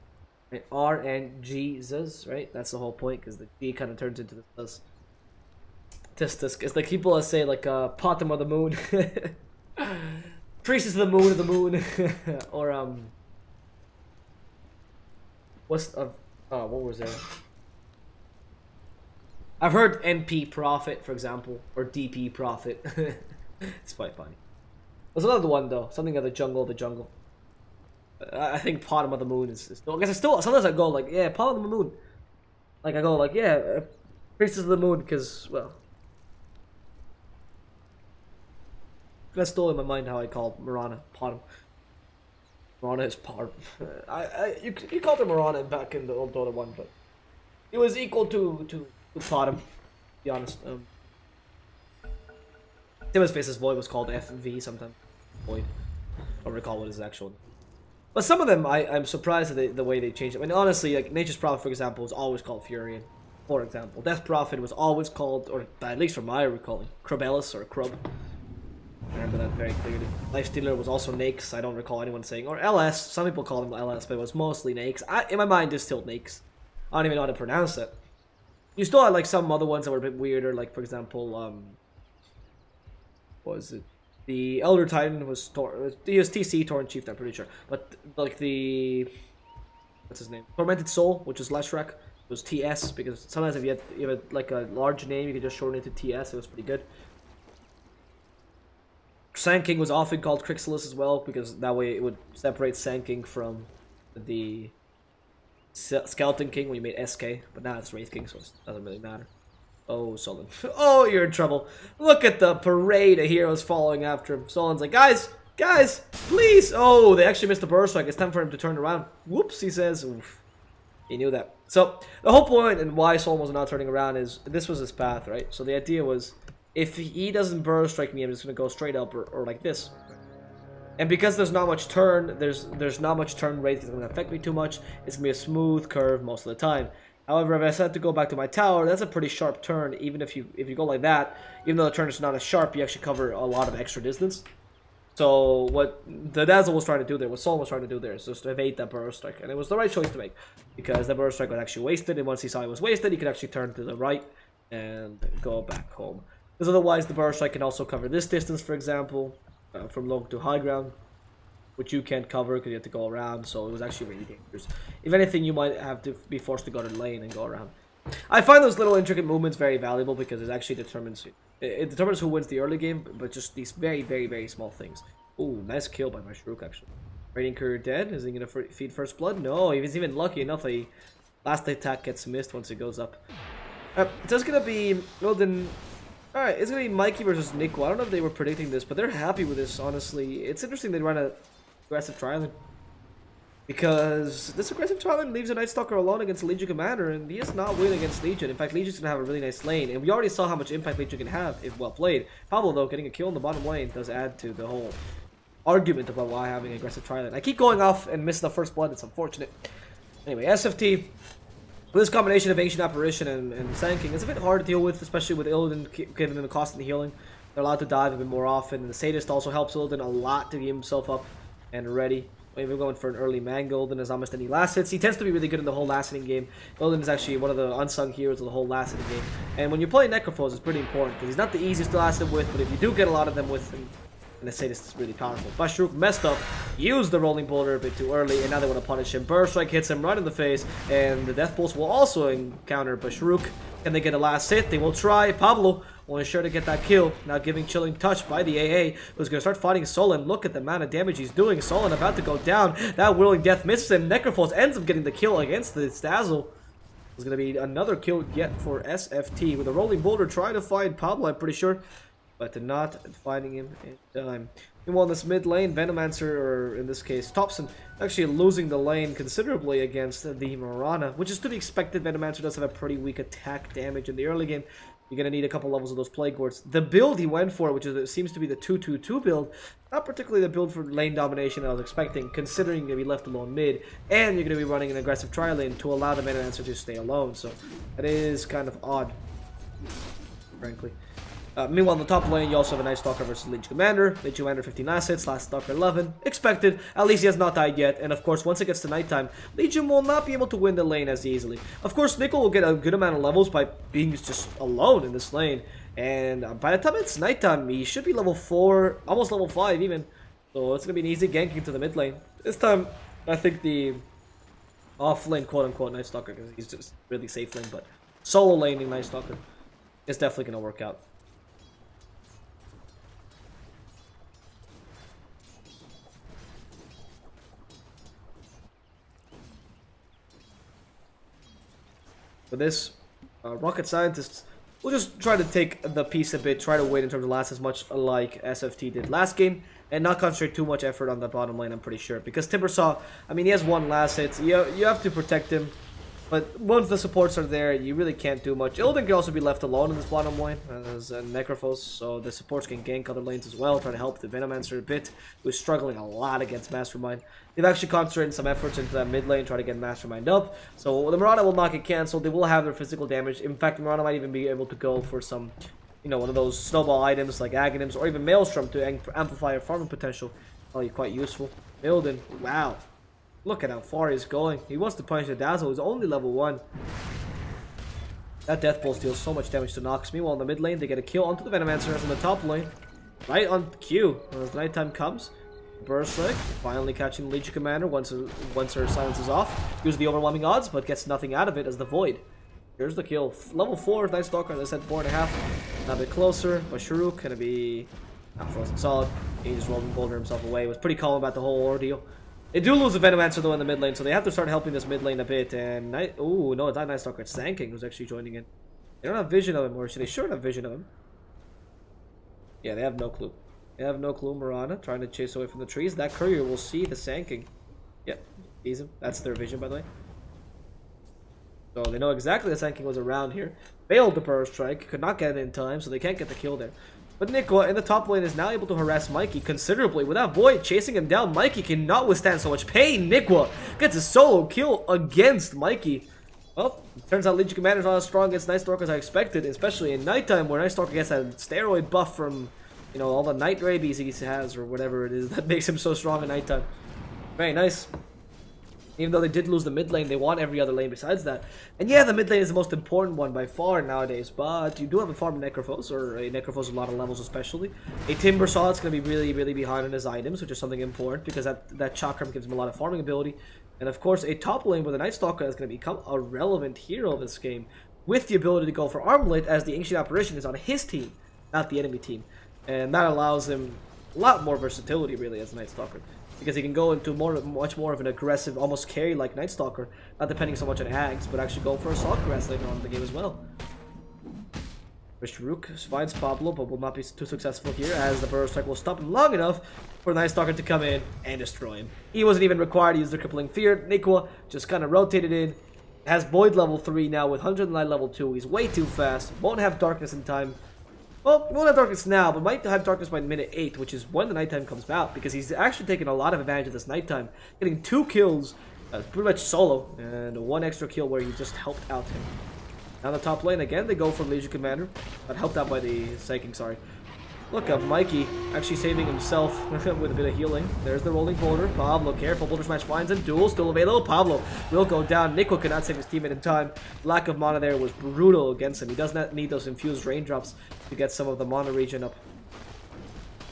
Right? RNG Jesus, right? That's the whole point because the G kind of turns into the plus. It's like people that say like bottom of the moon, priestess of the moon, or what was there? I've heard NP Prophet, for example, or DP Prophet. It's quite funny. There's another one though, something of the jungle. I think bottom of the moon is still. I guess I still sometimes I go like, yeah, bottom of the moon. Like I go like, yeah, priestess of the moon, because well. That's still in my mind how I call Marana Potom. Marana is Potom. You called her Marana back in the old Dota 1, but it was equal to Potom, to be honest. Tim's Face's Void was called FV sometimes. Void. I don't recall what his actual. But some of them, I'm surprised at the way they changed it. I mean, honestly, like Nature's Prophet, for example, was always called Furion. For example, Death Prophet was always called, or at least from my recalling, Krubellus or Krub. I remember that very clearly. Lifestealer was also Nakes. I don't recall anyone saying, or LS. Some people call him LS, but it was mostly Nakes. In my mind, it's still Nakes. I don't even know how to pronounce it. You still had like some other ones that were a bit weirder, like for example, what was it? The Elder Titan was TC Torrent Chief, I'm pretty sure. But like the what's his name? Tormented Soul, which is Leshrac, was TS because sometimes if you have like a large name, you can just shorten it to TS. It was pretty good. Sand King was often called Crixalis as well, because that way it would separate Sand King from the Skeleton King when you made SK, but now it's Wraith King, so it doesn't really matter. Oh, Solon. Oh, you're in trouble. Look at the parade of heroes following after him. Solon's like, guys, please. Oh, they actually missed the burst strike. It's time for him to turn around. Whoops, he says. Oof. He knew that. So, the whole point and why Solon was not turning around is this was his path, right? So the idea was, if he doesn't burst strike me, I'm just going to go straight up or like this. And because there's not much turn, there's not much turn rate, it's going to affect me too much. It's going to be a smooth curve most of the time. However, if I decide to go back to my tower, that's a pretty sharp turn. Even if you go like that, even though the turn is not as sharp, you actually cover a lot of extra distance. So what the Dazzle was trying to do there, what Solon was trying to do there, is just to evade that burst strike, and it was the right choice to make because that burst strike was actually wasted. And once he saw it was wasted, he could actually turn to the right and go back home. Because otherwise, the burst strike can also cover this distance, for example, from low to high ground, which you can't cover because you have to go around, so it was actually really dangerous. If anything, you might have to be forced to go to the lane and go around. I find those little intricate movements very valuable because it actually determines who wins the early game, but just these very, very, very small things. Ooh, nice kill by my Shrook, actually. Raiding Courier dead. Is he going to feed First Blood? No, he's even lucky enough that last attack gets missed once it goes up. So it's going to be, well then, alright, it's going to be Mikey versus Nico. I don't know if they were predicting this, but they're happy with this, honestly. It's interesting they run a aggressive Trialing, because this aggressive Trialing leaves a Night Stalker alone against Legion Commander, and he is not winning against Legion. In fact, Legion's gonna have a really nice lane, and we already saw how much impact Legion can have if well played. Pablo, though, getting a kill in the bottom lane does add to the whole argument about why having aggressive Trialing. I keep going off and missing the First Blood. It's unfortunate. Anyway, SFT. With this combination of Ancient Apparition and Sand King, it's a bit hard to deal with, especially with Illidan giving them the constant healing. They're allowed to dive a bit more often, and the Sadist also helps Illidan a lot to get himself up and ready. Maybe we're going for an early Mangle. Illidan has almost any last hits. He tends to be really good in the whole last hitting game. Illidan is actually one of the unsung heroes of the whole last hitting game. And when you play Necrophos, it's pretty important because he's not the easiest to last hit with, but if you do get a lot of them with him, and the Sadist is really powerful. Bashruk messed up, used the Rolling Boulder a bit too early, and now they want to punish him. Burst Strike hits him right in the face, and the Death Pulse will also encounter Bashruk. Can they get a last hit? They will try. Pablo will ensure to get that kill. Now giving Chilling Touch by the AA, who's going to start fighting Solon. Look at the amount of damage he's doing. Solon about to go down. That Whirling Death misses him. Necrophos ends up getting the kill against the Dazzle. There's going to be another kill yet for SFT, with a Rolling Boulder trying to find Pablo, I'm pretty sure, but not finding him in time. Meanwhile, in this mid lane, Venomancer, or in this case, Thompson, actually losing the lane considerably against the Mirana, which is to be expected. Venomancer does have a pretty weak attack damage in the early game. You're going to need a couple levels of those Plague Wards. The build he went for, which seems to be the 2-2-2 build, not particularly the build for lane domination I was expecting, considering you're going to be left alone mid, and you're going to be running an aggressive tri-lane to allow the Venomancer to stay alone. So that is kind of odd, frankly. Meanwhile, in the top lane, you also have a Night Stalker versus Legion Commander. Legion Commander 15 assets, Last Stalker 11. Expected. At least he has not died yet. And of course, once it gets to nighttime, Legion will not be able to win the lane as easily. Of course, Nickel will get a good amount of levels by being just alone in this lane. And by the time it's nighttime, he should be level 4, almost level 5 even. So it's going to be an easy gank into the mid lane. This time, I think the off lane, quote unquote, Night Stalker, because he's just really safe lane. But solo laning Night Stalker is definitely going to work out. For this, Rocket Scientists will just try to take the piece a bit, try to wait in terms of last as much like SFT did last game, and not concentrate too much effort on the bottom lane, I'm pretty sure. Because Timbersaw, I mean, he has one last hit, you have to protect him, but once the supports are there, you really can't do much. Illidan can also be left alone in this bottom lane as a Necrophos, so the supports can gank other lanes as well, try to help the Venomancer a bit, who's struggling a lot against Mastermind. They've actually concentrated some efforts into that mid lane, try to get Mastermind up, so the Mirana will not get cancelled. They will have their physical damage. In fact, Mirana might even be able to go for some, you know, one of those snowball items like Aghanims or even Maelstrom to amplify your farming potential. Probably quite useful. Illidan, wow. Look at how far he's going. He wants to punish the Dazzle. He's only level 1. That Death Pulse deals so much damage to Nox. Meanwhile, in the mid lane, they get a kill onto the Venomancer as in the top lane. Right on cue. As the nighttime comes, Burst Strike, finally catching Legion Commander once her silence is off. Uses the overwhelming odds, but gets nothing out of it as the Void. Here's the kill. Level 4, Night Stalker, as I said, 4.5. Now a bit closer. Bashruk, gonna be Not frozen solid. He just rolling boulder himself away. Was pretty calm about the whole ordeal. They do lose the Venomancer though in the mid lane, so they have to start helping this mid lane a bit. And oh no, it's not Night Stalker. It's Sand King who's actually joining in. They don't have vision of him, or should they sure have vision of him? Yeah, they have no clue. They have no clue. Mirana trying to chase away from the trees. That courier will see the Sand King. Yep, sees him. That's their vision, by the way. So they know exactly the Sand King was around here. Failed the burst strike, could not get it in time, so they can't get the kill there. But Nicola in the top lane is now able to harass Mikey considerably. With that Void chasing him down, Mikey cannot withstand so much pain. Nicola gets a solo kill against Mikey. Well, turns out Legion Commander is not as strong against Night Stalker as I expected, especially in nighttime where Night Stalker gets that steroid buff from, you know, all the night rabies he has or whatever it is that makes him so strong at nighttime. Very nice. Even though they did lose the mid lane, they want every other lane besides that. And yeah, the mid lane is the most important one by far nowadays, but you do have a farm Necrophos, or a Necrophos with a lot of levels especially. A Timber Saw's going to be really behind on his items, which is something important, because that Chakram gives him a lot of farming ability. And of course, a top lane with a Night Stalker is going to become a relevant hero this game, with the ability to go for Armlet, as the Ancient Apparition is on his team, not the enemy team. And that allows him a lot more versatility, really, as a Night Stalker. Because he can go into much more of an aggressive, almost carry-like Night Stalker, not depending so much on Ags, but actually go for Assault Cuirass later on in the game as well. Mr. Rook finds Pablo, but will not be too successful here, as the Burrow Strike will stop him long enough for the Night Stalker to come in and destroy him. He wasn't even required to use the Crippling Fear. Nikwa just kind of rotated in. Has Void level 3 now with 109 level 2. He's way too fast. Won't have Darkness in time. Well, he won't have Darkness now, but might have Darkness by minute 8, which is when the nighttime comes out, because he's actually taking a lot of advantage of this nighttime, getting 2 kills, pretty much solo, and 1 extra kill where he just helped out him. Now the top lane, again, they go for Legion Commander, but helped out by the Psychic, sorry. Look up, Mikey actually saving himself with a bit of healing. There's the rolling boulder. Pablo, careful. Boulder smash finds him. Duel still available. Pablo will go down. Nico cannot save his teammate in time. Lack of mana there was brutal against him. He does not need those infused raindrops to get some of the mana regen up.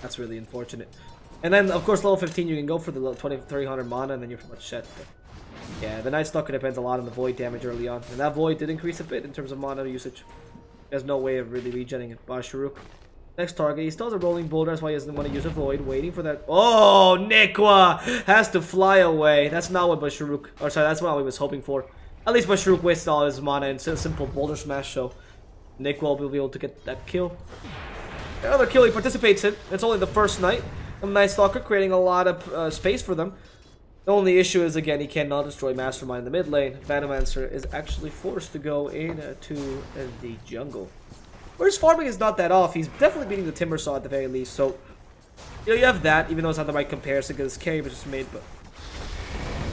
That's really unfortunate. And then, of course, level 15, you can go for the 2300 mana, and then you're pretty much set. But yeah, the Night Stalker depends a lot on the Void damage early on. And that Void did increase a bit in terms of mana usage. There's no way of really regenning it. Basharuk. Next target, he still has a rolling boulder, that's why he doesn't want to use a Void, waiting for that. Oh, Nikwa has to fly away. That's not what Basharuk, or sorry, that's not what he was hoping for. At least Basharuk wasted all his mana in a simple boulder smash, so Nikwa will be able to get that kill. Another kill he participates in. It's only the first night. Night Stalker creating a lot of space for them. The only issue is, again, he cannot destroy Mastermind in the mid lane. Venomancer is actually forced to go into the jungle. Where his farming is not that off. He's definitely beating the Timber Saw at the very least. So, you know, you have that, even though it's not the right comparison because his carry was just made, but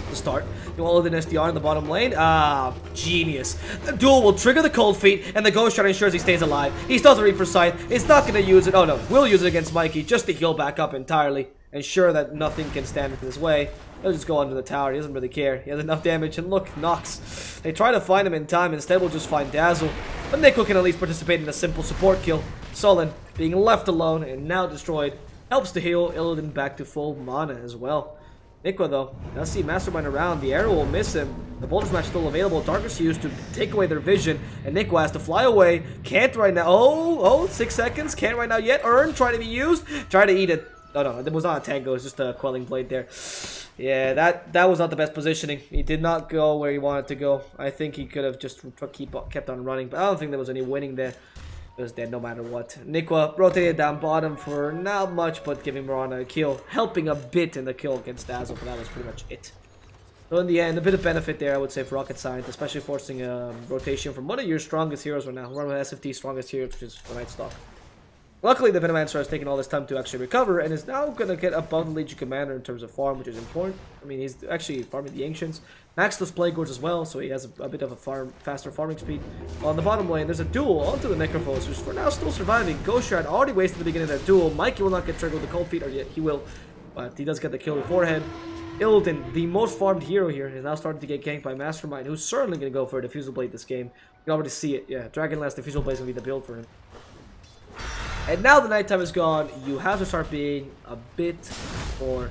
to start. You want an SDR in the bottom lane? Ah, genius. The duel will trigger the Cold Feet, and the Ghost Shot ensures he stays alive. He still has a Reaper Scythe. It's not going to use it. Oh, no. Will use it against Mikey just to heal back up entirely. Ensure that nothing can stand in his way. He'll just go under the tower. He doesn't really care. He has enough damage. And look, Nox. They try to find him in time. Instead, we'll just find Dazzle. But Nico can at least participate in a simple support kill. Sullen, being left alone and now destroyed, helps to heal Illidan back to full mana as well. Nico, though, does see Mastermind around. The arrow will miss him. The Boulder Smash still available. Darkness used to take away their vision. And Nico has to fly away. Can't right now. Oh, 6 seconds. Can't right now yet. Urn trying to be used. Try to eat it. No, it was not a tango, it was just a Quelling Blade there. Yeah, that was not the best positioning. He did not go where he wanted to go. I think he could have just kept on running, but I don't think there was any winning there. It was dead no matter what. Nikwa rotated down bottom for not much, but giving Mirana a kill. Helping a bit in the kill against Dazzle, but that was pretty much it. So in the end, a bit of benefit there, I would say, for Rocket Science, especially forcing a rotation from one of your strongest heroes right now. One of the SFT's strongest heroes, which is the Night Stalker. Luckily, the Venomancer has taken all this time to actually recover and is now going to get above the Legion Commander in terms of farm, which is important. I mean, he's actually farming the Ancients. Maxed those Plague Lords as well, so he has a bit of a faster farming speed. On the bottom lane, there's a duel onto the Necrophos, who's for now still surviving. Ghost Shard already wasted the beginning of that duel. Mikey will not get triggered with the Cold Feet, or yet he will, but he does get the kill beforehand. Illidan, the most farmed hero here, is now starting to get ganked by Mastermind, who's certainly going to go for a Diffusal Blade this game. You can already see it, yeah. Dragonlance Diffusal Blade is going to be the build for him. And now the nighttime is gone, you have to start being a bit more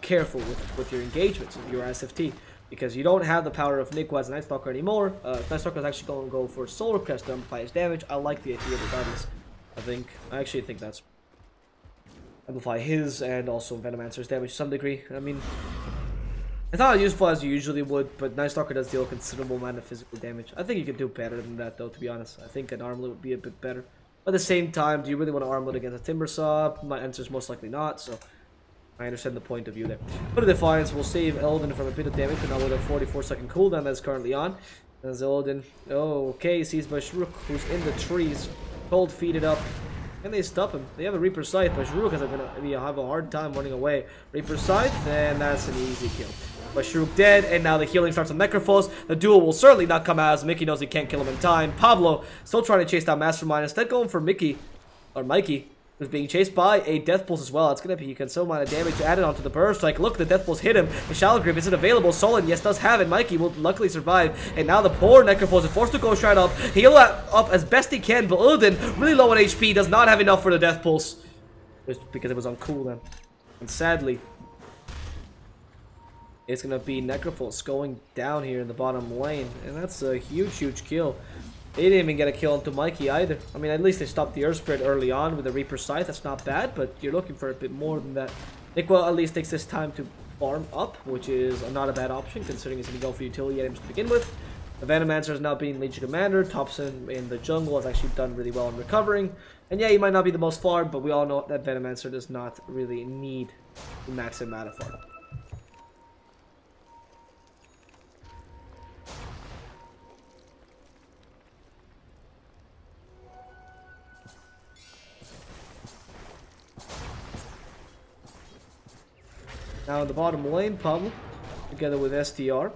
careful with your engagements, with your SFT, because you don't have the power of Nikwa as a Night Stalker anymore. Night Stalker is actually going to go for Solar Crest to amplify his damage. I like the idea regardless. I actually think that's amplify his and also Venomancer's damage to some degree. I mean, it's not as useful as you usually would, but Night Stalker does deal a considerable amount of physical damage. I think you could do better than that, though, to be honest. I think an armlet would be a bit better. But at the same time, do you really want to armlet against a Timber Saw? My answer is most likely not, so I understand the point of view there. But a Defiance will save Elden from a bit of damage, but not with a 44-second cooldown that's currently on. As Elden, okay, seized by Shrook, who's in the trees, cold feeded up. Can they stop him? They have a Reaper Scythe, but Shrook is gonna have a hard time running away. Reaper Scythe, and that's an easy kill. But Shrook dead, and now the healing starts on Necrophos. The duel will certainly not come out as Mickey knows he can't kill him in time. Pablo still trying to chase down Mastermind, instead going for Mickey, or Mikey, who's being chased by a Death Pulse as well. It's going to be a considerable amount of damage added onto the burst. Like, look, the Death Pulse hit him. The Shallow Grip isn't available. Solon, yes, does have it. Mikey will luckily survive. And now the poor Necrophos is forced to go straight up, heal up as best he can. But Illidan, really low on HP, does not have enough for the Death Pulse. Just because it was on cooldown. And sadly, it's going to be Necrophos going down here in the bottom lane. And that's a huge, huge kill. They didn't even get a kill onto Mikey either. I mean, at least they stopped the Earth Spirit early on with the Reaper Scythe. That's not bad, but you're looking for a bit more than that. Nikwa at least takes this time to farm up, which is not a bad option, considering he's going to go for utility items to begin with. The Venomancer is now being Legion Commander. Thompson in the jungle has actually done really well in recovering. And yeah, he might not be the most farmed, but we all know that Venomancer does not really need the maximum amount of farm. Now in the bottom lane, Pablo, together with STR.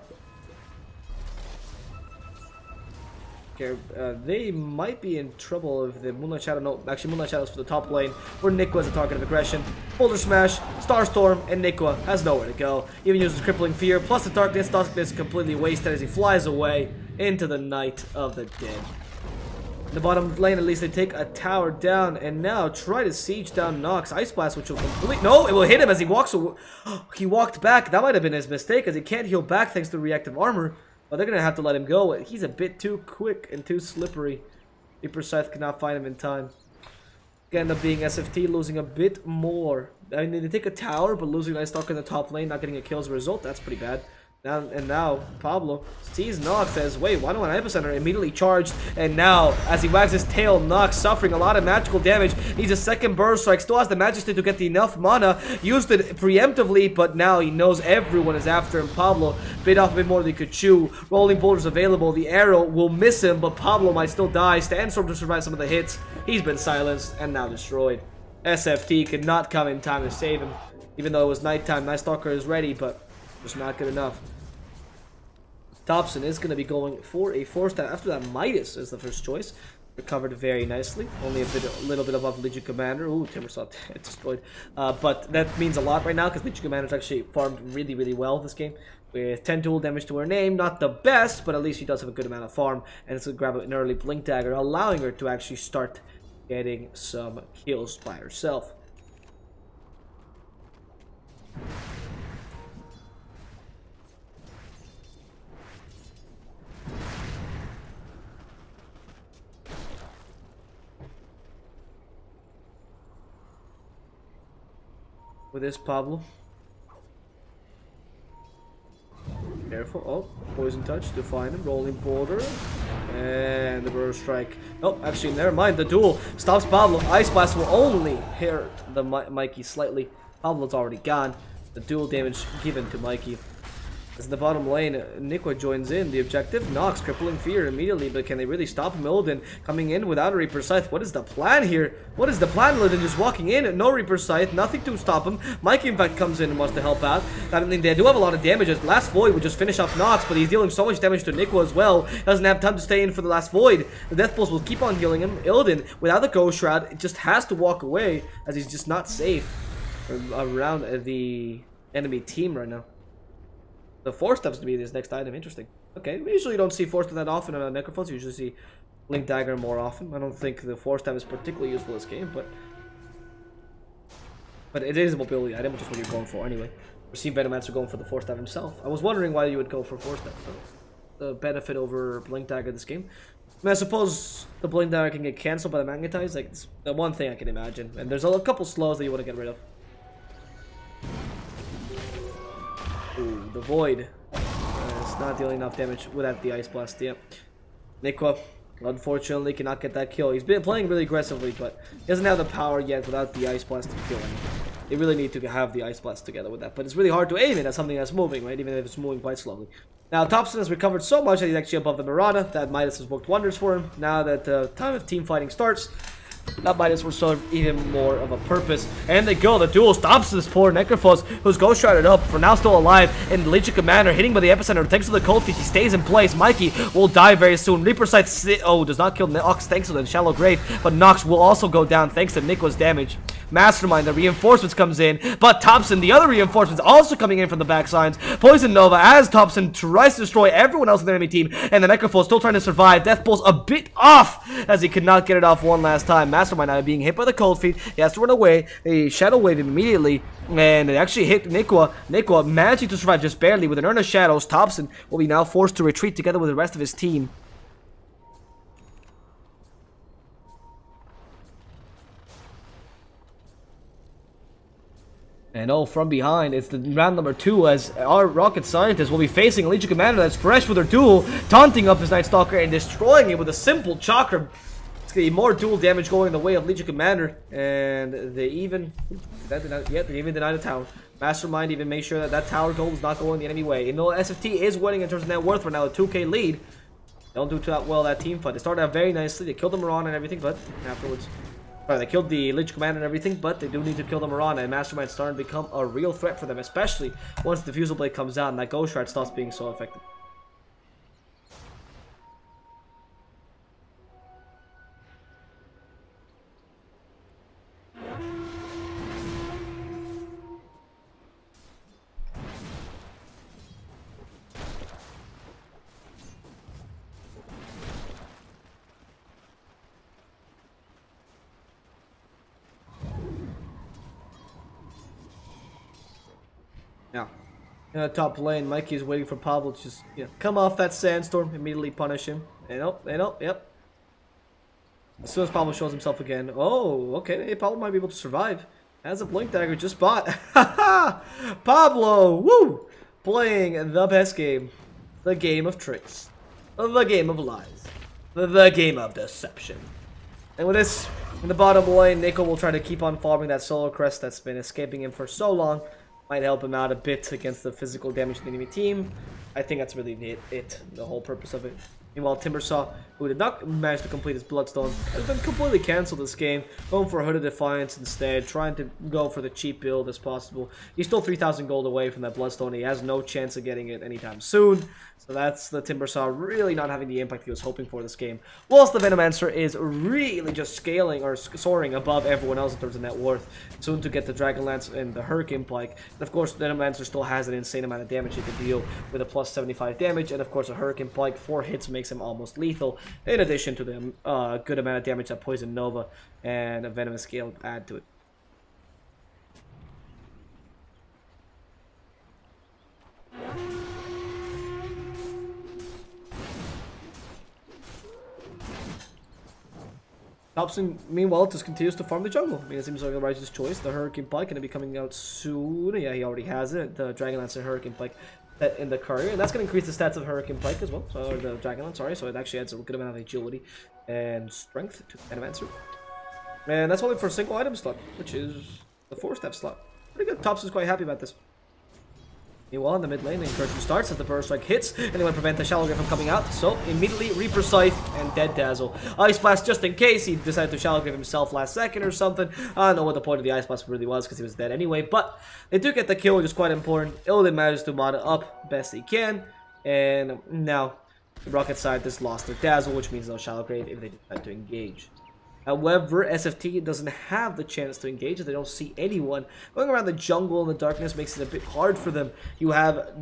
Okay, they might be in trouble if the Moonlight Shadow, no, actually Moonlight Shadow's for the top lane, where Nikwa is a target of aggression. Boulder Smash, Starstorm, and Nikwa has nowhere to go. Even uses Crippling Fear, plus the Darkness is completely wasted as he flies away into the Night of the Dead. In the bottom lane, at least they take a tower down, and now try to siege down Nox. Ice Blast, which will complete. No, it will hit him as he walks away. He walked back. That might have been his mistake, as he can't heal back thanks to reactive armor. But they're gonna have to let him go. He's a bit too quick and too slippery. Reaper Scythe cannot find him in time. End up being SFT, losing a bit more. I mean, they take a tower, but losing Night Stalker in the top lane, not getting a kill as a result. That's pretty bad. Now Pablo sees Nox, says, wait, why don't I Epicenter? Immediately charged, and now, as he wags his tail, Nox suffering a lot of magical damage. Needs a second burst strike, still has the Majesty to get enough mana, used it preemptively, but now he knows everyone is after him. Pablo bit off a bit more than he could chew. Rolling boulders available, the arrow will miss him, but Pablo might still die. Sandstorm to survive some of the hits. He's been silenced and now destroyed. SFT could not come in time to save him, even though it was nighttime. Night Stalker is ready, but just not good enough. Thompson is going to be going for a 4-star after that. Midas is the first choice. Recovered very nicely. Only a little bit above Legion Commander. Ooh, Timbersaw destroyed. But that means a lot right now because Legion Commander's actually farmed really, really well this game. With 10 tool damage to her name. Not the best, but at least she does have a good amount of farm. And it's going to grab an early Blink Dagger, allowing her to actually start getting some kills by herself. With this Pablo. Careful. Oh, Poison Touch to find him. Rolling Boulder. And the Burst Strike. Oh, actually, never mind. The duel stops Pablo. Ice Blast will only hurt the Mikey slightly. Pablo's already gone. The duel damage given to Mikey. As in the bottom lane, Nikwa joins in. The objective, Nox, Crippling Fear immediately, but can they really stop him? Illidan coming in without a Reaper Scythe. What is the plan here? What is the plan? Illidan just walking in, no Reaper Scythe, nothing to stop him. Mikey, in fact, comes in and wants to help out. I mean, they do have a lot of damage. Last Void would just finish off Nox, but he's dealing so much damage to Nikwa as well. Doesn't have time to stay in for the last Void. The Death Pulse will keep on healing him. Illidan, without the Ghost Shroud, just has to walk away, as he's just not safe around the enemy team right now. The Force Steps to be this next item. Interesting. Okay, we usually don't see Force Step that often on Necrophos. We usually see Blink Dagger more often. I don't think the Force Step is particularly useful this game, but it is a mobility item, which is what you're going for anyway. We're seeing Venomancer going for the Force Step himself. I was wondering why you would go for Force Step. The benefit over Blink Dagger this game. mean, I suppose the Blink Dagger can get cancelled by the Magnetize. Like, it's the one thing I can imagine. And there's a couple slows that you want to get rid of. Ooh, the Void. It's not dealing enough damage without the Ice Blast. Yep. Nikwa, unfortunately, cannot get that kill. He's been playing really aggressively, but he doesn't have the power yet without the Ice Blast to kill him. They really need to have the Ice Blast together with that. But it's really hard to aim it at something that's moving, right? Even if it's moving quite slowly. Now, Thompson has recovered so much that he's actually above the Mirana. That Midas has worked wonders for him. Now that the time of team fighting starts, that Midas will serve even more of a purpose. And they go. The duel stops this poor Necrophos, who's ghost shrouded up, for now still alive. And Legion Commander hitting by the epicenter. Thanks to the cold feet, he stays in place. Mikey will die very soon. Reaper Sight does not kill Nox thanks to the Shallow Grave, but Nox will also go down thanks to Nikwa's damage. Mastermind, the reinforcements comes in, but Thompson, the other reinforcements also coming in from the backsides. Poison Nova as Thompson tries to destroy everyone else in the enemy team, and the Necrophos still trying to survive. Death Pulse a bit off as he could not get it off one last time. Mastermind now being hit by the cold feet. He has to run away. They Shadow Wave immediately, and it actually hit Nikwa. Nikwa managing to survive just barely with an Urn of Shadows. Thompson will be now forced to retreat together with the rest of his team. And oh, from behind, it's the round number 2 as our Rocket Scientist will be facing a Legion Commander that's fresh with her duel, taunting up his Night Stalker and destroying it with a simple chakra. It's gonna be more dual damage going in the way of Legion Commander, and they even they even denied the tower. Mastermind even made sure that that tower goal is not going the enemy way. And though SFT is winning in terms of net worth for now, a 2K lead, don't do that well that team fight. They started out very nicely. They killed the Moran and everything, but afterwards. Right, they killed the Lich Commander and everything, but they do need to kill the Mirana, and Mastermind's starting to become a real threat for them, especially once the Fusel Blade comes out and that Ghost Shard stops being so effective. Now, in the top lane, Mikey is waiting for Pablo to just come off that sandstorm, immediately punish him. Yep. As soon as Pablo shows himself again, oh, okay, hey, Pablo might be able to survive. As a Blink Dagger just bought. Pablo, woo! Playing the best game. The game of tricks. The game of lies. The game of deception. And with this, in the bottom lane, Nico will try to keep on farming that solo crest that's been escaping him for so long. Might help him out a bit against the physical damage of the enemy team. I think that's really the whole purpose of it. Meanwhile, Timbersaw, who did not manage to complete his Bloodstone, has been completely cancelled this game, going for a Hooded Defiance instead, trying to go for the cheap build as possible. He's still 3,000 gold away from that Bloodstone. He has no chance of getting it anytime soon. So that's the Timbersaw really not having the impact he was hoping for this game. Whilst the Venomancer is really just scaling or soaring above everyone else in terms of net worth. Soon to get the Dragonlance and the Hurricane Pike. And of course, the Venomancer still has an insane amount of damage he can deal with a plus 75 damage. And of course, a Hurricane Pike, 4 hits makes him almost lethal. In addition to the good amount of damage that Poison Nova and a Venomous Scale add to it. Thompson, meanwhile, just continues to farm the jungle. I mean, it seems like a righteous choice. The Hurricane Pike going to be coming out soon. Yeah, he already has it. The Dragonlance and Hurricane Pike in the courier. And that's going to increase the stats of Hurricane Pike as well. So, or the Dragonlance, sorry. So it actually adds a good amount of agility and strength to Venomancer. And that's only for a single item slot, which is the 4-step slot. Pretty good. Thompson's quite happy about this. Meanwhile, in the mid lane, the incursion starts as the Burst Strike hits, and they want to prevent the Shallow Grave from coming out, so immediately Reaper Scythe and Dead Dazzle. Ice Blast just in case he decided to Shallow Grave himself last second or something. I don't know what the point of the Ice Blast really was because he was dead anyway, but they do get the kill, which is quite important. Illidan manages to mod it up best he can, and now the Rocket Scientist lost their Dazzle, which means no Shallow Grave if they decide to engage. However, SFT doesn't have the chance to engage as they don't see anyone. Going around the jungle in the darkness makes it a bit hard for them. You have,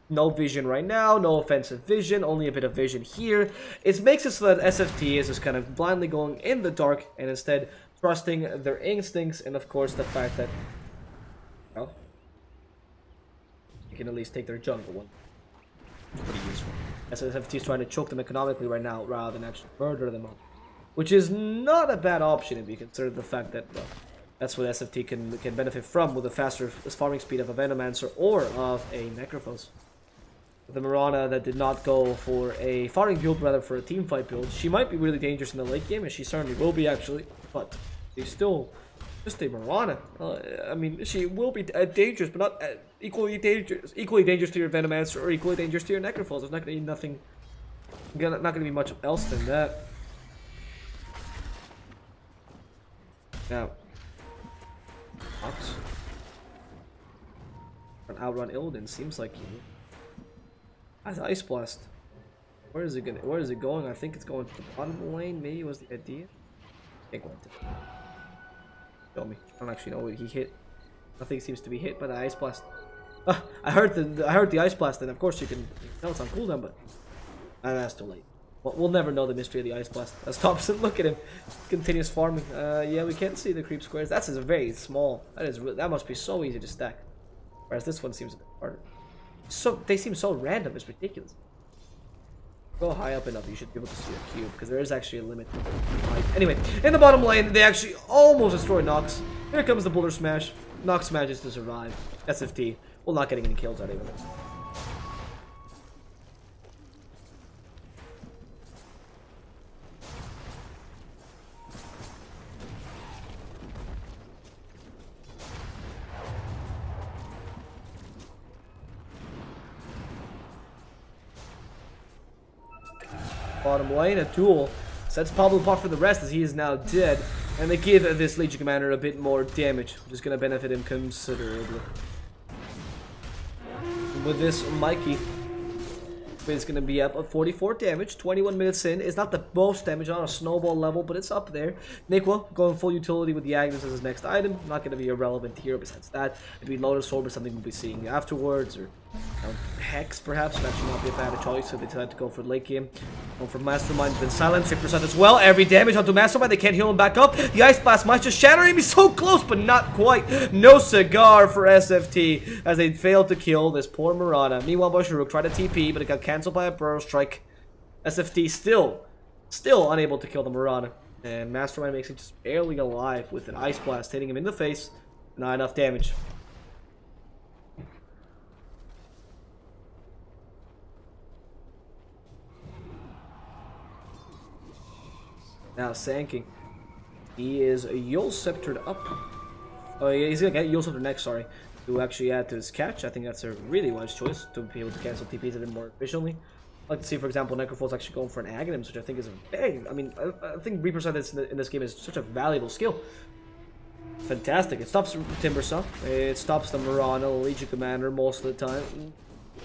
no vision right now, no offensive vision, only a bit of vision here. It makes it so that SFT is just kind of blindly going in the dark and instead trusting their instincts and, of course, the fact that, you can at least take their jungle one. It's pretty useful. SFT is trying to choke them economically right now rather than actually murder them all. Which is not a bad option if you consider the fact that, well, that's what SFT can benefit from with the faster farming speed of a Venomancer or of a Necrophos. The Mirana that did not go for a farming build, rather for a team fight build, she might be really dangerous in the late game, and she certainly will be actually, but she's still just a Mirana. I mean, she will be dangerous, but not equally dangerous to your Venomancer or equally dangerous to your Necrophos. There's not going to be nothing, not going to be much else than that. Now, Ox. An outrun Illidan seems like you. Ice Blast. Where is it going? I think it's going to the bottom lane. Maybe was the idea. Can't go into. Show me. I don't actually know what he hit. Nothing seems to be hit by the Ice Blast. I heard the Ice Blast, and of course you can tell it's on cooldown, but that's too late. Well, we'll never know the mystery of the Ice Blast. As Thompson, look at him, continuous farming. Yeah, we can't see the creep squares. That's very small. That must be so easy to stack. Whereas this one seems a bit harder. So they seem so random. It's ridiculous. Go high up enough, you should be able to see a cube, because there is actually a limit. Anyway, in the bottom lane, they actually almost destroy Nox. Here comes the Boulder Smash. Nox manages to survive. SFT, well, not getting any kills out of it. Bottom lane, a duel sets Pablo apart for the rest as he is now dead, and they give this Legion Commander a bit more damage, which is going to benefit him considerably. With this, Mikey is going to be up at 44 damage, 21 minutes in. It's not the most damage on a snowball level, but it's up there. Nikwa going full utility with the Agnes as his next item. Not going to be irrelevant here besides that. Maybe Lotus Orb is something we'll be seeing afterwards, or Hex perhaps would actually not be a bad choice if they decide to go for late game. Going for Mastermind, then Silent, 6% as well. Every damage onto Mastermind, they can't heal him back up. The Ice Blast might just shatter him. He's so close, but not quite. No cigar for SFT as they failed to kill this poor Mirana. Meanwhile, Busharuk tried to TP, but it got cancelled by a Burrow Strike. SFT still unable to kill the Mirana. And Mastermind makes it just barely alive with an Ice Blast hitting him in the face. Not enough damage. Now Sanking, he is Yule Sceptered up. Oh yeah, he's gonna get Yule Scepter next, sorry, to actually add to his catch. I think that's a really wise choice to be able to cancel TPs a bit more efficiently. I'd like to see, for example, Necrophos actually going for an Aghanims, which I think is a very, I think Reaper Scythe in this game is such a valuable skill. Fantastic. It stops Timbersaw, it stops the Mirana, Legion Commander most of the time.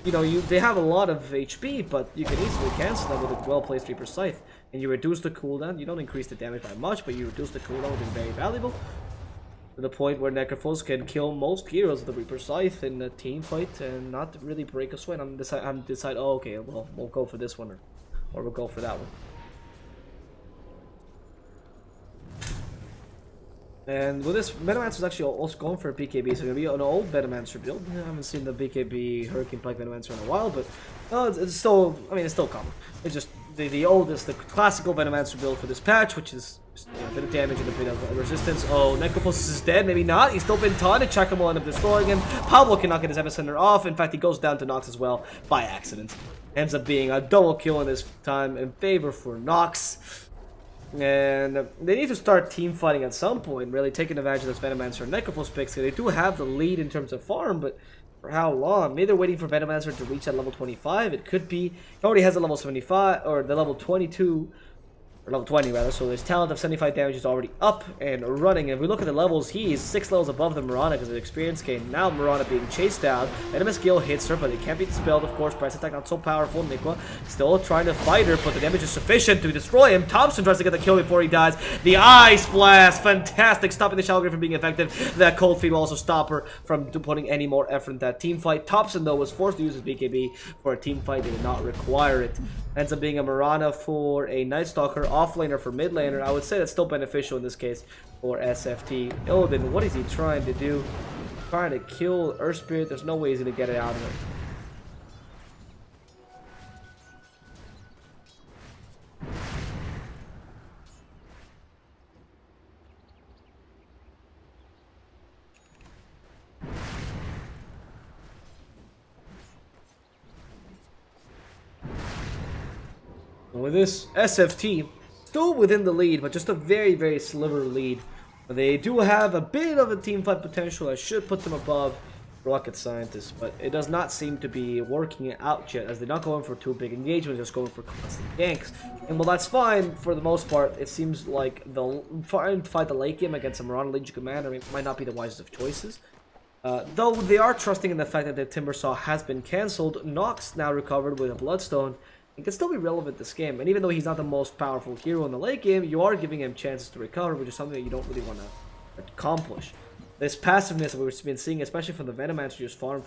You know, they have a lot of HP, but you can easily cancel them with a well-placed Reaper Scythe. And you reduce the cooldown. You don't increase the damage by much, but you reduce the cooldown, which is very valuable. To the point where Necrophos can kill most heroes of the Reaper Scythe in a team fight and not really break a sweat. I'm decide, oh, okay, well, we'll go for this one, or we'll go for that one. And with this, Venomancer is actually also going for a BKB, so it's going to be an old Venomancer build. I haven't seen the BKB Hurricane Pike Venomancer in a while, but it's still, I mean, it's still common. It's just the oldest, the classical Venomancer build for this patch, which is just, you know, a bit of damage and a bit of resistance. Oh, Necrophos is dead, maybe not. He's still been taunted. Chaka will end up destroying him. Pablo cannot get his Epicenter off. In fact, he goes down to Nox as well by accident. Ends up being a double kill in this time in favor for Nox. And they need to start team fighting at some point, really taking advantage of this Venomancer and Necrophos picks. They do have the lead in terms of farm, but for how long? Maybe they're waiting for Venomancer to reach that level 25. It could be. He already has a level 75, or the level 22, or level 20 rather, so his talent of 75 damage is already up and running. And if we look at the levels, he is 6 levels above the Mirana because of experience gain. Now Mirana being chased down, Venomous Gale hits her, but it can't be dispelled, of course. Price attack not so powerful. Nikwa still trying to fight her, but the damage is sufficient to destroy him. Thompson tries to get the kill before he dies. The Ice Blast, fantastic, stopping the Shadow Grave from being effective. That Cold Feet will also stop her from putting any more effort in that team fight. Thompson, though, was forced to use his BKB for a team fight. They did not require it. Ends up being a Mirana for a Night Stalker, offlaner for mid laner. I would say that's still beneficial in this case for SFT. Illidan, what is he trying to do? Trying to kill Earth Spirit. There's no way he's going to get it out of And with this, SFT still within the lead, but just a very, very sliver lead. They do have a bit of a teamfight potential. I should put them above Rocket Scientists, but it does not seem to be working out yet, as they're not going for too big engagements, just going for constant ganks. And while that's fine for the most part, it seems like they'll fight the late game against a Mirana Legion Commander. It might not be the wisest of choices. Though they are trusting in the fact that the Timbersaw has been cancelled, Nox now recovered with a Bloodstone. He can still be relevant this game, and even though he's not the most powerful hero in the late game, you are giving him chances to recover, which is something that you don't really want to accomplish. This passiveness that we've been seeing, especially from the Venomancer, just farm,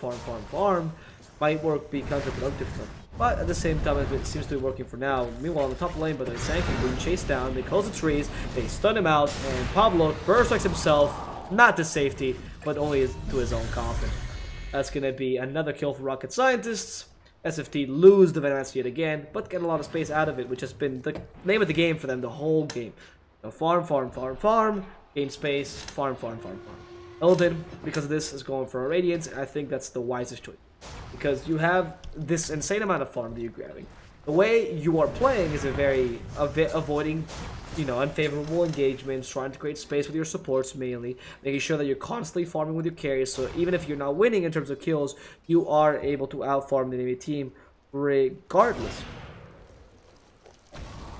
might be counterproductive for them. But at the same time, it seems to be working for now. Meanwhile, on the top lane, but Sanking being chased down, they close the trees, they stun him out, and Pablo burst strikes himself, not to safety, but only to his own coffin. That's going to be another kill for Rocket Scientists. SFT lose the Venomancer yet again, but get a lot of space out of it, which has been the name of the game for them the whole game. So farm, gain space, farm. Elden, because of this, is going for a Radiance, and I think that's the wisest choice. Because you have this insane amount of farm that you're grabbing. The way you are playing is avoiding, unfavorable engagements, trying to create space with your supports mainly, making sure that you're constantly farming with your carries, so even if you're not winning in terms of kills, you are able to outfarm the enemy team regardless.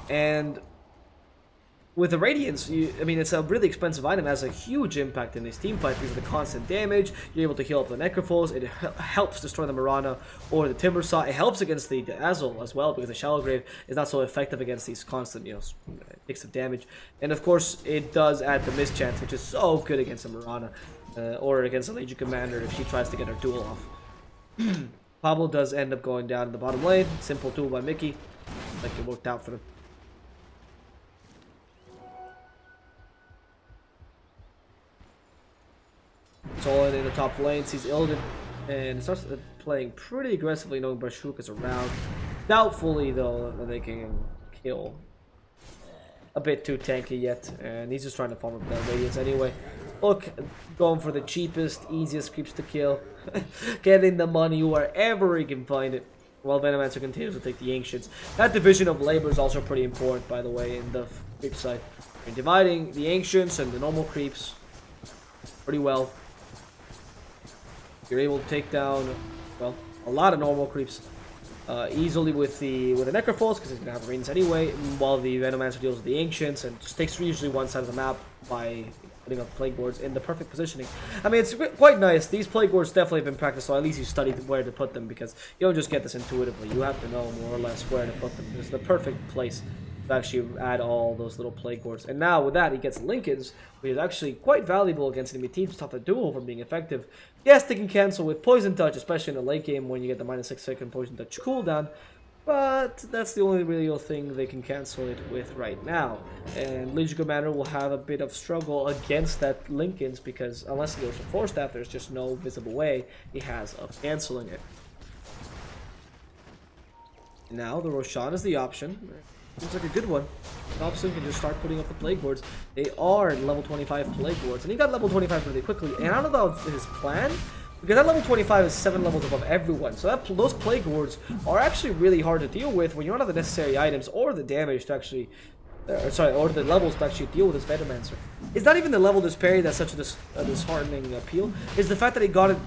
And with the Radiance, it's a really expensive item. It has a huge impact in this team fight because of the constant damage. You're able to heal up the Necrophos. It helps destroy the Mirana or the Timbersaw. It helps against the Azul as well because the Shallow Grave is not so effective against these constant, ticks of damage. And of course, it does add the mischance, which is so good against the Mirana or against the Legion Commander if she tries to get her duel off. Pablo does end up going down in the bottom lane. Simple tool by Mickey. Like it worked out for them. Solid in the top lane, sees Illidan, and starts playing pretty aggressively, knowing Brashuk is around. Doubtfully, though, that they can kill. A bit too tanky yet, and he's just trying to farm up that Radiance anyway. Look, going for the cheapest, easiest creeps to kill. Getting the money wherever he can find it. While Venomancer continues to take the Ancients. That division of labor is also pretty important, by the way, in the creep side. You're dividing the Ancients and the normal creeps pretty well. You're able to take down, well, a lot of normal creeps easily with the Necrophos, because he's going to have Radiance anyway, while the Venomancer deals with the Ancients and just takes usually one side of the map by putting up Plague Boards in the perfect positioning. It's quite nice. These Plague Boards definitely have been practiced, so at least you studied where to put them, because you don't just get this intuitively. You have to know more or less where to put them. It's the perfect place to actually add all those little Plague Boards. And now with that, he gets Lincolns, which is actually quite valuable against enemy teams to stop the duel from being effective. Yes, they can cancel with Poison Touch, especially in the late game when you get the -6 second Poison Touch cooldown, but that's the only real thing they can cancel it with right now. And Legion Commander will have a bit of struggle against that Lincolns, because unless he goes for Force Staff, there's just no visible way he has of canceling it. Now the Roshan is the option. Seems like a good one. Dobson can just start putting up the Plague Boards. They are level 25 Plague Boards, and he got level 25 really quickly. And I don't know if his plan, because that level 25 is 7 levels above everyone. So those Plague Boards are actually really hard to deal with when you don't have the necessary items or the damage to actually, or the levels to actually deal with this Venomancer. It's not even the level disparity that's such a disheartening appeal. It's the fact that he got it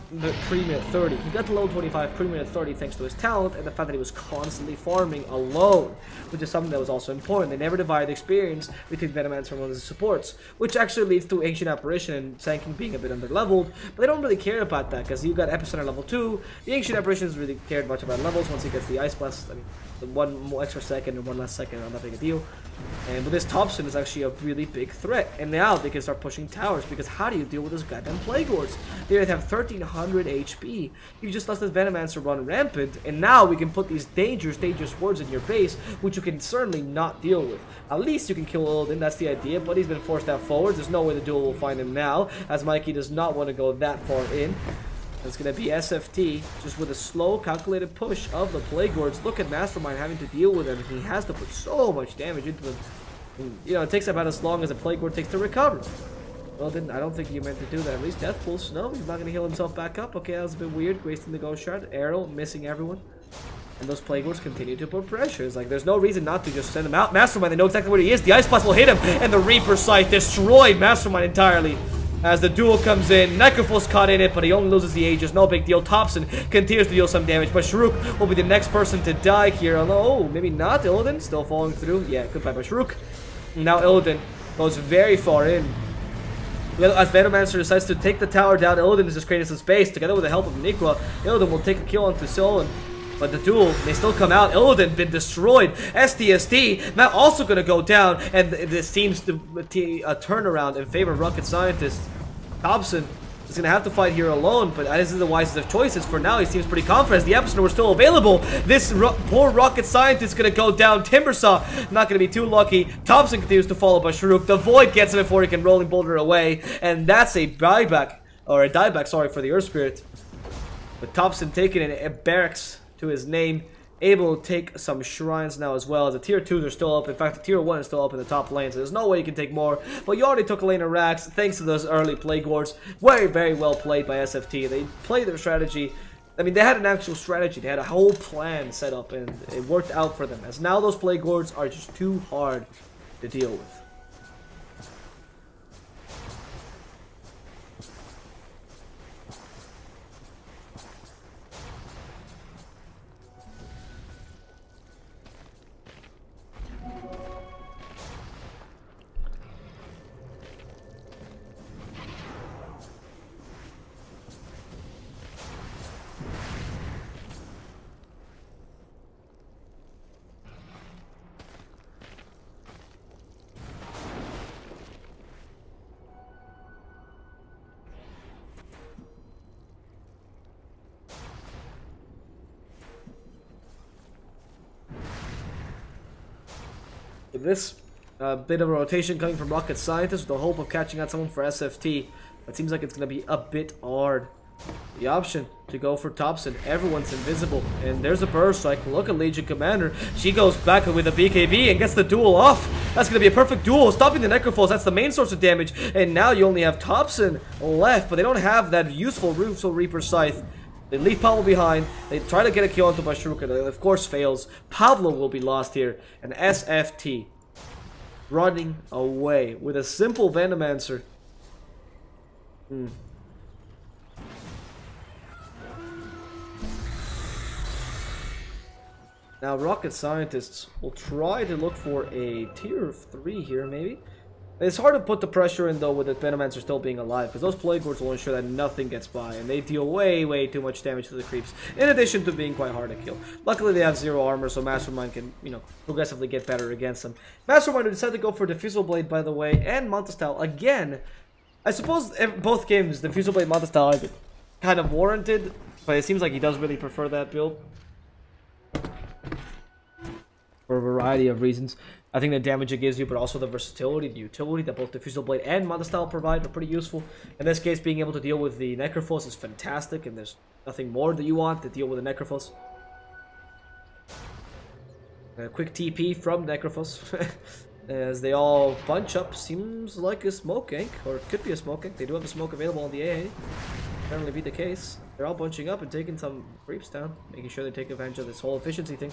pre-minute 30. He got to level 25 pre-minute 30 thanks to his talent, and the fact that he was constantly farming alone, which is something that was also important. They never divided experience between Venomancer and one of his supports, which actually leads to Ancient Apparition and Sanking being a bit under-leveled, but they don't really care about that, because you got Epicenter level 2. The Ancient Apparition doesn't really cared much about levels once he gets the Ice Blast. The one more extra second and one less second are not big a deal. And with this Thompson is actually a really big threat. And now they can start pushing towers, because how do you deal with those goddamn Plague Lords? They have 1300 HP. You just let this Venomancer run rampant, and now we can put these dangerous wards in your base, which you can certainly not deal with. At least you can kill Illidan, that's the idea, but he's been forced out forwards. There's no way the duel will find him now, as Mikey does not want to go that far in. It's going to be SFT, just with a slow, calculated push of the Plague Lords. Look at Mastermind having to deal with them. He has to put so much damage into them. And, it takes about as long as a Plague Lord takes to recover. Well, then, I don't think you meant to do that. At least Death Pulse. No, he's not going to heal himself back up. Okay, that was a bit weird. Wasting the Ghost Shard. Arrow, missing everyone. And those Plagueworks continue to put pressure. It's like, there's no reason not to just send him out. Mastermind, they know exactly where he is. The Ice Blast will hit him. And the Reaper Scythe destroyed Mastermind entirely. As the duel comes in, Necrophos caught in it, but he only loses the Aegis. No big deal. Thompson continues to deal some damage, but Sharuk will be the next person to die here. Although, maybe not. Illidan still falling through. Yeah, goodbye by Sharuk. Now Illidan goes very far in. As Venomancer decides to take the tower down, Illidan is just creating some space. Together with the help of Nikwa, Illidan will take a kill onto Solon. But the duel may still come out. Illidan been destroyed. STSD now also going to go down. And this seems to be a turnaround in favor of Rocket Scientist. Thompson is going to have to fight here alone. But this is the wisest of choices. For now, he seems pretty confident. The Epicenter was still available. This poor Rocket Scientist is going to go down. Timbersaw not going to be too lucky. Thompson continues to follow by Sharuk. The Void gets him before he can Rolling Boulder away. And that's a buyback. Or a dieback, sorry, for the Earth Spirit. But Thompson taking it at barracks to his name, able to take some shrines now as well, as the tier 2s are still up. In fact, the tier 1 is still up in the top lane, so there's no way you can take more. But you already took a lane of Rax thanks to those early Plague Wars. Very, very well played by SFT. They played their strategy. I mean, they had an actual strategy. They had a whole plan set up, and it worked out for them, as now those Plague Wars are just too hard to deal with. With this bit of a rotation coming from Rocket Scientist with the hope of catching out someone for SFT, it seems like it's going to be a bit hard. The option to go for Thompson, everyone's invisible, and there's a burst strike. Look at Legion Commander, she goes back with a BKB and gets the duel off. That's going to be a perfect duel, stopping the Necrophos. That's the main source of damage, and now you only have Thompson left, but they don't have that useful Reaper Scythe. They leave Pablo behind. They try to get a kill onto Bashuka. That of course fails. Pablo will be lost here. And SFT running away with a simple Venomancer. Now Rocket Scientists will try to look for a tier 3 here maybe. It's hard to put the pressure in though with the Venomancer still being alive, because those Plague Lords will ensure that nothing gets by, and they deal way too much damage to the creeps, in addition to being quite hard to kill. Luckily they have 0 armor, so Mastermind can, you know, progressively get better against them. Mastermind decided to go for Diffusal Blade, by the way, and Montestyle again. I suppose both games, Diffusal Blade, Montestyle, are kind of warranted, but it seems like he does really prefer that build. For a variety of reasons. I think the damage it gives you, but also the versatility, the utility that both Diffusal Blade and Montestyle provide are pretty useful. In this case, being able to deal with the Necrophos is fantastic, and there's nothing more that you want to deal with the Necrophos. A quick TP from Necrophos. As they all bunch up, seems like a smoke gank, or it could be a smoke gank. They do have a smoke available on the AA. Apparently be the case. They're all bunching up and taking some creeps down, making sure they take advantage of this whole efficiency thing.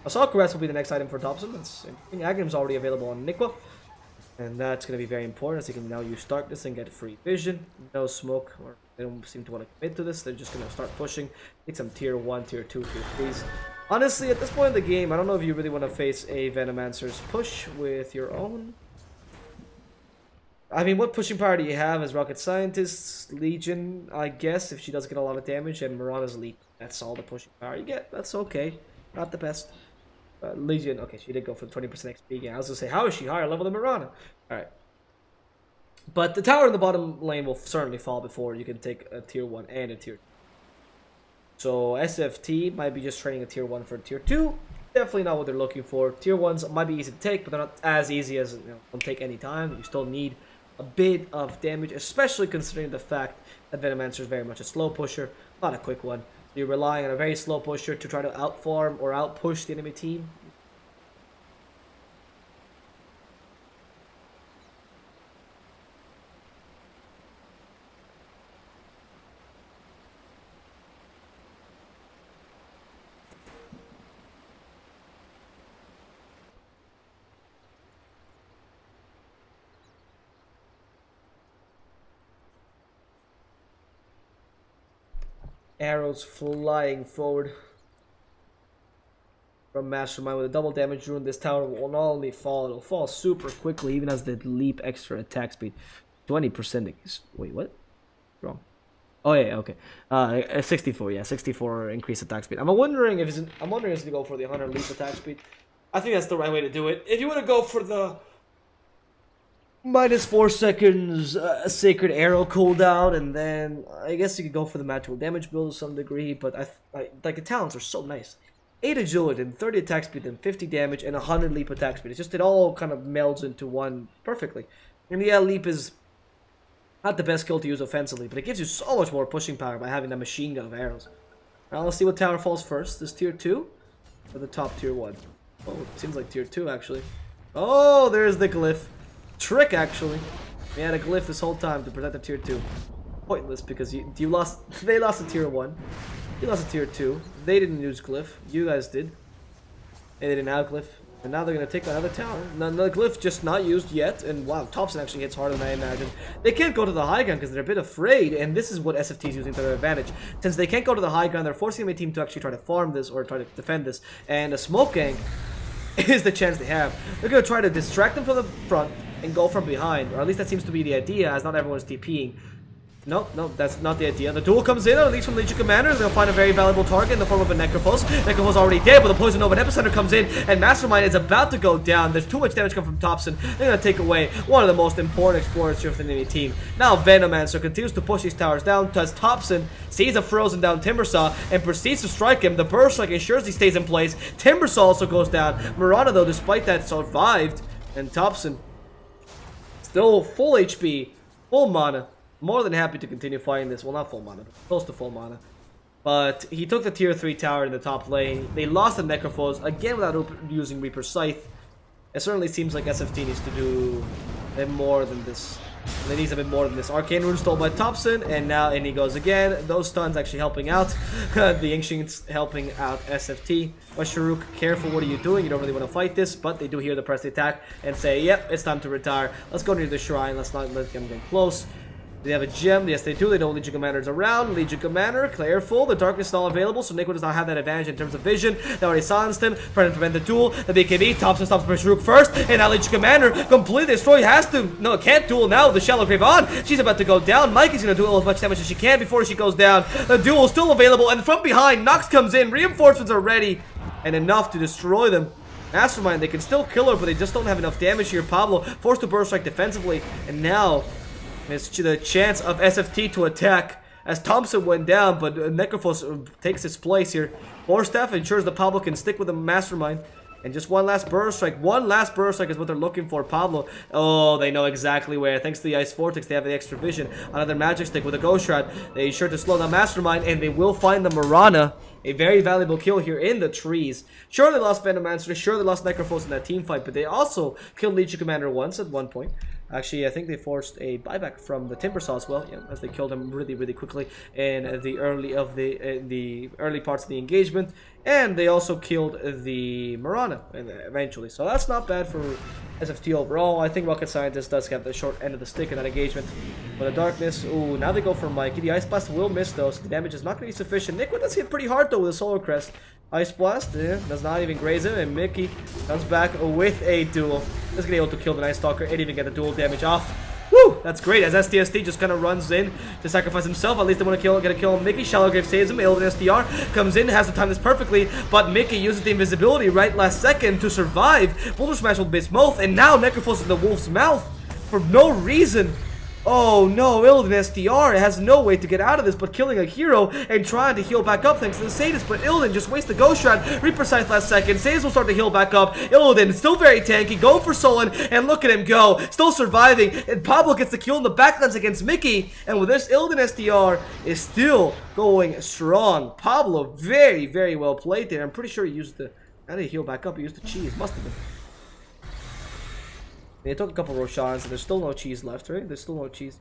Assault Caress will be the next item for Thompson. That's interesting. Aghanim's already available on Nikwa. And that's going to be very important, as he can now use Darkness and get free vision. No smoke, or they don't seem to want to commit to this. They're just going to start pushing. Take some tier 1, tier 2, tier 3s. Honestly, at this point in the game, I don't know if you really want to face a Venomancer's push with your own. I mean, what pushing power do you have as Rocket Scientist? Legion, I guess, if she does get a lot of damage, and Mirana's Elite. That's all the pushing power you get. That's okay. Not the best. Legion, okay, she did go for the 20% XP. Yeah, I was gonna say, how is she higher level than Mirana? Alright. But the tower in the bottom lane will certainly fall before you can take a tier 1 and a tier 2. So SFT might be just training a tier 1 for a tier 2. Definitely not what they're looking for. Tier 1s might be easy to take, but they're not as easy as, you know, don't take any time. You still need a bit of damage, especially considering the fact that Venomancer is very much a slow pusher, not a quick one. You're relying on a very slow pusher to try to outfarm or outpush the enemy team. Arrows flying forward from Mastermind with a double damage rune. This tower will not only fall, it'll fall super quickly, even as they leap extra attack speed. 20%. Wait, what? Wrong. Oh yeah, okay. 64, yeah, 64 increased attack speed. I'm wondering if it's to go for the 100 leap attack speed. I think that's the right way to do it. If you want to go for the -4 seconds Sacred Arrow cooldown, and then I guess you could go for the magical damage build to some degree, but like the talents are so nice. 8 agility and 30 attack speed and 50 damage and 100 leap attack speed. It's just it all kind of melds into one perfectly. And yeah, leap is not the best skill to use offensively, but it gives you so much more pushing power by having that machine gun of arrows. Now let's see what tower falls first. This tier 2 or the top tier 1? Oh, it seems like tier 2 actually. Oh, there's the glyph. Trick actually. We had a glyph this whole time to protect the tier 2. Pointless because they lost a tier 1. You lost a tier 2. They didn't use glyph. You guys did. And they didn't have glyph. And now they're going to take another tower. Now, the glyph just not used yet. And wow, Thompson actually hits harder than I imagined. They can't go to the high ground because they're a bit afraid. And this is what SFT is using to their advantage. Since they can't go to the high ground, they're forcing my team to actually try to farm this or try to defend this. And a smoke gang is the chance they have. They're going to try to distract them from the front and go from behind. Or at least that seems to be the idea, as not everyone's TPing. Nope, that's not the idea. The duel comes in, or at least from Legion Commander. They'll find a very valuable target in the form of a Necrophos. Necrophos already dead, but the Poison Nova Epicenter comes in, and Mastermind is about to go down. There's too much damage coming from Thompson. They're going to take away one of the most important explorers here for the enemy team. Now Venomancer continues to push these towers down, as Thompson sees a frozen down Timbersaw and proceeds to strike him. The Burst Strike ensures he stays in place. Timbersaw also goes down. Marana, though, despite that, survived. And Thompson, still full HP, full mana. More than happy to continue fighting this. Well, not full mana, but close to full mana. But he took the tier 3 tower in the top lane. They lost the Necrophos, again without using Reaper Scythe. It certainly seems like SFT needs to do a bit more than this. They need a bit more than this. Arcane Rune stole by Thompson, and now in he goes again. Those stuns actually helping out. The Ancients helping out SFT. But Sharuk, careful, what are you doing? You don't really want to fight this, but they do hear the press the attack and say, yep, it's time to retire. Let's go near the shrine. Let's not let them get close. They have a gem. Yes, they do. They know Legion Commander's around. Legion Commander, careful. The darkness is not available, so Nico does not have that advantage in terms of vision. They already silenced him, trying to prevent the duel. The BKB, Thompson stops Sharuk first, and now Legion Commander completely destroyed. Has to, no, can't duel now with the Shallow Grave on. She's about to go down. Mike is going to duel as much damage as she can before she goes down. The duel is still available, and from behind, Nox comes in. Reinforcements are ready, and enough to destroy them. Mastermind, they can still kill her, but they just don't have enough damage here. Pablo forced to burst strike defensively, and now it's the chance of SFT to attack as Thompson went down, but Necrophos takes its place here. Forstaff ensures the Pablo can stick with the Mastermind. And just one last burst strike. One last burst strike is what they're looking for. Pablo. Oh, they know exactly where. Thanks to the Ice Vortex, they have the extra vision. Another magic stick with a Ghost Shroud. They ensure to slow down Mastermind, and they will find the Marana. A very valuable kill here in the trees. Sure, they lost Venomancer. Sure, they lost Necrophos in that team fight, but they also killed Legion Commander once at one point. Actually, I think they forced a buyback from the Timbersaw as well, yeah, as they killed him really quickly in the early parts of the engagement. And they also killed the Marana eventually. So that's not bad for SFT overall. I think Rocket Scientist does have the short end of the stick in that engagement. But the Darkness, ooh, now they go for Mikey. The Ice Blast will miss though, so the damage is not going to be sufficient. Nick does hit pretty hard though with a Solar Crest. Ice Blast, yeah, does not even graze him, and Mickey comes back with a duel. Just getting able to kill the Night Stalker and even get the duel damage off. Woo! That's great, as STST just kind of runs in to sacrifice himself. At least they want to get a kill on Mickey. Shallowgrave saves him. Illidan SDR comes in, has to time this perfectly, but Mickey uses the invisibility right last second to survive. Boulder Smash will base both, and now Necrophos in the Wolf's Mouth for no reason. Oh no, Illidan SDR has no way to get out of this but killing a hero and trying to heal back up thanks to the Sadist, but Illidan just wastes the Ghost Shroud. Reaper Scythe last second. Sadist will start to heal back up. Illidan still very tanky, going for Solon, and look at him go, still surviving, and Pablo gets the kill in the backlands against Mickey, and with this, Illidan SDR is still going strong. Pablo, very well played there. I'm pretty sure he used the, how did he heal back up? He used the cheese, must have been. They took a couple of Roshans, and there's still no cheese left, right? There's still no cheese.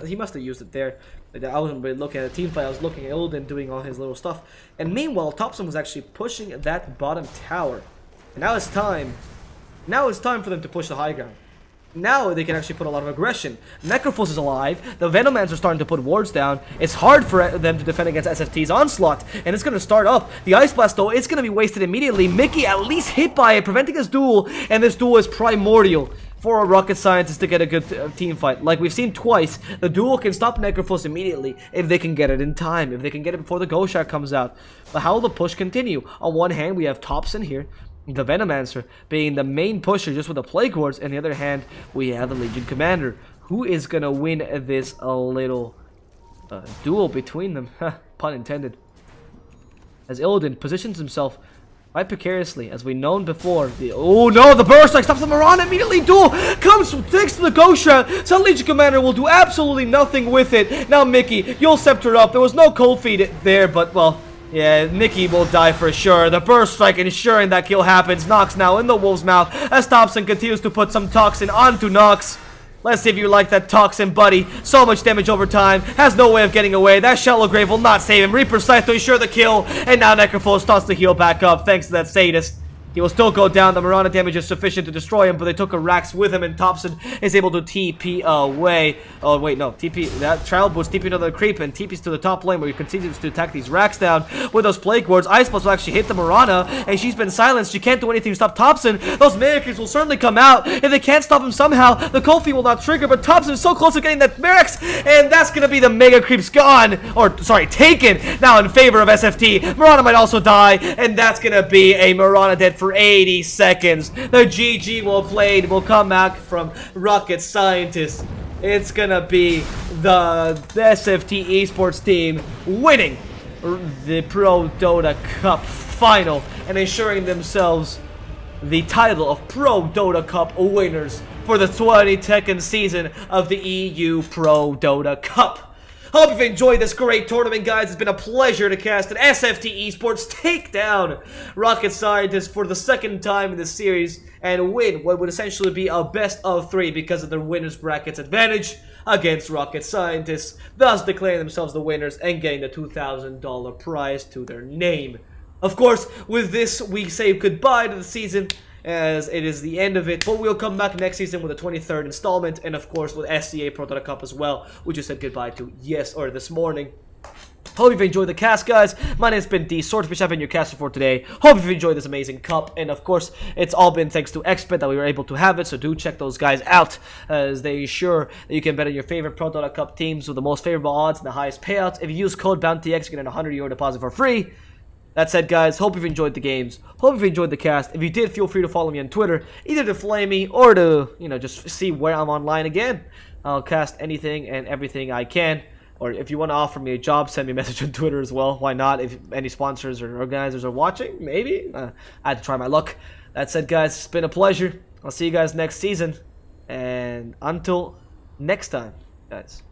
He must have used it there. I wasn't really looking at the team fight. I was looking at Illidan doing all his little stuff. And meanwhile, Thompson was actually pushing that bottom tower. And now it's time. Now it's time for them to push the high ground. now they can actually put a lot of aggression. Necrophos is alive. The Venomans are starting to put wards down. It's hard for them to defend against SFT's onslaught, and it's going to start up. The Ice Blast, though, it's going to be wasted immediately. Mickey at least hit by it, preventing his duel, and this duel is primordial for a rocket scientist to get a good team fight. Like we've seen twice, the duel can stop Necrophos immediately if they can get it in time, if they can get it before the Ghost comes out. But how will the push continue? On one hand, we have Thompson here, the Venomancer, being the main pusher just with the Plague Wards. On the other hand, we have the Legion Commander, who is going to win this little duel between them. Pun intended. As Illidan positions himself quite precariously, as we've known before. Oh no, the Burst Strike stops the Mirana immediately. Duel comes thanks to the Ghost Shroud. So Legion Commander will do absolutely nothing with it. Now Mickey, you'll scepter up. There was no cold feed there, but well, yeah, Mickey will die for sure. The Burst Strike ensuring that kill happens. Nox now in the Wolf's Mouth as Thompson continues to put some toxin onto Nox. Let's see if you like that toxin, buddy. So much damage over time. Has no way of getting away. That Shallow Grave will not save him. Reaper Scythe to ensure the kill. And now Necrophos starts to heal back up thanks to that Sadist. He will still go down. The Mirana damage is sufficient to destroy him, but they took a Rax with him, and Thompson is able to TP away. Oh, wait, no. TP, that Trial Boost, TP to the creep, and TPs to the top lane where he continues to attack these Rax down with those Plague Wards. Ice Blast will actually hit the Mirana, and she's been silenced. She can't do anything to stop Thompson. Those Mega Creeps will certainly come out. If they can't stop him somehow, the Cold Feet will not trigger, but Thompson is so close to getting that Rax, and that's going to be the Mega Creeps gone. Or, sorry, taken now in favor of SFT. Mirana might also die, and that's going to be a Mirana dead for 80 seconds. The GG will come back from Rocket Scientist. It's gonna be the SFT Esports team winning the Prodota Cup final and ensuring themselves the title of Prodota Cup winners for the 22nd season of the EU Prodota Cup. Hope you've enjoyed this great tournament, guys. It's been a pleasure to cast an SFT Esports take down Rocket Scientist for the second time in this series and win what would essentially be a best of 3 because of their winners brackets advantage against Rocket Scientists, thus declaring themselves the winners and getting the $2,000 prize to their name. Of course, with this, we say goodbye to the season, as it is the end of it, but we'll come back next season with the 23rd installment, and of course with SCA Prodota Cup as well, which you said goodbye to this morning. Hope you've enjoyed the cast, guys. My name's been D Swordfish. I've been your caster for today. Hope you've enjoyed this amazing cup, and of course, it's all been thanks to Expert that we were able to have it, so do check those guys out, as they ensure that you can bet on your favorite Prodota Cup teams with the most favorable odds and the highest payouts. If you use code BOUNTYX, you get a €100 deposit for free. That said, guys, hope you've enjoyed the games. Hope you've enjoyed the cast. If you did, feel free to follow me on Twitter, either to flame me or to, just see where I'm online again. I'll cast anything and everything I can. Or if you want to offer me a job, send me a message on Twitter as well. Why not? If any sponsors or organizers are watching, maybe. I had to try my luck. That said, guys, it's been a pleasure. I'll see you guys next season. And until next time, guys.